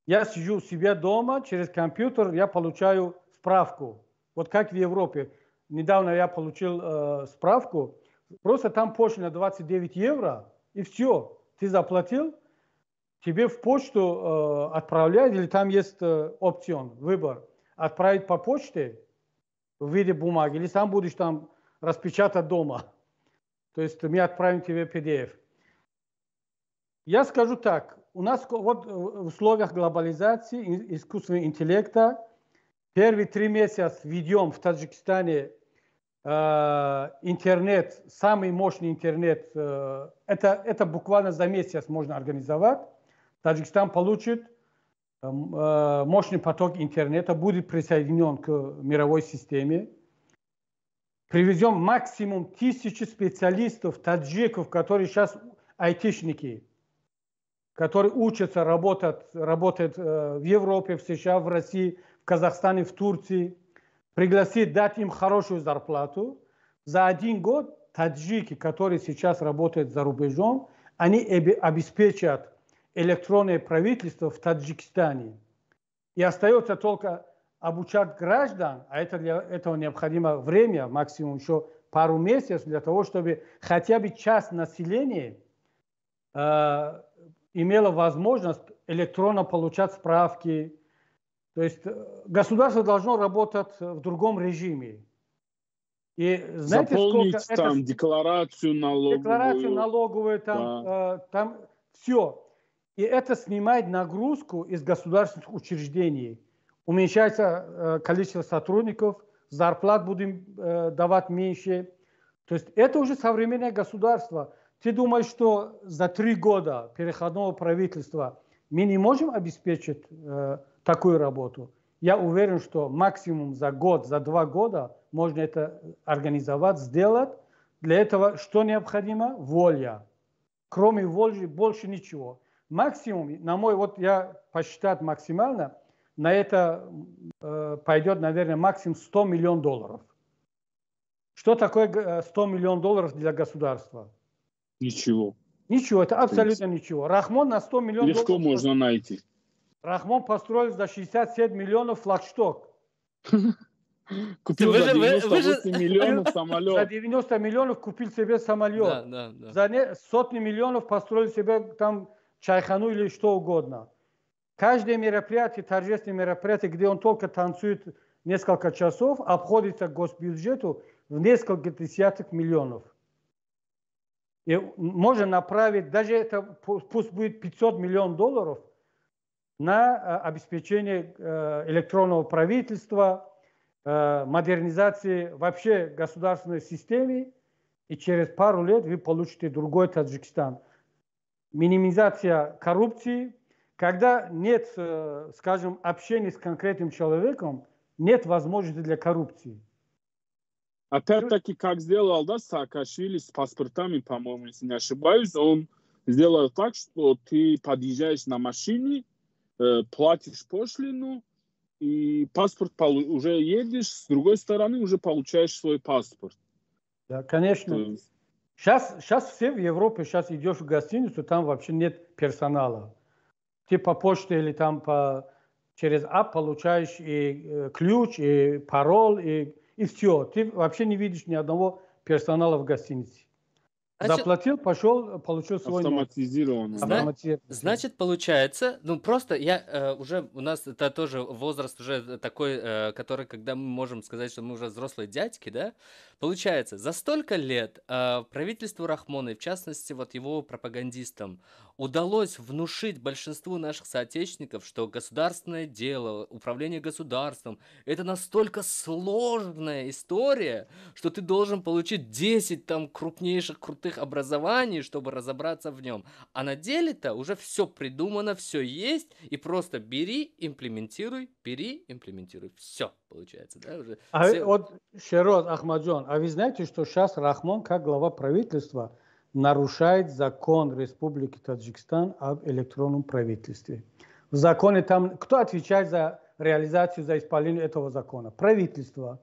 Я сижу у себя дома, через компьютер я получаю справку. Вот как в Европе. Недавно я получил справку, просто там пошлина 29 евро, и все. Ты заплатил, тебе в почту отправляют, или там есть опцион, выбор. Отправить по почте в виде бумаги, или сам будешь там распечатать дома. То есть мы отправим тебе PDF. Я скажу так, у нас вот в условиях глобализации, искусственного интеллекта, первые 3 месяца введем в Таджикистане интернет, самый мощный интернет, это буквально за месяц можно организовать. Таджикистан получит мощный поток интернета, будет присоединен к мировой системе. Привезем максимум 1000 специалистов, таджиков, которые сейчас айтишники, которые учатся работать в Европе, в США, в России, в Казахстане, в Турции. Пригласить, дать им хорошую зарплату. За 1 год таджики, которые сейчас работают за рубежом, они обеспечат электронное правительство в Таджикистане. И остается только обучать граждан, а для этого необходимо время, максимум еще пару месяцев, для того, чтобы хотя бы часть населения имела возможность электронно получать справки. То есть государство должно работать в другом режиме. И знаете, заполнить сколько там декларацию налоговую. Там все. И это снимает нагрузку из государственных учреждений. Уменьшается количество сотрудников, зарплат будем давать меньше. То есть это уже современное государство. Ты думаешь, что за 3 года переходного правительства мы не можем обеспечить такую работу? Я уверен, что максимум за год, за 2 года можно это организовать, сделать. Для этого что необходимо? Воля. Кроме воли больше ничего. Максимум, я посчитаю максимально, на это пойдет, наверное, максимум $100 миллионов. Что такое 100 миллионов долларов для государства? Ничего. Ничего, это абсолютно ничего. Рахмон на 100 миллионов легко долларов. Можно найти. Рахмон построил за 67 миллионов флагшток. Купил за 98 миллионов самолет. За 90 миллионов купил себе самолет. Да. За сотни миллионов построил себе там чайхану или что угодно. Каждое мероприятие, торжественное мероприятие, где он только танцует несколько часов, обходится госбюджету в несколько десятков миллионов. И можно направить, даже это пусть будет 500 миллионов долларов, на обеспечение электронного правительства, модернизации вообще государственной системы, и через пару лет вы получите другой Таджикистан. Минимизация коррупции. Когда нет, скажем, общения с конкретным человеком, нет возможности для коррупции. Опять-таки, как сделал Саакашвили с паспортами, по-моему, если не ошибаюсь, он сделал так, что ты подъезжаешь на машине, платишь пошлину, и паспорт уже едешь, с другой стороны уже получаешь свой паспорт. Да, конечно. Сейчас все в Европе, сейчас идешь в гостиницу, там вообще нет персонала. Ты по почте или там через app получаешь и ключ, и пароль, и все. Ты вообще не видишь ни одного персонала в гостинице. Значит, Заплатил, пошел, получил свой номер. Автоматизированно, Зна- да? Автоматизированно. Значит, получается, ну просто я уже, у нас это тоже возраст уже такой, который, когда мы можем сказать, что мы уже взрослые дядьки, да? Получается, за столько лет правительству Рахмона, и в частности вот его пропагандистам, удалось внушить большинству наших соотечественников, что государственное дело, управление государством, это настолько сложная история, что ты должен получить 10 там крупнейших крутых образований, чтобы разобраться в нем. А на деле-то уже все придумано, все есть, и просто бери, имплементируй, все получается, да, уже А все. вот, Шерот Ахмаджон, а вы знаете, что сейчас Рахмон, как глава правительства, нарушает закон Республики Таджикистан об электронном правительстве? В законе там, кто отвечает за реализацию, за исполнение этого закона? Правительство.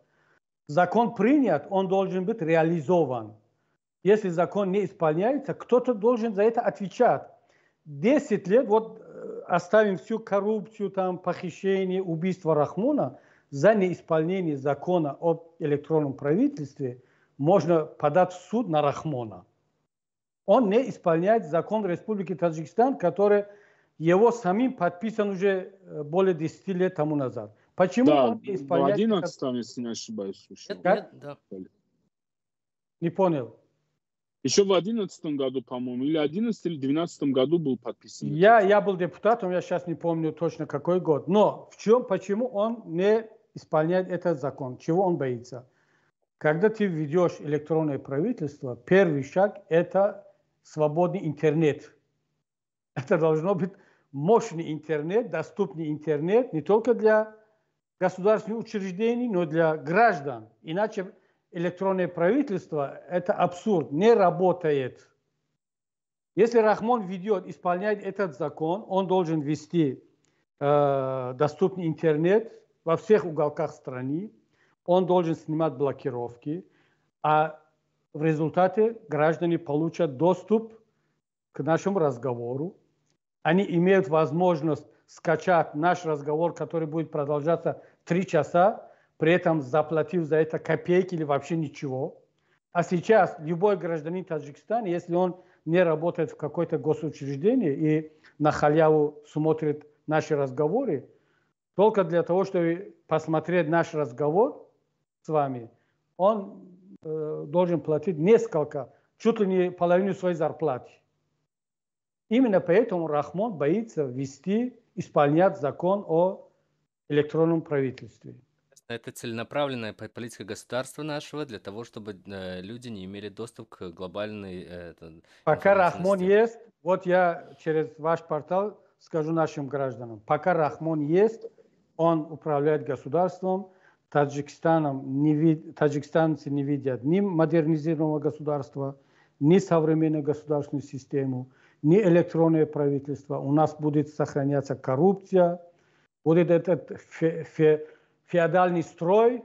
Закон принят, он должен быть реализован. Если закон не исполняется, кто-то должен за это отвечать. 10 лет, вот оставим всю коррупцию, там, похищение, убийство Рахмона, за неисполнение закона об электронном правительстве можно подать в суд на Рахмона. Он не исполняет закон Республики Таджикистан, который его самим подписан уже более 10 лет тому назад. Почему Да, он не в исполняет 11-м, если не ошибаюсь, еще. Нет, да. Не понял. Еще в 11-м году, по-моему, или 11 или 12-м году был подписан. Я был депутатом, я сейчас не помню точно какой год. Но почему он не исполняет этот закон? Чего он боится? Когда ты ведешь электронное правительство, первый шаг – это свободный интернет. Это должно быть мощный интернет, доступный интернет не только для государственных учреждений, но и для граждан. Иначе электронное правительство – это абсурд, не работает. Если Рахмон ведет, исполняет этот закон, он должен вести доступный интернет во всех уголках страны, он должен снимать блокировки, а в результате граждане получат доступ к нашему разговору. Они имеют возможность скачать наш разговор, который будет продолжаться 3 часа, при этом заплатив за это копейки или вообще ничего. А сейчас любой гражданин Таджикистана, если он не работает в какое-то госучреждении и на халяву смотрит наши разговоры, только для того, чтобы посмотреть наш разговор с вами, он должен платить чуть ли не половину своей зарплаты. Именно поэтому Рахмон боится исполнять закон о электронном правительстве. Это целенаправленная политика государства нашего для того, чтобы люди не имели доступ к глобальной Пока Рахмон информационности. есть, вот я через ваш портал скажу нашим гражданам, пока Рахмон есть, он управляет государством, таджикстанцы не видят ни модернизированного государства, ни современную государственную систему, ни электронное правительство. У нас будет сохраняться коррупция, будет этот феодальный строй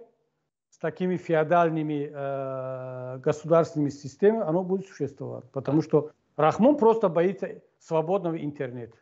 с такими феодальными государственными системами, оно будет существовать. Потому что Рахмон просто боится свободного интернета.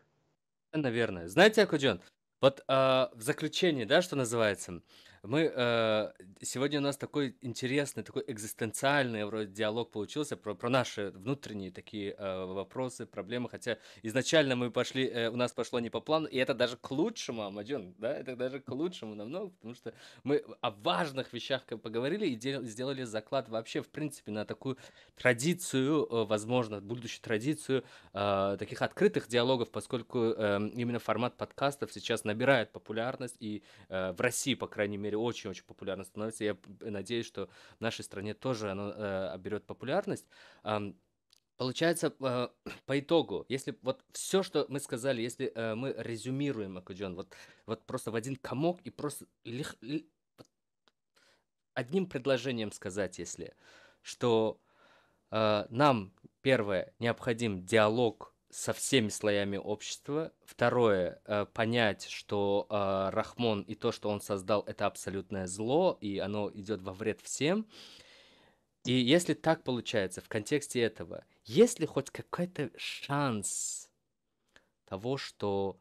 Наверное. Знаете, Акуджон, вот в заключение, да, что называется, мы сегодня у нас такой интересный, такой экзистенциальный вроде диалог получился про наши внутренние такие вопросы, проблемы, хотя изначально мы пошли, у нас пошло не по плану, и это даже к лучшему, Амаджон, да, это даже к лучшему намного, потому что мы о важных вещах поговорили и сделали заклад вообще, в принципе, на такую традицию, возможно, будущую традицию таких открытых диалогов, поскольку именно формат подкастов сейчас набирает популярность, и в России, по крайней мере, очень-очень популярно становится. Я надеюсь, что в нашей стране тоже оно оберет популярность. Получается, по итогу, если вот все, что мы сказали, если мы резюмируем, Акуджон, вот просто в один комок и просто одним предложением сказать, если, что нам, первое, необходим диалог со всеми слоями общества. Второе, понять, что Рахмон и то, что он создал, это абсолютное зло, и оно идет во вред всем. И если так получается, в контексте этого, есть ли хоть какой-то шанс того, что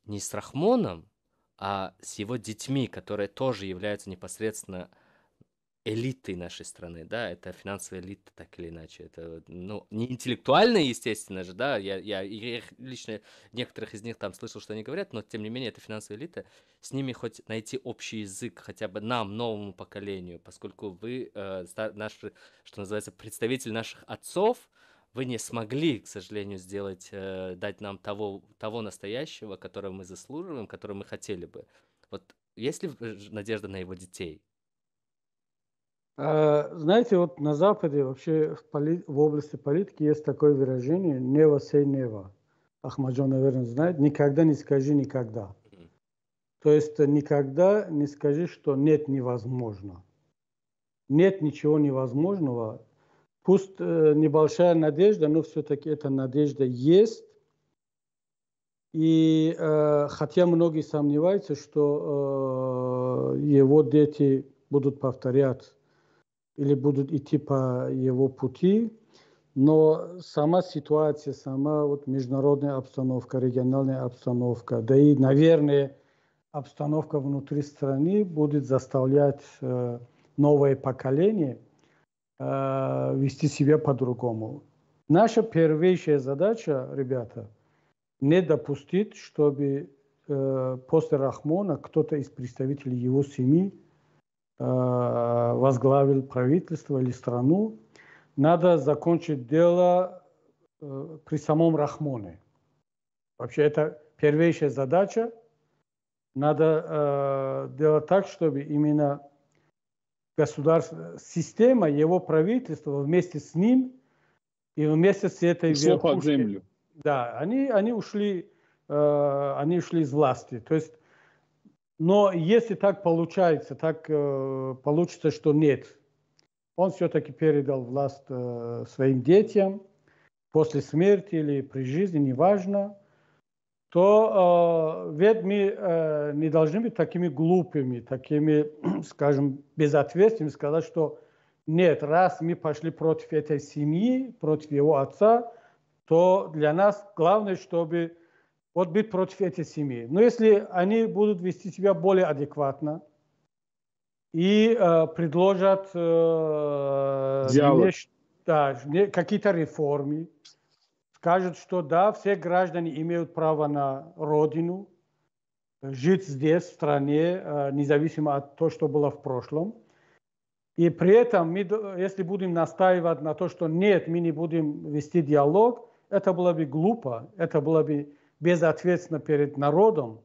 не с Рахмоном, а с его детьми, которые тоже являются непосредственно элитой нашей страны, да, это финансовая элита, так или иначе. Это, ну, не интеллектуальная, естественно же, да, я их лично некоторых из них там слышал, что они говорят, но тем не менее это финансовая элита. С ними хоть найти общий язык, хотя бы нам, новому поколению, поскольку вы, наши, что называется, представитель наших отцов, вы не смогли, к сожалению, сделать, дать нам того настоящего, которого мы заслуживаем, которого мы хотели бы. Вот есть ли надежда на его детей? Знаете, вот на Западе вообще в области политики есть такое выражение «never say never». Ахмаджон, наверное, знает. «Никогда не скажи никогда». То есть никогда не скажи, что нет невозможно. Нет ничего невозможного. Пусть небольшая надежда, но все-таки эта надежда есть. И хотя многие сомневаются, что его дети будут повторять или будут идти по его пути, но сама ситуация, сама вот международная обстановка, региональная обстановка, да и, наверное, обстановка внутри страны будет заставлять новое поколение вести себя по-другому. Наша первейшая задача, ребята, не допустить, чтобы после Рахмона кто-то из представителей его семьи возглавил правительство или страну. Надо закончить дело при самом Рахмоне. Вообще это первейшая задача. Надо делать так, чтобы именно государство, система, его правительство вместе с ним и вместе с этой ушло под землю. Да, они ушли из власти. То есть, но если так получается, так получится, что нет, он все-таки передал власть своим детям после смерти или при жизни, неважно, то ведь мы не должны быть такими глупыми, такими, скажем, безответственными, сказать, что нет, раз мы пошли против этой семьи, против его отца, то для нас главное, чтобы вот быть против этой семьи. Но если они будут вести себя более адекватно и предложат какие-то реформы, скажут, что да, все граждане имеют право на родину, жить здесь, в стране, независимо от того, что было в прошлом. И при этом, мы, если будем настаивать на то, что нет, мы не будем вести диалог, это было бы глупо, это было бы безответственно перед народом.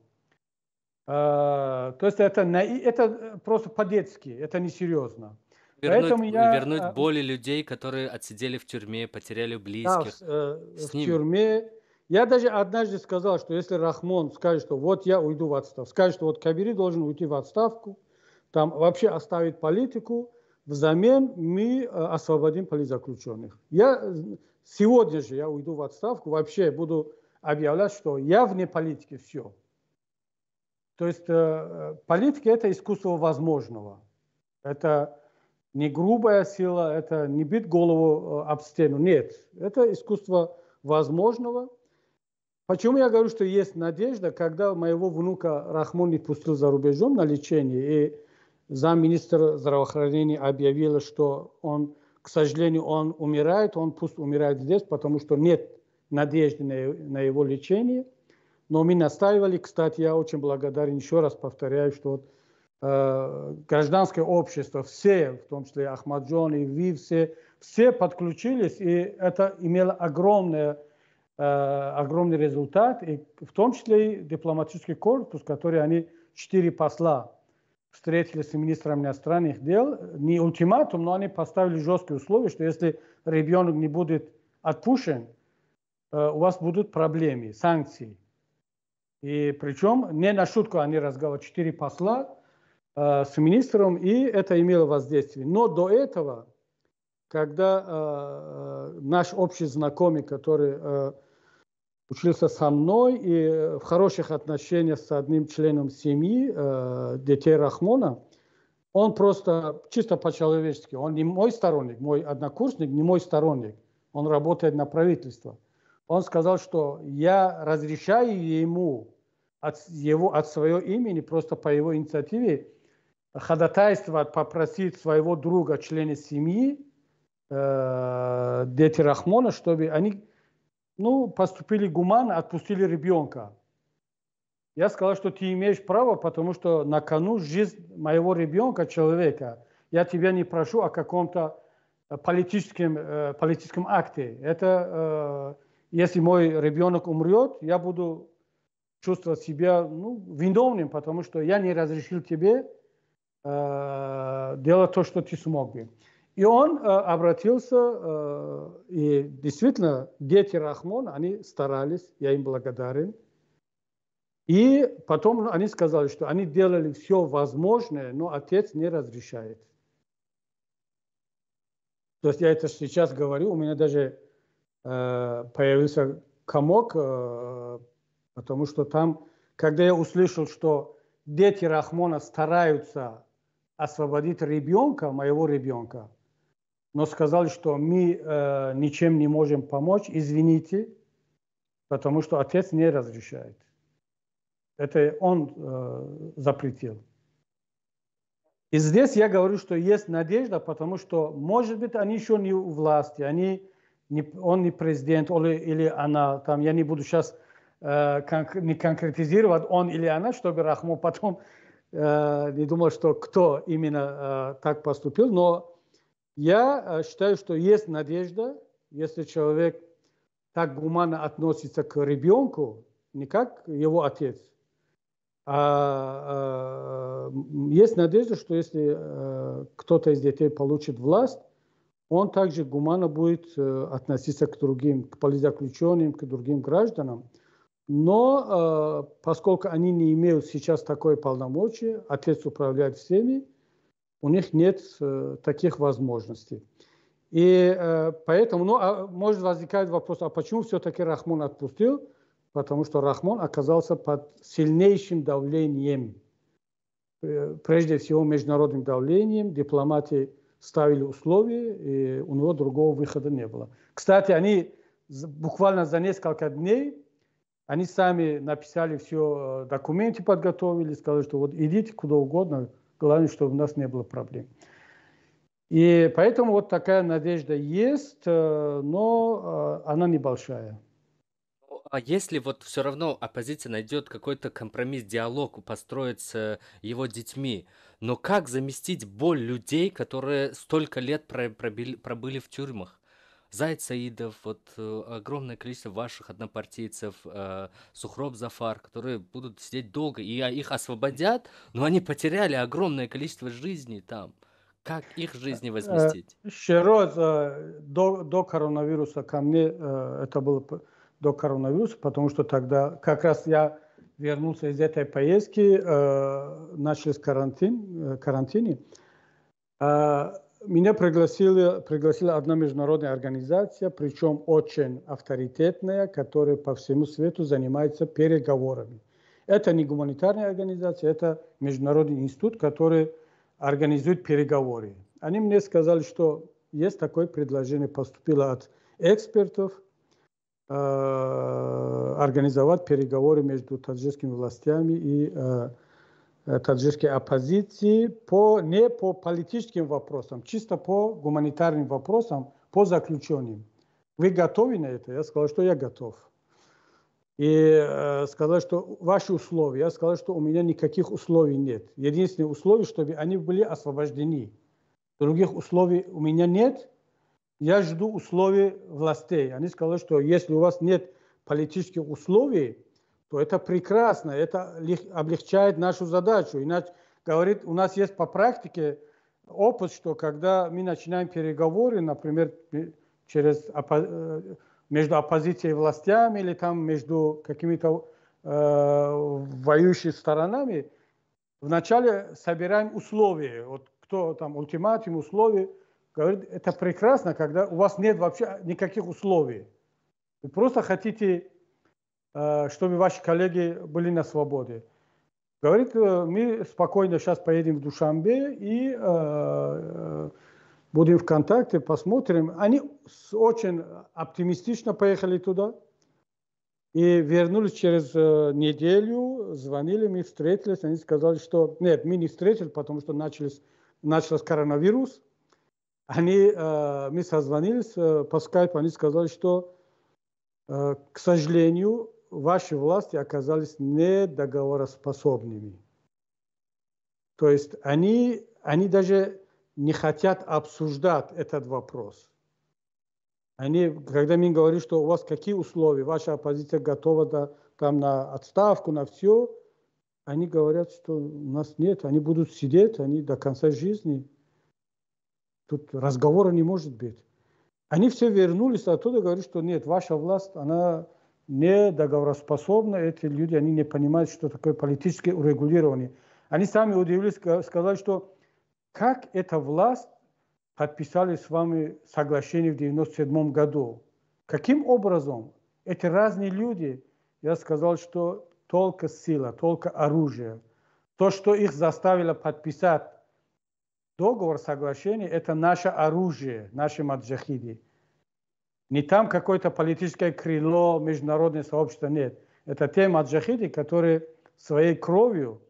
То есть это просто по-детски, это несерьезно. Вернуть боли людей, которые отсидели в тюрьме, потеряли близких. Да, в тюрьме. Я даже однажды сказал, что если Рахмон скажет, что вот я уйду в отставку, скажет, что вот Кабири должен уйти в отставку, там вообще оставить политику, взамен мы освободим политзаключенных. Сегодня же я уйду в отставку, вообще буду объявлять, что я вне политики, все. То есть политика – это искусство возможного. Это не грубая сила, это не бить голову об стену. Нет, это искусство возможного. Почему я говорю, что есть надежда, когда моего внука Рахмон не пустил за рубежом на лечение, и замминистра здравоохранения объявила, что он, к сожалению, он умирает, он пусть умирает здесь, потому что нет надежды на его лечение. Но мы настаивали, кстати, я очень благодарен, еще раз повторяю, что вот, гражданское общество, все, в том числе Ахмаджон и вы, все подключились, и это имело огромный результат, и в том числе и дипломатический корпус, который они 4 посла встретились с министром иностранных дел, не ультиматум, но они поставили жесткие условия, что если ребенок не будет отпущен, у вас будут проблемы, санкции. И причем не на шутку они разговаривали, 4 посла с министром, и это имело воздействие. Но до этого, когда наш общий знакомый, который учился со мной и в хороших отношениях с одним членом семьи, детей Рахмона, он просто чисто по-человечески, он не мой сторонник, мой однокурсник, не мой сторонник, он работает на правительство. Он сказал, что я разрешаю ему от своего имени, просто по его инициативе, ходатайствовать, попросить своего друга, члена семьи, дети Рахмона, чтобы они поступили гуманно, отпустили ребенка. Я сказал, что ты имеешь право, потому что на кону жизнь моего ребенка, человека. Я тебя не прошу о каком-то политическом акте. Это, если мой ребенок умрет, я буду чувствовать себя виновным, потому что я не разрешил тебе делать то, что ты смог бы. И он обратился, и действительно, дети Рахмона, они старались, я им благодарен. И потом они сказали, что они делали все возможное, но отец не разрешает. То есть я это сейчас говорю, у меня даже появился комок, потому что там, когда я услышал, что дети Рахмона стараются освободить ребенка, моего ребенка, но сказали, что мы ничем не можем помочь, извините, потому что отец не разрешает. Это он запретил. И здесь я говорю, что есть надежда, потому что, может быть, они еще не у власти, он не президент или она, там, я не буду сейчас не конкретизировать, он или она, чтобы Рахмон потом не думал, что кто именно так поступил, но я считаю, что есть надежда, если человек так гуманно относится к ребенку, не как его отец. Есть надежда, что если кто-то из детей получит власть, он также гуманно будет относиться к другим, к политзаключенным, к другим гражданам. Но поскольку они не имеют сейчас такой полномочия, отец управляет всеми, у них нет таких возможностей. И поэтому, может возникать вопрос, а почему все-таки Рахмон отпустил? Потому что Рахмон оказался под сильнейшим давлением. Прежде всего международным давлением, дипломаты ставили условия, и у него другого выхода не было. Кстати, они буквально за несколько дней, они сами написали все, документы подготовили, сказали, что вот идите куда угодно, главное, чтобы у нас не было проблем. И поэтому вот такая надежда есть, но она небольшая. А если вот все равно оппозиция найдет какой-то компромисс, диалог построить с его детьми, но как заместить боль людей, которые столько лет пробыли в тюрьмах? Зайд Саидов, вот огромное количество ваших однопартийцев, Сухроб Зафар, которые будут сидеть долго, и их освободят, но они потеряли огромное количество жизней там. Как их жизни возместить? Еще раз, до коронавируса ко мне, это было до коронавируса, потому что тогда как раз я вернулся из этой поездки, начались карантине. Меня пригласила одна международная организация, причем очень авторитетная, которая по всему свету занимается переговорами. Это не гуманитарная организация, это международный институт, который организует переговоры. Они мне сказали, что есть такое предложение, поступило от экспертов, организовать переговоры между таджикскими властями и таджикской оппозицией не по политическим вопросам, чисто по гуманитарным вопросам, по заключенным. Вы готовы на это? Я сказал, что я готов. И сказал, что ваши условия. Я сказал, что у меня никаких условий нет. Единственное условие, чтобы они были освобождены. Других условий у меня нет. Я жду условий властей. Они сказали, что если у вас нет политических условий, то это прекрасно, это облегчает нашу задачу. Иначе, говорит, у нас есть по практике опыт, что когда мы начинаем переговоры, например, между оппозицией и властями или там между какими-то воюющими сторонами, вначале собираем условия. Вот кто там ультиматум, условия. Говорит, это прекрасно, когда у вас нет вообще никаких условий. Вы просто хотите, чтобы ваши коллеги были на свободе. Говорит, мы спокойно сейчас поедем в Душанбе и будем в контакте, посмотрим. Они очень оптимистично поехали туда. И вернулись через неделю, звонили, мы встретились, они сказали, что нет, мы не встретились, потому что начался коронавирус. Мы созвонились по скайпу, они сказали, что, к сожалению, ваши власти оказались недоговороспособными. То есть они даже не хотят обсуждать этот вопрос. Когда мне говорят, что у вас какие условия, ваша оппозиция готова там на отставку, на все, они говорят, что у нас нет, они будут сидеть, они до конца жизни. Тут разговора не может быть. Они все вернулись оттуда и говорят, что нет, ваша власть, она не договороспособна, эти люди, они не понимают, что такое политическое урегулирование. Они сами удивились, сказали, что как эта власть подписали с вами соглашение в 1997 году. Каким образом? Эти разные люди, я сказал, что только сила, только оружие. То, что их заставило подписать договор, соглашение, это наше оружие, наши маджахиды. Не там какое-то политическое крыло, международное сообщество, нет. Это те маджахиды, которые своей кровью,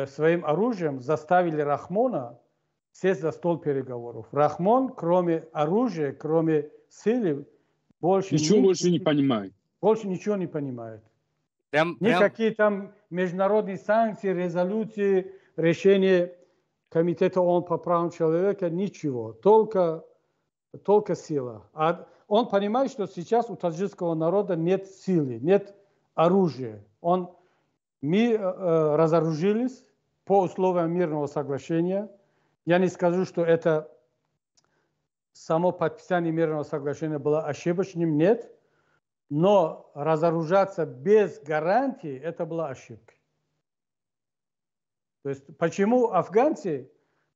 своим оружием заставили Рахмона сесть за стол переговоров. Рахмон, кроме оружия, кроме силы, ничего больше не понимает. Больше ничего не понимает. Прям... Никакие там международные санкции, резолюции, решения Комитета ООН по правам человека, ничего. Только сила. А он понимает, что сейчас у таджикского народа нет силы, нет оружия. Мы разоружились по условиям мирного соглашения. Я не скажу, что это само подписание мирного соглашения было ошибочным, нет. Но разоружаться без гарантии – это была ошибка. То есть почему афганцы,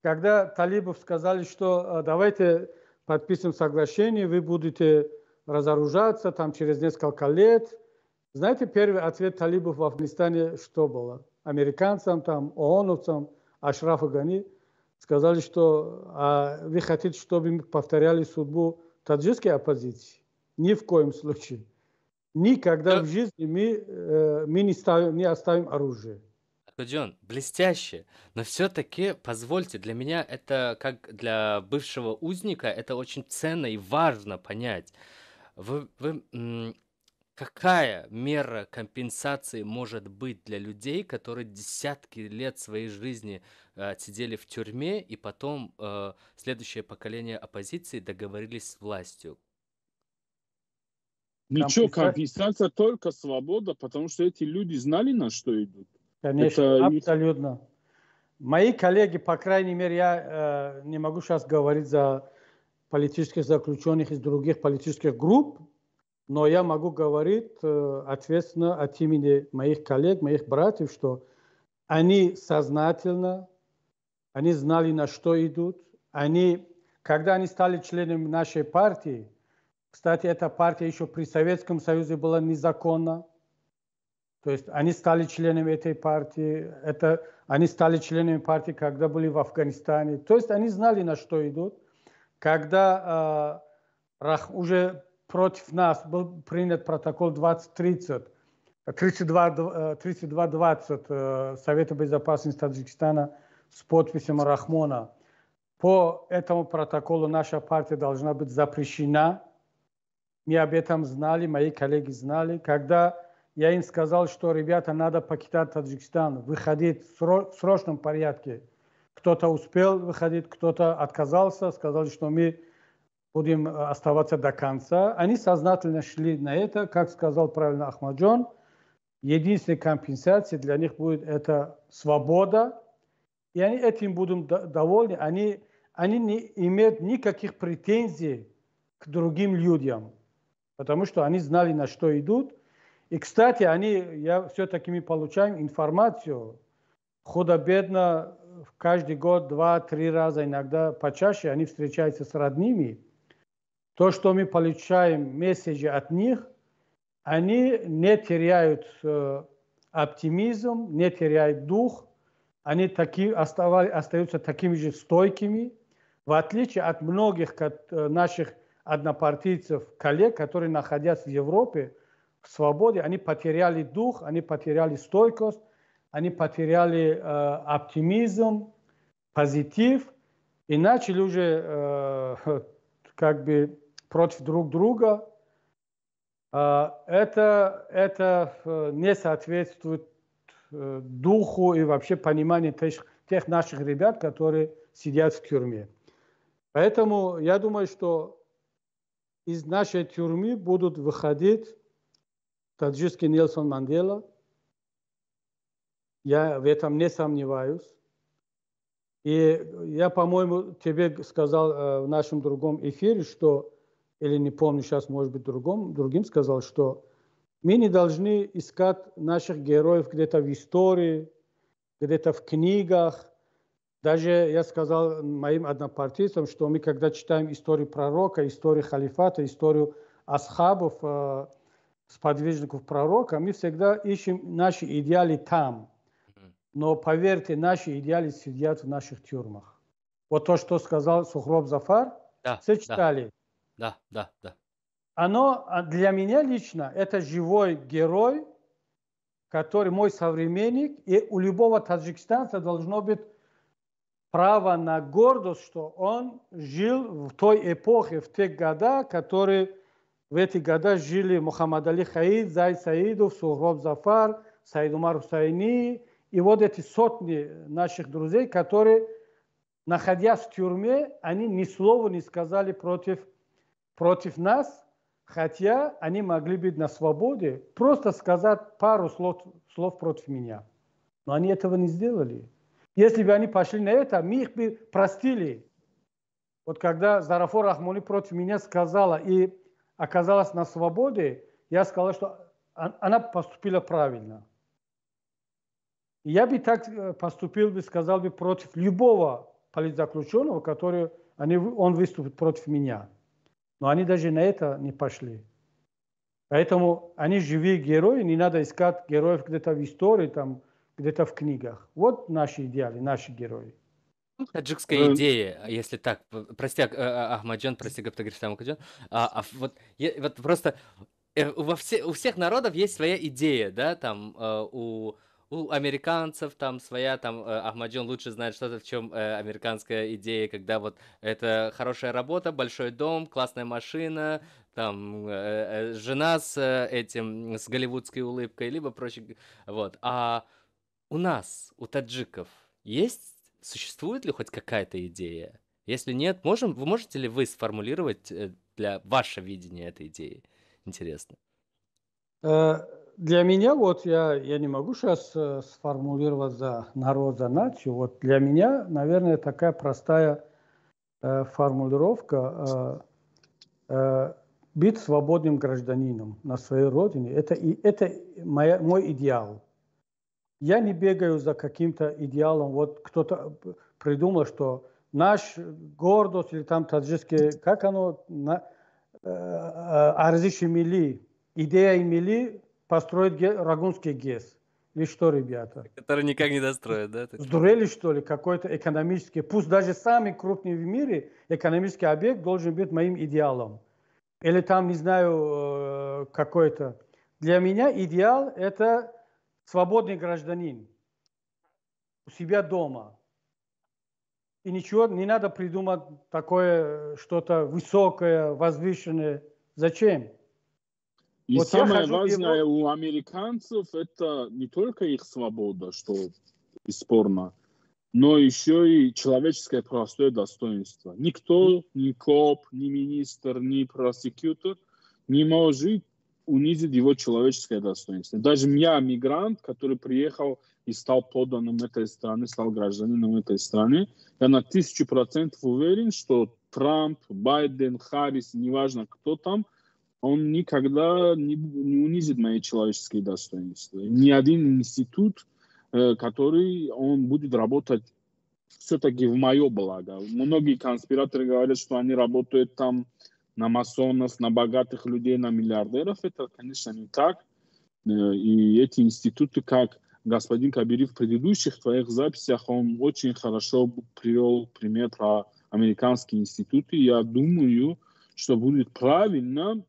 когда талибов сказали, что давайте подпишем соглашение, вы будете разоружаться там через несколько лет. Знаете, первый ответ талибов в Афганистане что было? Американцам, там, ООНовцам, Ашрафу Гани сказали, что вы хотите, чтобы мы повторяли судьбу таджикской оппозиции? Ни в коем случае. Никогда в жизни мы не оставим оружие. Ахмаджон, блестяще, но все-таки, позвольте, для меня это, как для бывшего узника, это очень ценно и важно понять. Какая мера компенсации может быть для людей, которые десятки лет своей жизни сидели в тюрьме, и потом следующее поколение оппозиции договорились с властью? Ничего, компенсация только свобода, потому что эти люди знали, на что идут. Конечно, абсолютно. Мои коллеги, по крайней мере, я не могу сейчас говорить за политических заключенных из других политических групп, но я могу говорить ответственно от имени моих коллег, моих братьев, что они сознательно, они знали, на что идут. Когда они стали членами нашей партии, кстати, эта партия еще при Советском Союзе была незаконна. То есть они стали членами этой партии. Они стали членами партии, когда были в Афганистане. То есть они знали, на что идут. Когда уже против нас был принят протокол 3220 Совета Безопасности Таджикистана с подписью Рахмона. По этому протоколу наша партия должна быть запрещена. Мы об этом знали, мои коллеги знали. Когда я им сказал, что, ребята, надо покидать Таджикистан, выходить в срочном порядке. Кто-то успел выходить, кто-то отказался, сказали, что мы будем оставаться до конца. Они сознательно шли на это, как сказал правильно Ахмаджон. Единственная компенсация для них будет это свобода. И они этим будут довольны. Они не имеют никаких претензий к другим людям, потому что они знали, на что идут. И, кстати, все-таки мы получаем информацию худо-бедно каждый год, 2-3 раза, иногда почаще они встречаются с родными. То, что мы получаем месседжи от них, они не теряют оптимизм, не теряют дух, они остаются такими же стойкими, в отличие от многих наших однопартийцев, коллег, которые, находясь в Европе, в свободе, они потеряли дух, они потеряли стойкость, они потеряли оптимизм, позитив и начали уже как бы против друг друга. Это не соответствует духу и вообще пониманию тех наших ребят, которые сидят в тюрьме. Поэтому я думаю, что из нашей тюрьмы будут выходить таджикский Нельсон Мандела. Я в этом не сомневаюсь. И я, по-моему, тебе сказал в нашем другом эфире, что, или не помню сейчас, может быть, другим сказал, что мы не должны искать наших героев где-то в истории, где-то в книгах. Даже я сказал моим однопартийцам, что мы, когда читаем историю пророка, историю халифата, историю асхабов, сподвижников пророка, мы всегда ищем наши идеалы там. Но поверьте, наши идеалы сидят в наших тюрьмах. Вот то, что сказал Сухроб Зафар, все читали. Да. Оно для меня лично это живой герой, который мой современник, и у любого таджикистанца должно быть право на гордость, что он жил в той эпохе, в тех годах, которые в эти годы жили Мухаммад Али Хаид, Зайд Саидов, Сухроб Зафар, Саид Умар Хусайни, и вот эти сотни наших друзей, которые, находясь в тюрьме, они ни слова не сказали против нас, хотя они могли быть на свободе, просто сказать пару слов против меня. Но они этого не сделали. Если бы они пошли на это, мы их бы простили. Вот когда Зарафор Рахмони против меня сказала и оказалась на свободе, я сказал, что она поступила правильно. Я бы так поступил, сказал бы, против любого политзаключенного, он выступит против меня. Но они даже на это не пошли. Поэтому они живые герои, не надо искать героев где-то в истории, там, где-то в книгах. Вот наши идеалы, наши герои. Таджикская идея, если так, прости, Ахмаджан, прости, Гаптагриштам Ахмаджан, вот просто у всех народов есть своя идея, да, там, у американцев там своя, там, Ахмаджон лучше знает что-то, в чем американская идея, когда вот это хорошая работа, большой дом, классная машина, там, жена с голливудской улыбкой, либо прочее, вот. А у нас, у таджиков, существует ли хоть какая-то идея? Если нет, вы можете ли вы сформулировать для ваше видение этой идеи? Интересно. Для меня, вот я не могу сейчас сформулировать за народ, за нацию. Вот для меня, наверное, такая простая формулировка быть свободным гражданином на своей родине. Это мой идеал. Я не бегаю за каким-то идеалом. Вот кто-то придумал, что наш гордость или там таджикский, как оно, арзиши мили, идея мили построить Рагунский ГЭС. Или что, ребята? Который никак не достроят, да? Сдурели, что ли, какой-то экономический, пусть даже самый крупный в мире экономический объект должен быть моим идеалом. Или там, не знаю, какой-то. Для меня идеал – это свободный гражданин у себя дома. И ничего не надо придумать такое, что-то высокое, возвышенное. Зачем? И вот самое важное у американцев это не только их свобода, что бесспорно, но еще и человеческое простое достоинство. Никто, ни коп, ни министр, ни просекьютор не может унизить его человеческое достоинство. Даже я, мигрант, который приехал и стал подданным этой страны, стал гражданином этой страны, я на 1000% уверен, что Трамп, Байден, Харрис, неважно кто там, он никогда не унизит мои человеческие достоинства. Ни один институт, который он будет работать все-таки в мое благо. Многие конспираторы говорят, что они работают там на масонов, на богатых людей, на миллиардеров. Это, конечно, не так. И эти институты, как господин Кабири в предыдущих твоих записях, он очень хорошо привел пример про американские институты. Я думаю, что будет правильно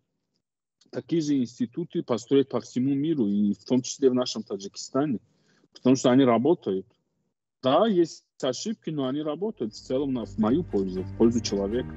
такие же институты построить по всему миру, и в том числе в нашем Таджикистане, потому что они работают. Да, есть ошибки, но они работают в целом в мою пользу, в пользу человека.